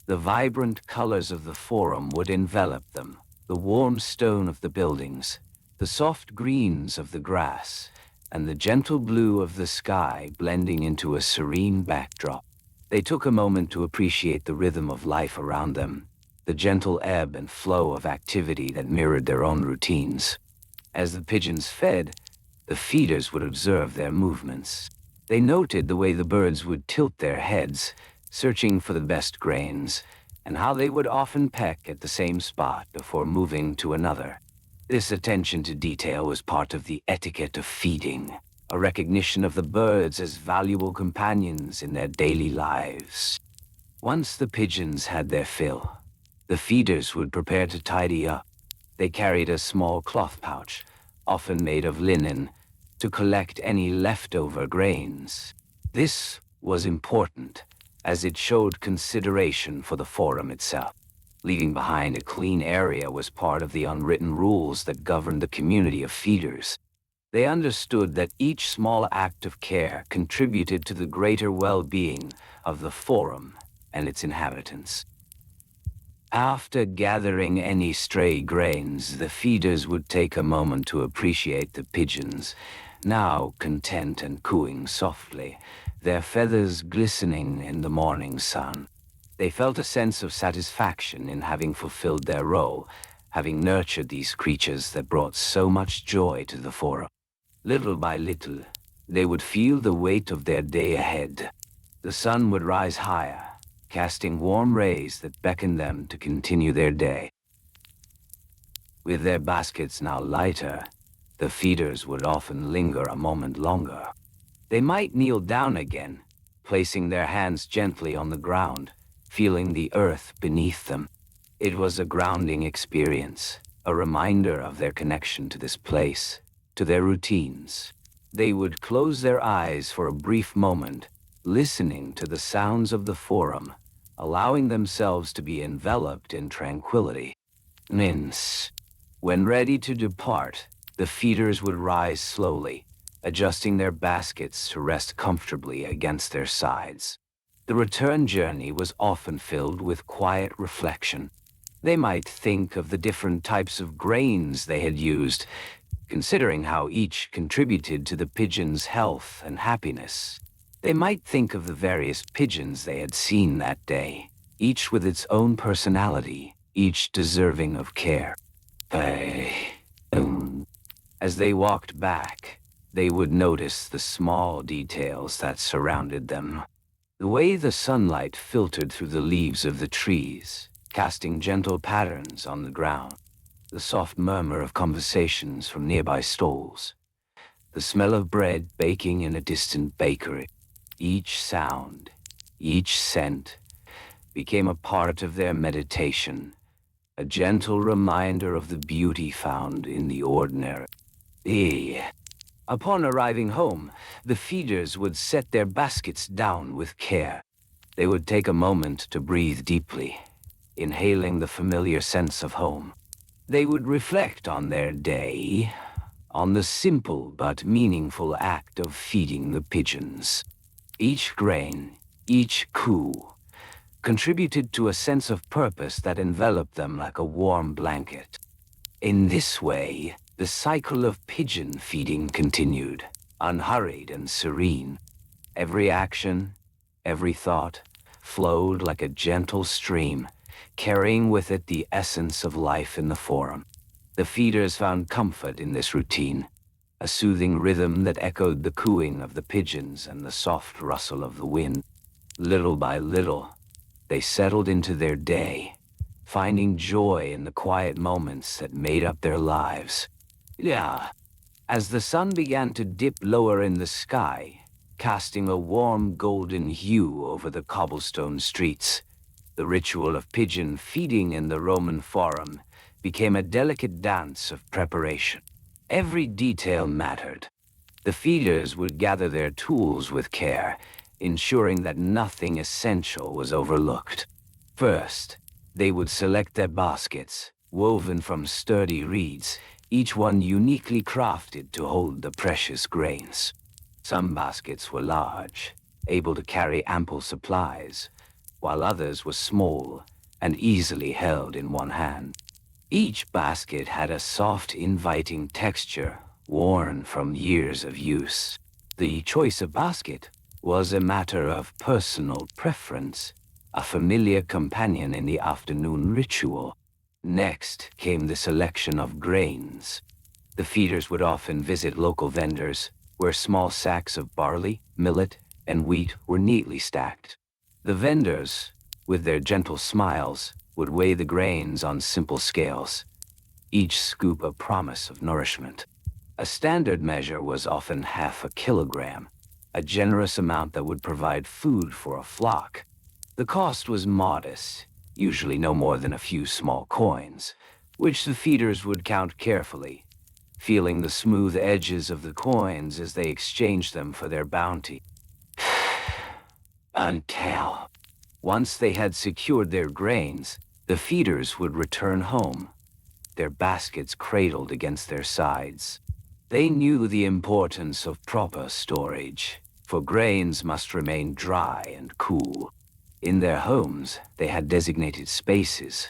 The vibrant colors of the forum would envelop them, the warm stone of the buildings, the soft greens of the grass, and the gentle blue of the sky blending into a serene backdrop. They took a moment to appreciate the rhythm of life around them, the gentle ebb and flow of activity that mirrored their own routines. As the pigeons fed, the feeders would observe their movements. They noted the way the birds would tilt their heads, searching for the best grains, and how they would often peck at the same spot before moving to another. This attention to detail was part of the etiquette of feeding, a recognition of the birds as valuable companions in their daily lives. Once the pigeons had their fill, the feeders would prepare to tidy up. They carried a small cloth pouch, often made of linen, to collect any leftover grains. This was important, as it showed consideration for the forum itself. Leaving behind a clean area was part of the unwritten rules that governed the community of feeders. They understood that each small act of care contributed to the greater well-being of the forum and its inhabitants. After gathering any stray grains, the feeders would take a moment to appreciate the pigeons, now content and cooing softly, their feathers glistening in the morning sun. They felt a sense of satisfaction in having fulfilled their role, having nurtured these creatures that brought so much joy to the forum. Little by little, they would feel the weight of their day ahead. The sun would rise higher, casting warm rays that beckoned them to continue their day. With their baskets now lighter, the feeders would often linger a moment longer. They might kneel down again, placing their hands gently on the ground, feeling the earth beneath them. It was a grounding experience, a reminder of their connection to this place, to their routines. They would close their eyes for a brief moment, listening to the sounds of the forum, allowing themselves to be enveloped in tranquility. Mince. When ready to depart, the feeders would rise slowly, adjusting their baskets to rest comfortably against their sides. The return journey was often filled with quiet reflection. They might think of the different types of grains they had used, considering how each contributed to the pigeons' health and happiness. They might think of the various pigeons they had seen that day, each with its own personality, each deserving of care. As they walked back, they would notice the small details that surrounded them. The way the sunlight filtered through the leaves of the trees, casting gentle patterns on the ground. The soft murmur of conversations from nearby stalls. The smell of bread baking in a distant bakery. Each sound, each scent, became a part of their meditation, a gentle reminder of the beauty found in the ordinary. Upon arriving home, the feeders would set their baskets down with care. They would take a moment to breathe deeply, inhaling the familiar sense of home. They would reflect on their day, on the simple but meaningful act of feeding the pigeons. Each grain, each coo, contributed to a sense of purpose that enveloped them like a warm blanket. In this way, the cycle of pigeon feeding continued, unhurried and serene. Every action, every thought, flowed like a gentle stream, carrying with it the essence of life in the forum. The feeders found comfort in this routine, a soothing rhythm that echoed the cooing of the pigeons and the soft rustle of the wind. Little by little, they settled into their day, finding joy in the quiet moments that made up their lives. As the sun began to dip lower in the sky, casting a warm golden hue over the cobblestone streets, the ritual of pigeon feeding in the Roman Forum became a delicate dance of preparation. Every detail mattered. The feeders would gather their tools with care, ensuring that nothing essential was overlooked. First, they would select their baskets, woven from sturdy reeds, each one uniquely crafted to hold the precious grains. Some baskets were large, able to carry ample supplies, while others were small and easily held in one hand. Each basket had a soft, inviting texture, worn from years of use. The choice of basket was a matter of personal preference, a familiar companion in the afternoon ritual. Next came the selection of grains. The feeders would often visit local vendors, where small sacks of barley, millet, and wheat were neatly stacked. The vendors, with their gentle smiles, would weigh the grains on simple scales, each scoop a promise of nourishment. A standard measure was often 1/2 kilogram, a generous amount that would provide food for a flock. The cost was modest, usually no more than a few small coins, which the feeders would count carefully, feeling the smooth edges of the coins as they exchanged them for their bounty. Until, once they had secured their grains, The feeders would return home, their baskets cradled against their sides. They knew the importance of proper storage, for grains must remain dry and cool. In their homes, they had designated spaces,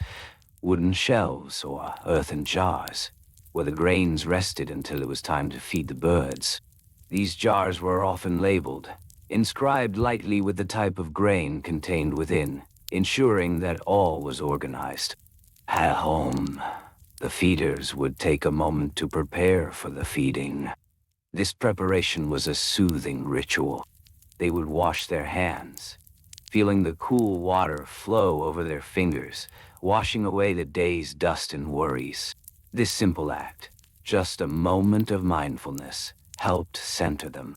wooden shelves or earthen jars, where the grains rested until it was time to feed the birds. These jars were often labeled, inscribed lightly with the type of grain contained within, ensuring that all was organized. At home, the feeders would take a moment to prepare for the feeding. This preparation was a soothing ritual. They would wash their hands, feeling the cool water flow over their fingers, washing away the day's dust and worries. This simple act, just a moment of mindfulness, helped center them.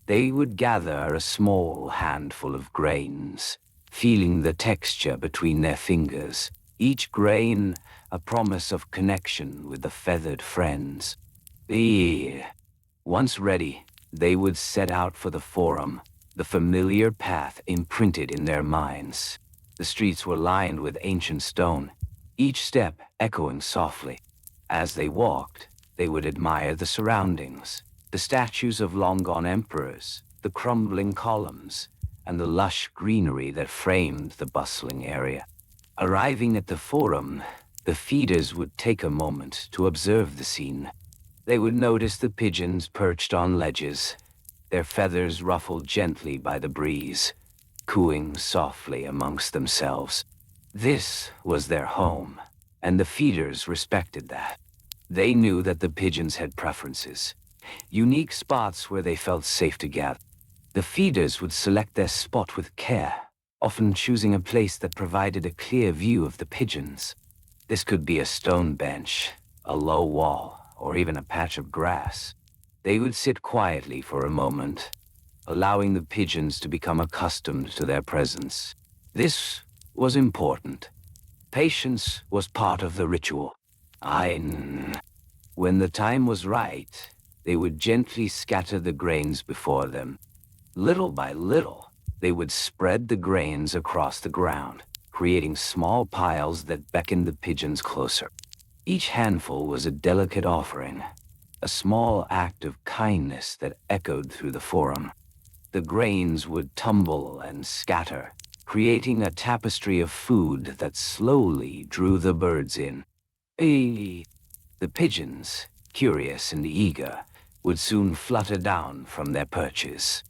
They would gather a small handful of grains, feeling the texture between their fingers, each grain a promise of connection with the feathered friends. Once ready, they would set out for the forum, the familiar path imprinted in their minds. The streets were lined with ancient stone, each step echoing softly. As they walked, they would admire the surroundings, the statues of long-gone emperors, the crumbling columns, and the lush greenery that framed the bustling area. Arriving at the forum, the feeders would take a moment to observe the scene. They would notice the pigeons perched on ledges, their feathers ruffled gently by the breeze, cooing softly amongst themselves. This was their home, and the feeders respected that. They knew that the pigeons had preferences, unique spots where they felt safe to gather. The feeders would select their spot with care, often choosing a place that provided a clear view of the pigeons. This could be a stone bench, a low wall, or even a patch of grass. They would sit quietly for a moment, allowing the pigeons to become accustomed to their presence. This was important. Patience was part of the ritual. When the time was right, they would gently scatter the grains before them. Little by little, they would spread the grains across the ground, creating small piles that beckoned the pigeons closer. Each handful was a delicate offering, a small act of kindness that echoed through the forum. The grains would tumble and scatter, creating a tapestry of food that slowly drew the birds in. The pigeons, curious and eager, would soon flutter down from their perches.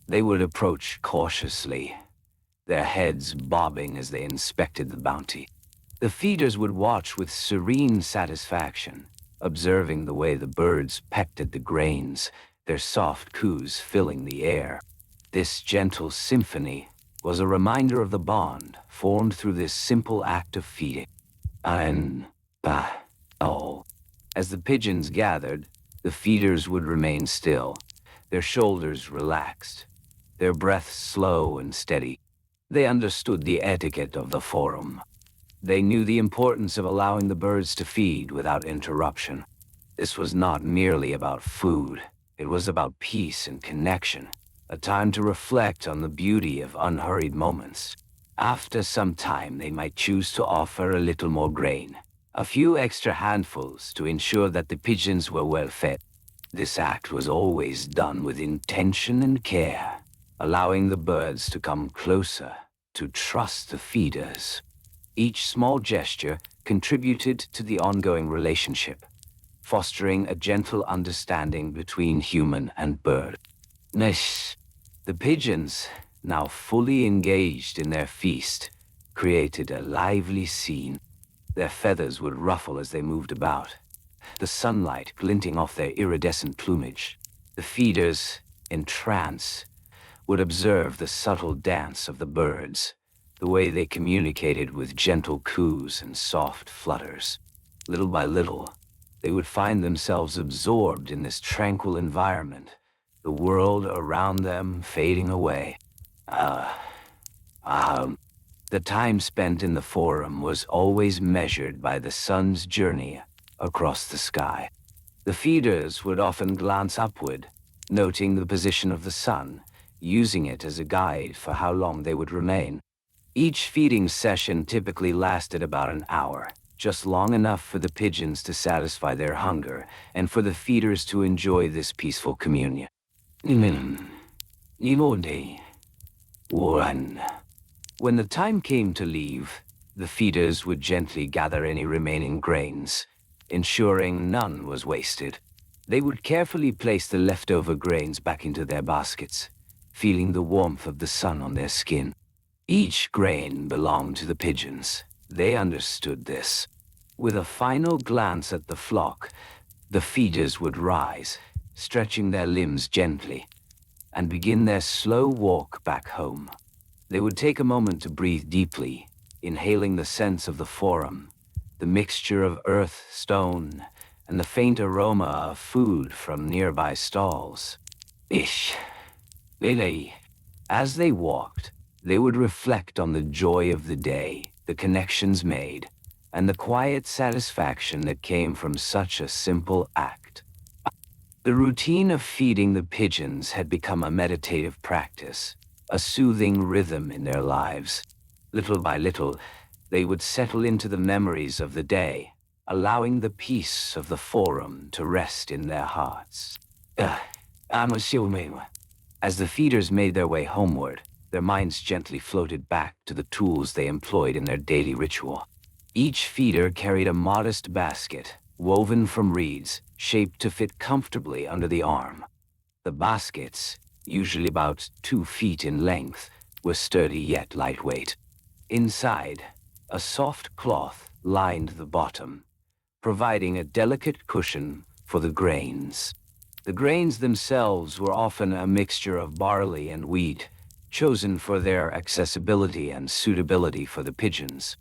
They would approach cautiously, their heads bobbing as they inspected the bounty. The feeders would watch with serene satisfaction, observing the way the birds pecked at the grains, their soft coos filling the air. This gentle symphony was a reminder of the bond formed through this simple act of feeding. As the pigeons gathered, the feeders would remain still, their shoulders relaxed, their breath slow and steady. They understood the etiquette of the forum. They knew the importance of allowing the birds to feed without interruption. This was not merely about food. It was about peace and connection, a time to reflect on the beauty of unhurried moments. After some time, they might choose to offer a little more grain, a few extra handfuls to ensure that the pigeons were well fed. This act was always done with intention and care, allowing the birds to come closer, to trust the feeders. Each small gesture contributed to the ongoing relationship, fostering a gentle understanding between human and bird. The pigeons, now fully engaged in their feast, created a lively scene. Their feathers would ruffle as they moved about, the sunlight glinting off their iridescent plumage. The feeders, in trance, would observe the subtle dance of the birds, the way they communicated with gentle coos and soft flutters. Little by little, they would find themselves absorbed in this tranquil environment, the world around them fading away. The time spent in the forum was always measured by the sun's journey across the sky. The feeders would often glance upward, noting the position of the sun, using it as a guide for how long they would remain. Each feeding session typically lasted about an hour, just long enough for the pigeons to satisfy their hunger and for the feeders to enjoy this peaceful communion. One. When the time came to leave, the feeders would gently gather any remaining grains, ensuring none was wasted. They would carefully place the leftover grains back into their baskets, feeling the warmth of the sun on their skin. Each grain belonged to the pigeons. They understood this. With a final glance at the flock, the feeders would rise, stretching their limbs gently, and begin their slow walk back home. They would take a moment to breathe deeply, inhaling the scents of the forum, the mixture of earth, stone, and the faint aroma of food from nearby stalls. Ish. Lele. As they walked, they would reflect on the joy of the day, the connections made, and the quiet satisfaction that came from such a simple act. The routine of feeding the pigeons had become a meditative practice, a soothing rhythm in their lives. Little by little, they would settle into the memories of the day, allowing the peace of the forum to rest in their hearts. As the feeders made their way homeward, their minds gently floated back to the tools they employed in their daily ritual. Each feeder carried a modest basket, woven from reeds, shaped to fit comfortably under the arm. The baskets, usually about 2 feet in length, were sturdy yet lightweight. Inside, a soft cloth lined the bottom, providing a delicate cushion for the grains. The grains themselves were often a mixture of barley and wheat, chosen for their accessibility and suitability for the pigeons.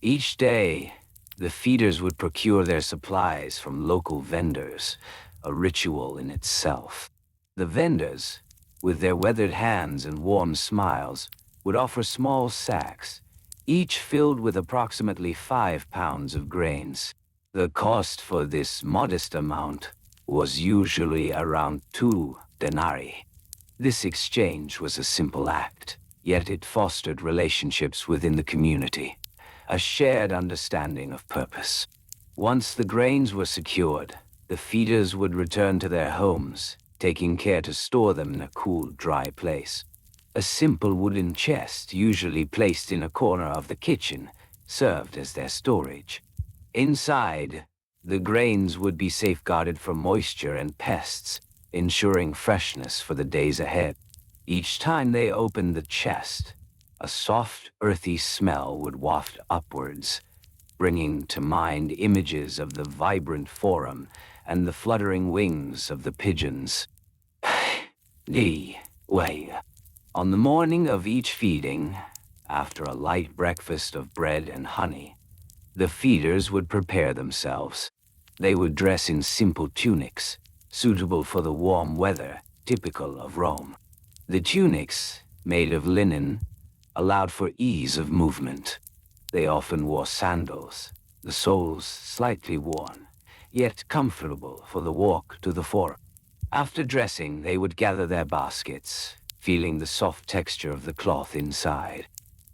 Each day, the feeders would procure their supplies from local vendors, a ritual in itself. The vendors, with their weathered hands and warm smiles, would offer small sacks, each filled with approximately 5 pounds of grains. The cost for this modest amount was usually around 2 denarii. This exchange was a simple act, yet it fostered relationships within the community, a shared understanding of purpose. Once the grains were secured, the feeders would return to their homes, taking care to store them in a cool, dry place. A simple wooden chest, usually placed in a corner of the kitchen, served as their storage. Inside, the grains would be safeguarded from moisture and pests, ensuring freshness for the days ahead. Each time they opened the chest, a soft, earthy smell would waft upwards, bringing to mind images of the vibrant forum and the fluttering wings of the pigeons. On the morning of each feeding, after a light breakfast of bread and honey, the feeders would prepare themselves. They would dress in simple tunics, suitable for the warm weather typical of Rome. The tunics, made of linen, allowed for ease of movement. They often wore sandals, the soles slightly worn, yet comfortable for the walk to the forum. After dressing, they would gather their baskets, feeling the soft texture of the cloth inside.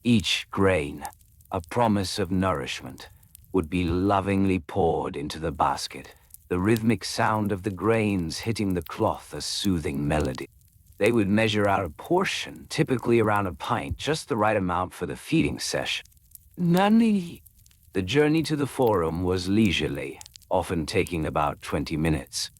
Each grain, a promise of nourishment, would be lovingly poured into the basket, the rhythmic sound of the grains hitting the cloth a soothing melody. They would measure out a portion, typically around a pint, just the right amount for the feeding session. Nani. The journey to the forum was leisurely, often taking about 20 minutes.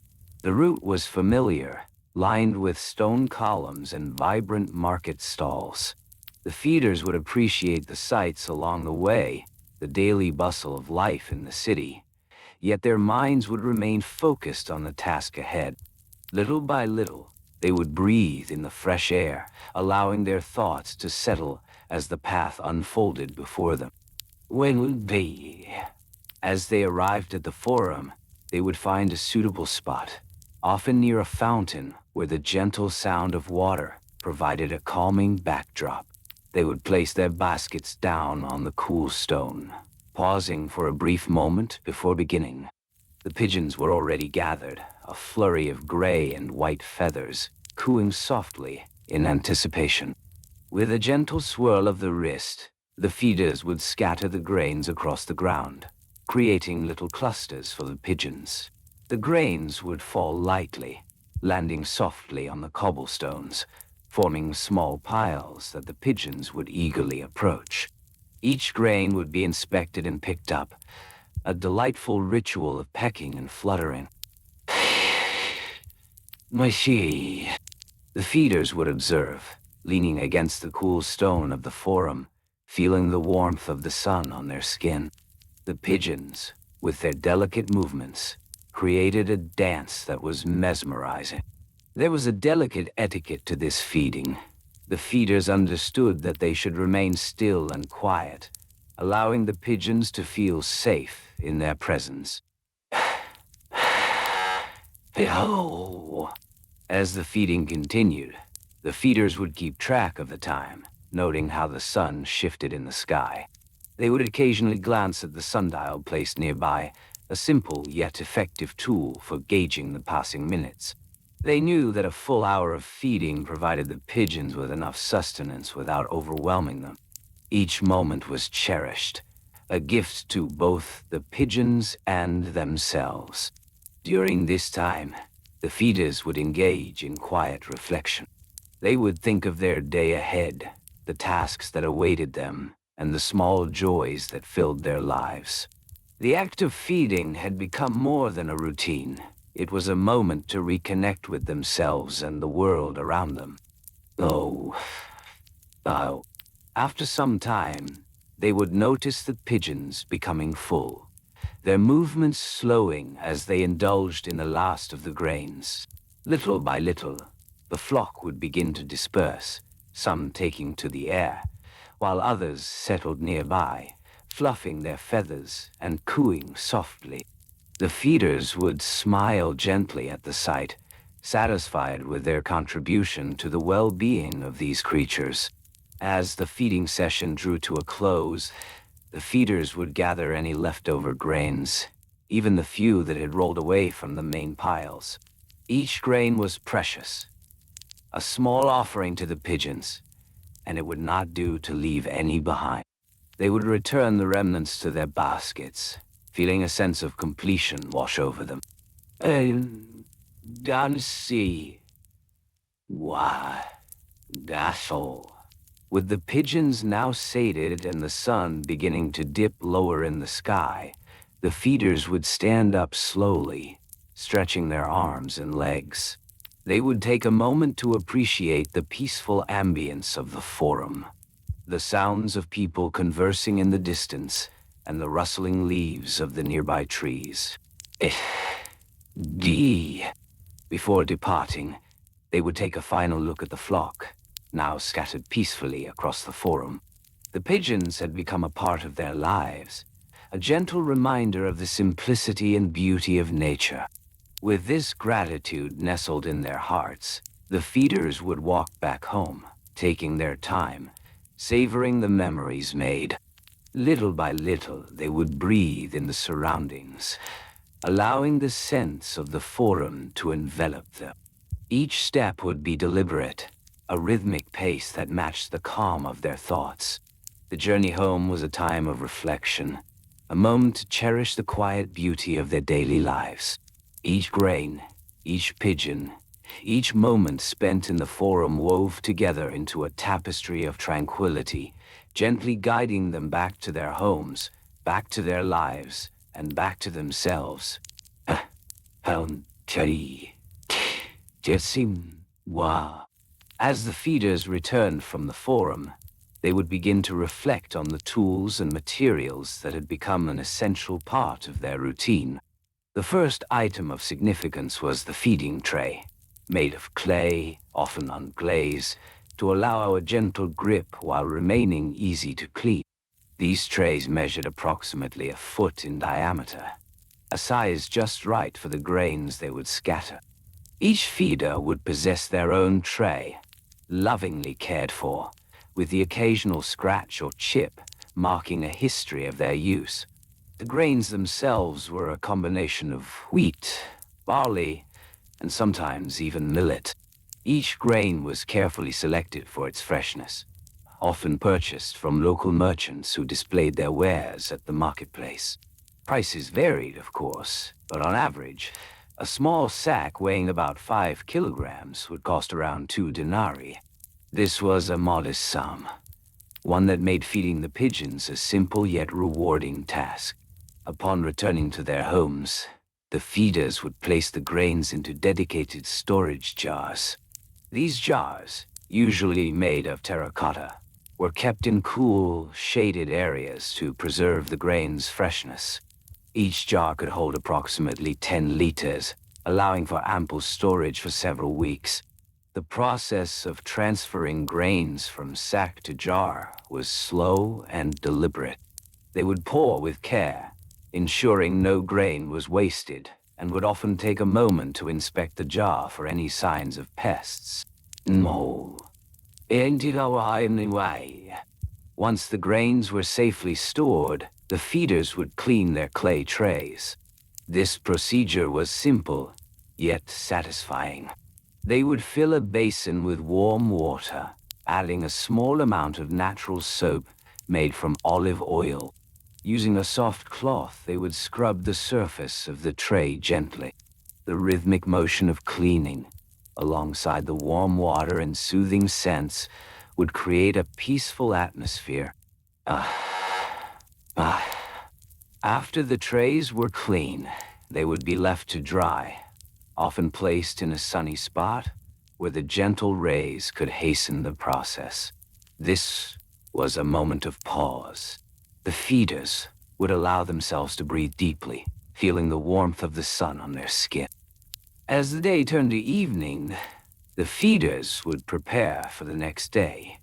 The route was familiar, lined with stone columns and vibrant market stalls. The feeders would appreciate the sights along the way, the daily bustle of life in the city, yet their minds would remain focused on the task ahead. Little by little, they would breathe in the fresh air, allowing their thoughts to settle as the path unfolded before them. When would be? As they arrived at the forum, they would find a suitable spot, often near a fountain where the gentle sound of water provided a calming backdrop. They would place their baskets down on the cool stone, pausing for a brief moment before beginning. The pigeons were already gathered, a flurry of gray and white feathers, cooing softly in anticipation. With a gentle swirl of the wrist, The feeders would scatter the grains across the ground, creating little clusters for the pigeons. The grains would fall lightly, landing softly on the cobblestones, forming small piles that the pigeons would eagerly approach. Each grain would be inspected and picked up, a delightful ritual of pecking and fluttering. Mushy. The feeders would observe, leaning against the cool stone of the forum, feeling the warmth of the sun on their skin. The pigeons, with their delicate movements, created a dance that was mesmerizing. There was a delicate etiquette to this feeding. The feeders understood that they should remain still and quiet, allowing the pigeons to feel safe in their presence. As the feeding continued, the feeders would keep track of the time, noting how the sun shifted in the sky. They would occasionally glance at the sundial placed nearby, a simple yet effective tool for gauging the passing minutes. They knew that a full hour of feeding provided the pigeons with enough sustenance without overwhelming them. Each moment was cherished, a gift to both the pigeons and themselves. During this time, the feeders would engage in quiet reflection. They would think of their day ahead, the tasks that awaited them, and the small joys that filled their lives. The act of feeding had become more than a routine. It was a moment to reconnect with themselves and the world around them. Oh. After some time, they would notice the pigeons becoming full, their movements slowing as they indulged in the last of the grains. Little by little, the flock would begin to disperse, some taking to the air, while others settled nearby, fluffing their feathers and cooing softly. The feeders would smile gently at the sight, satisfied with their contribution to the well-being of these creatures. As the feeding session drew to a close, the feeders would gather any leftover grains, even the few that had rolled away from the main piles. Each grain was precious, a small offering to the pigeons, and it would not do to leave any behind. They would return the remnants to their baskets, feeling a sense of completion wash over them. Dancy. Why, that's all. With the pigeons now sated and the sun beginning to dip lower in the sky, the feeders would stand up slowly, stretching their arms and legs. They would take a moment to appreciate the peaceful ambience of the forum, the sounds of people conversing in the distance, and the rustling leaves of the nearby trees. Before departing, they would take a final look at the flock, now scattered peacefully across the forum. The pigeons had become a part of their lives, a gentle reminder of the simplicity and beauty of nature. With this gratitude nestled in their hearts, the feeders would walk back home, taking their time, savoring the memories made. Little by little, they would breathe in the surroundings, allowing the sense of the forum to envelop them. Each step would be deliberate, a rhythmic pace that matched the calm of their thoughts. The journey home was a time of reflection, a moment to cherish the quiet beauty of their daily lives. Each grain, each pigeon, each moment spent in the forum wove together into a tapestry of tranquility, gently guiding them back to their homes, back to their lives, and back to themselves. As the feeders returned from the forum, they would begin to reflect on the tools and materials that had become an essential part of their routine. The first item of significance was the feeding tray, made of clay, often unglaze, to allow a gentle grip while remaining easy to clean. These trays measured approximately a foot in diameter, a size just right for the grains they would scatter. Each feeder would possess their own tray, lovingly cared for, with the occasional scratch or chip marking a history of their use. The grains themselves were a combination of wheat, barley, and sometimes even millet. Each grain was carefully selected for its freshness, often purchased from local merchants who displayed their wares at the marketplace. Prices varied, of course, but on average, a small sack weighing about 5 kilograms would cost around 2 denarii. This was a modest sum, one that made feeding the pigeons a simple yet rewarding task. Upon returning to their homes, the feeders would place the grains into dedicated storage jars. These jars, usually made of terracotta, were kept in cool, shaded areas to preserve the grain's freshness. Each jar could hold approximately 10 liters, allowing for ample storage for several weeks. The process of transferring grains from sack to jar was slow and deliberate. They would pour with care, ensuring no grain was wasted, and would often take a moment to inspect the jar for any signs of pests. No. Anyway. Once the grains were safely stored, the feeders would clean their clay trays. This procedure was simple, yet satisfying. They would fill a basin with warm water, adding a small amount of natural soap made from olive oil. Using a soft cloth, they would scrub the surface of the tray gently. The rhythmic motion of cleaning, alongside the warm water and soothing scents, would create a peaceful atmosphere. After the trays were clean, they would be left to dry, often placed in a sunny spot where the gentle rays could hasten the process. This was a moment of pause. The feeders would allow themselves to breathe deeply, feeling the warmth of the sun on their skin. As the day turned to evening, the feeders would prepare for the next day,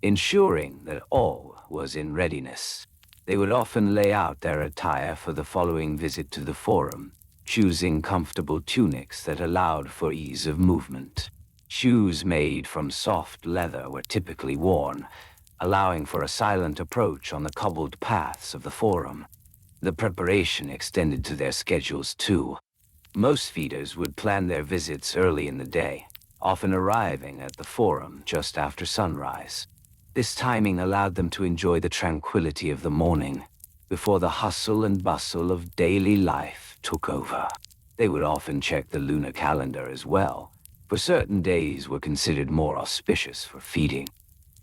ensuring that all was in readiness. They would often lay out their attire for the following visit to the forum, choosing comfortable tunics that allowed for ease of movement. Shoes made from soft leather were typically worn, allowing for a silent approach on the cobbled paths of the forum. The preparation extended to their schedules too. Most feeders would plan their visits early in the day, often arriving at the forum just after sunrise. This timing allowed them to enjoy the tranquility of the morning, before the hustle and bustle of daily life took over. They would often check the lunar calendar as well, for certain days were considered more auspicious for feeding.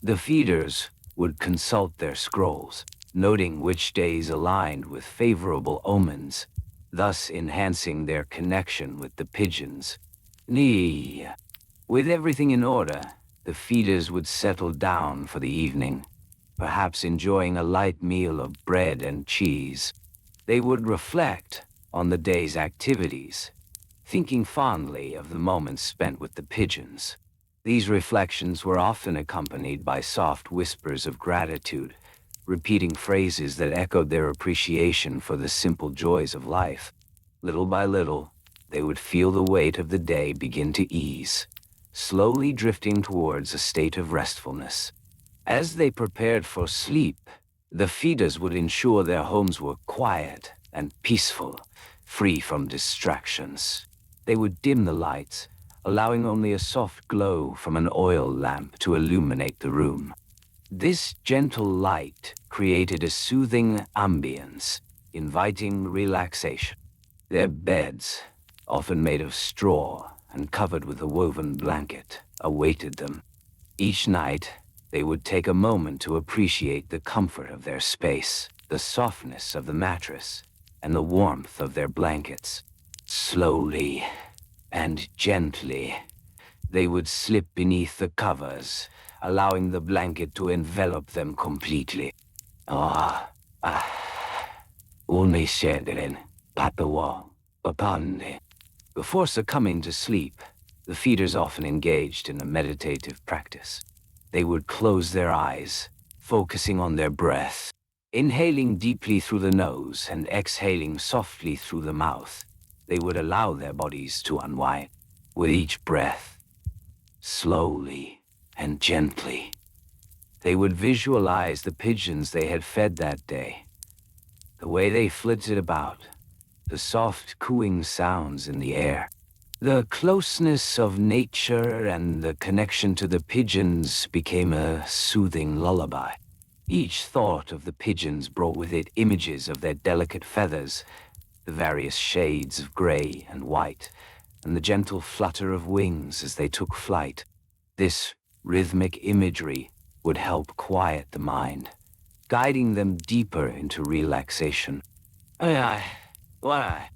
The feeders would consult their scrolls, noting which days aligned with favorable omens, thus enhancing their connection with the pigeons. With everything in order, the feeders would settle down for the evening, perhaps enjoying a light meal of bread and cheese. They would reflect on the day's activities, thinking fondly of the moments spent with the pigeons. These reflections were often accompanied by soft whispers of gratitude, repeating phrases that echoed their appreciation for the simple joys of life. Little by little, they would feel the weight of the day begin to ease, slowly drifting towards a state of restfulness. As they prepared for sleep, the feeders would ensure their homes were quiet and peaceful, free from distractions. They would dim the lights, allowing only a soft glow from an oil lamp to illuminate the room. This gentle light created a soothing ambience, inviting relaxation. Their beds, often made of straw and covered with a woven blanket, awaited them. Each night, they would take a moment to appreciate the comfort of their space, the softness of the mattress, and the warmth of their blankets. Slowly and gently, they would slip beneath the covers, allowing the blanket to envelop them completely. Only Shedrin, Patawa, Papande. Before succumbing to sleep, the feeders often engaged in a meditative practice. They would close their eyes, focusing on their breath, inhaling deeply through the nose and exhaling softly through the mouth. They would allow their bodies to unwind. With each breath, slowly and gently, they would visualize the pigeons they had fed that day, the way they flitted about, the soft cooing sounds in the air. The closeness of nature and the connection to the pigeons became a soothing lullaby. Each thought of the pigeons brought with it images of their delicate feathers, the various shades of gray and white, and the gentle flutter of wings as they took flight. This rhythmic imagery would help quiet the mind, guiding them deeper into relaxation. Aye, why?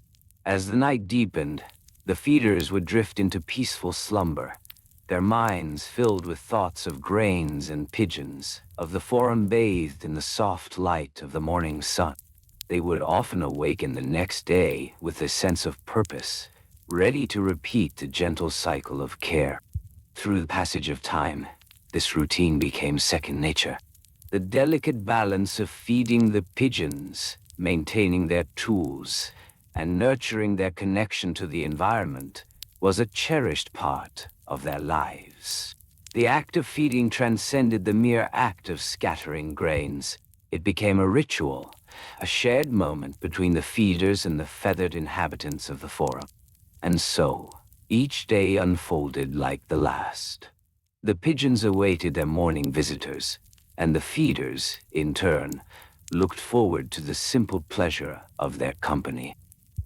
As the night deepened, the feeders would drift into peaceful slumber, their minds filled with thoughts of grains and pigeons, of the forum bathed in the soft light of the morning sun. They would often awaken the next day with a sense of purpose, ready to repeat the gentle cycle of care. Through the passage of time, this routine became second nature. The delicate balance of feeding the pigeons, maintaining their tools, and nurturing their connection to the environment was a cherished part of their lives. The act of feeding transcended the mere act of scattering grains. It became a ritual, a shared moment between the feeders and the feathered inhabitants of the forum. And so, each day unfolded like the last. The pigeons awaited their morning visitors, and the feeders, in turn, looked forward to the simple pleasure of their company.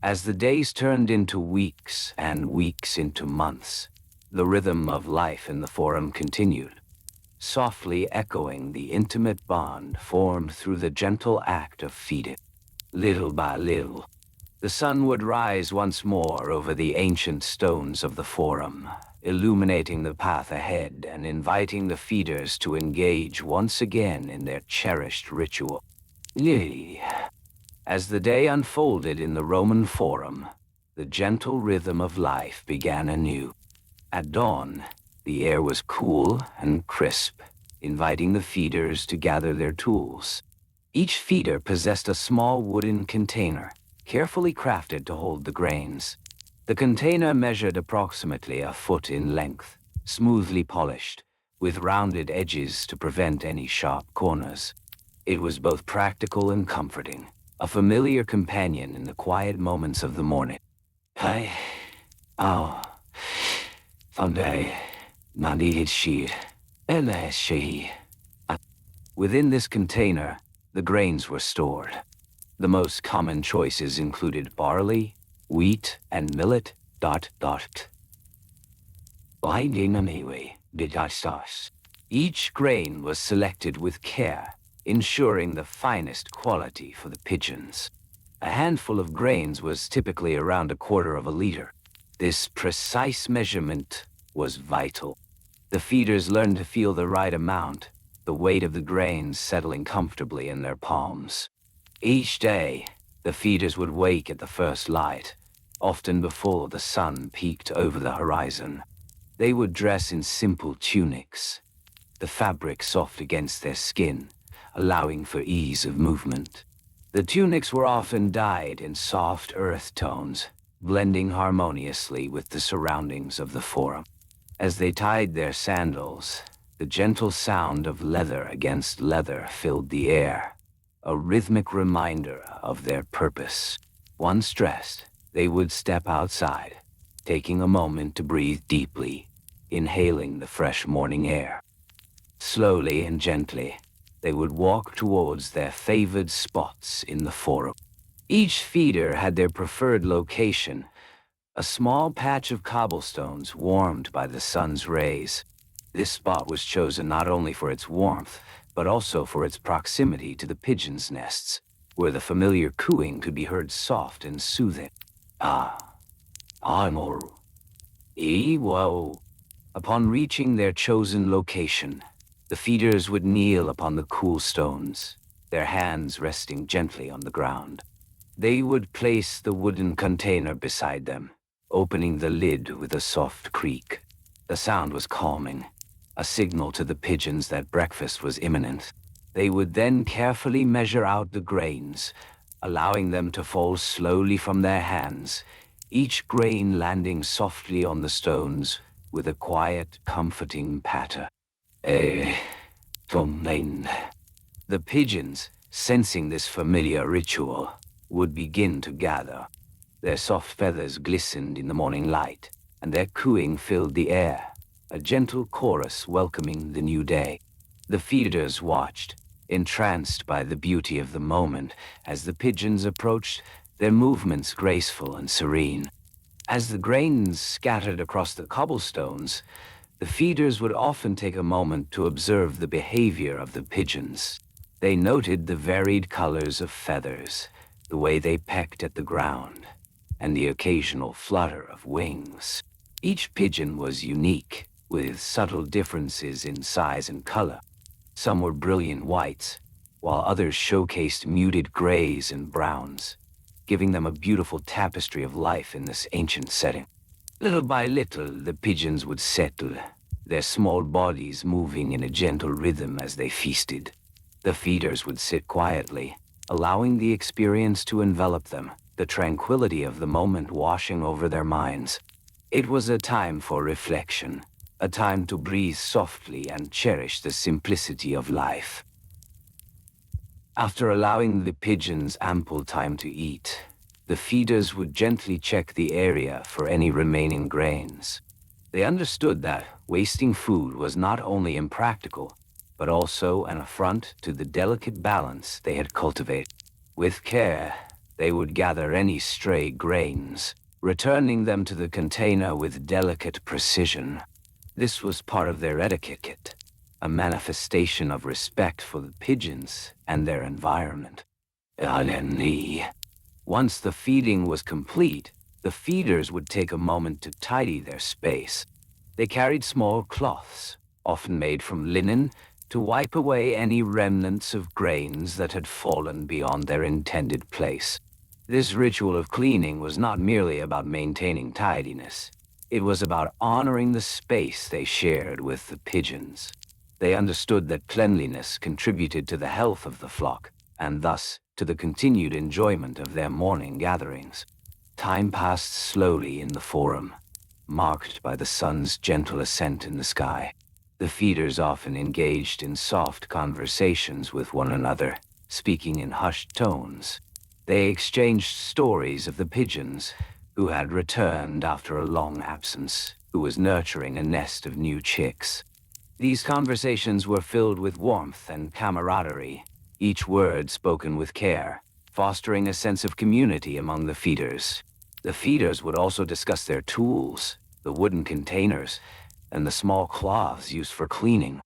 As the days turned into weeks and weeks into months, the rhythm of life in the forum continued, softly echoing the intimate bond formed through the gentle act of feeding. Little by little, the sun would rise once more over the ancient stones of the forum, illuminating the path ahead and inviting the feeders to engage once again in their cherished ritual. As the day unfolded in the Roman Forum, the gentle rhythm of life began anew. At dawn, the air was cool and crisp, inviting the feeders to gather their tools. Each feeder possessed a small wooden container, carefully crafted to hold the grains. The container measured approximately a foot in length, smoothly polished, with rounded edges to prevent any sharp corners. It was both practical and comforting, a familiar companion in the quiet moments of the morning. Hey, oh, Sunday, Nandi sheet, she. Within this container, the grains were stored. The most common choices included barley, wheat, and millet. Each grain was selected with care, ensuring the finest quality for the pigeons. A handful of grains was typically around a quarter of a liter. This precise measurement was vital. The feeders learned to feel the right amount, the weight of the grains settling comfortably in their palms. Each day, the feeders would wake at the first light, often before the sun peeked over the horizon. They would dress in simple tunics, the fabric soft against their skin, allowing for ease of movement. The tunics were often dyed in soft earth tones, blending harmoniously with the surroundings of the forum. As they tied their sandals, the gentle sound of leather against leather filled the air, a rhythmic reminder of their purpose. Once dressed, they would step outside, taking a moment to breathe deeply, inhaling the fresh morning air. Slowly and gently, they would walk towards their favored spots in the forum. Each feeder had their preferred location, a small patch of cobblestones warmed by the sun's rays. This spot was chosen not only for its warmth, but also for its proximity to the pigeons' nests, where the familiar cooing could be heard soft and soothing. Amor. Whoa. Upon reaching their chosen location, the feeders would kneel upon the cool stones, their hands resting gently on the ground. They would place the wooden container beside them, opening the lid with a soft creak. The sound was calming, a signal to the pigeons that breakfast was imminent. They would then carefully measure out the grains, allowing them to fall slowly from their hands, each grain landing softly on the stones with a quiet, comforting patter. Tomlin. The pigeons, sensing this familiar ritual, would begin to gather. Their soft feathers glistened in the morning light, and their cooing filled the air, a gentle chorus welcoming the new day. The feeders watched, entranced by the beauty of the moment, as the pigeons approached, their movements graceful and serene. As the grains scattered across the cobblestones, the feeders would often take a moment to observe the behavior of the pigeons. They noted the varied colors of feathers, the way they pecked at the ground, and the occasional flutter of wings. Each pigeon was unique, with subtle differences in size and color. Some were brilliant whites, while others showcased muted grays and browns, giving them a beautiful tapestry of life in this ancient setting. Little by little, the pigeons would settle, their small bodies moving in a gentle rhythm as they feasted. The feeders would sit quietly, allowing the experience to envelop them, the tranquility of the moment washing over their minds. It was a time for reflection, a time to breathe softly and cherish the simplicity of life. After allowing the pigeons ample time to eat, the feeders would gently check the area for any remaining grains. They understood that wasting food was not only impractical, but also an affront to the delicate balance they had cultivated. With care, they would gather any stray grains, returning them to the container with delicate precision. This was part of their etiquette, a manifestation of respect for the pigeons and their environment. Once the feeding was complete, the feeders would take a moment to tidy their space. They carried small cloths, often made from linen, to wipe away any remnants of grains that had fallen beyond their intended place. This ritual of cleaning was not merely about maintaining tidiness. It was about honoring the space they shared with the pigeons. They understood that cleanliness contributed to the health of the flock, and thus to the continued enjoyment of their morning gatherings. Time passed slowly in the forum, marked by the sun's gentle ascent in the sky. The feeders often engaged in soft conversations with one another, speaking in hushed tones. They exchanged stories of the pigeons, who had returned after a long absence, who was nurturing a nest of new chicks. These conversations were filled with warmth and camaraderie, each word spoken with care, fostering a sense of community among the feeders. The feeders would also discuss their tools, the wooden containers, and the small cloths used for cleaning.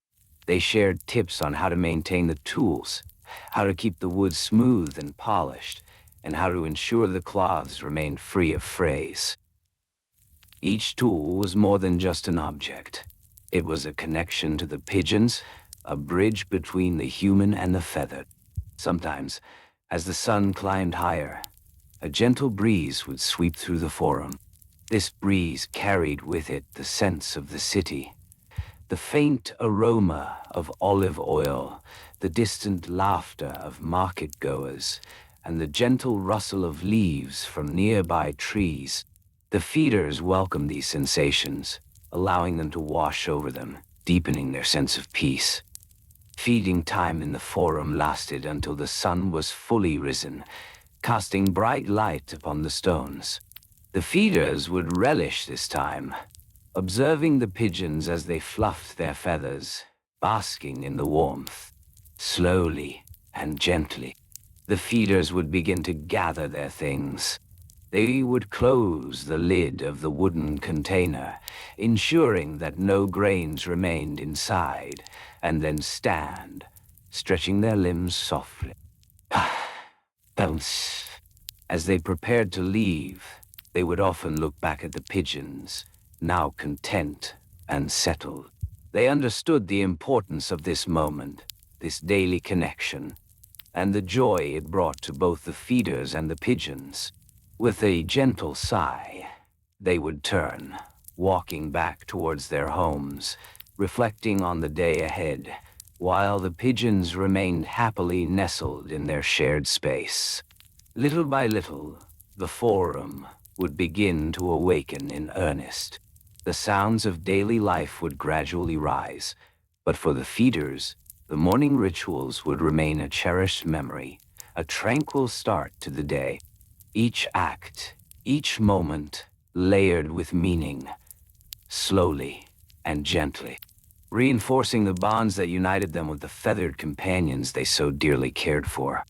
They shared tips on how to maintain the tools, how to keep the wood smooth and polished, and how to ensure the cloths remained free of frays. Each tool was more than just an object. It was a connection to the pigeons, a bridge between the human and the feathered. Sometimes, as the sun climbed higher, a gentle breeze would sweep through the forum. This breeze carried with it the sense of the city, the faint aroma of olive oil, the distant laughter of market-goers, and the gentle rustle of leaves from nearby trees. The feeders welcomed these sensations, allowing them to wash over them, deepening their sense of peace. Feeding time in the forum lasted until the sun was fully risen, casting bright light upon the stones. The feeders would relish this time, observing the pigeons as they fluffed their feathers, basking in the warmth. Slowly and gently, the feeders would begin to gather their things. They would close the lid of the wooden container, ensuring that no grains remained inside, and then stand, stretching their limbs softly. Bounce. As they prepared to leave, they would often look back at the pigeons, now content and settled. They understood the importance of this moment, this daily connection, and the joy it brought to both the feeders and the pigeons. With a gentle sigh, they would turn, walking back towards their homes, reflecting on the day ahead, while the pigeons remained happily nestled in their shared space. Little by little, the forum would begin to awaken in earnest. The sounds of daily life would gradually rise, but for the feeders, the morning rituals would remain a cherished memory, a tranquil start to the day. Each act, each moment, layered with meaning, slowly and gently, reinforcing the bonds that united them with the feathered companions they so dearly cared for.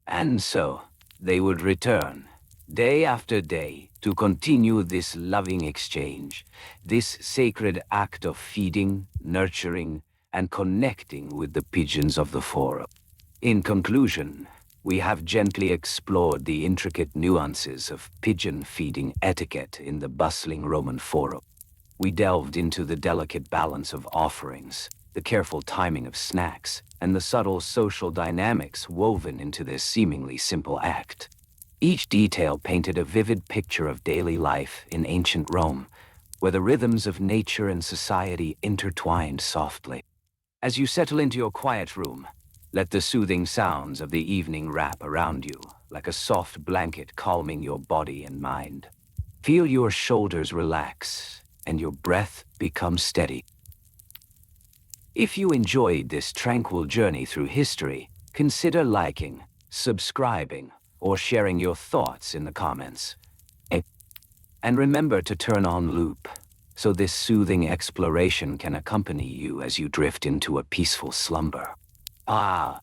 And so, they would return, day after day, to continue this loving exchange, this sacred act of feeding, nurturing, and connecting with the pigeons of the forest. In conclusion, we have gently explored the intricate nuances of pigeon feeding etiquette in the bustling Roman forum. We delved into the delicate balance of offerings, the careful timing of snacks, and the subtle social dynamics woven into this seemingly simple act. Each detail painted a vivid picture of daily life in ancient Rome, where the rhythms of nature and society intertwined softly. As you settle into your quiet room, let the soothing sounds of the evening wrap around you, like a soft blanket calming your body and mind. Feel your shoulders relax and your breath become steady. If you enjoyed this tranquil journey through history, consider liking, subscribing, or sharing your thoughts in the comments. And remember to turn on loop, so this soothing exploration can accompany you as you drift into a peaceful slumber. Ah,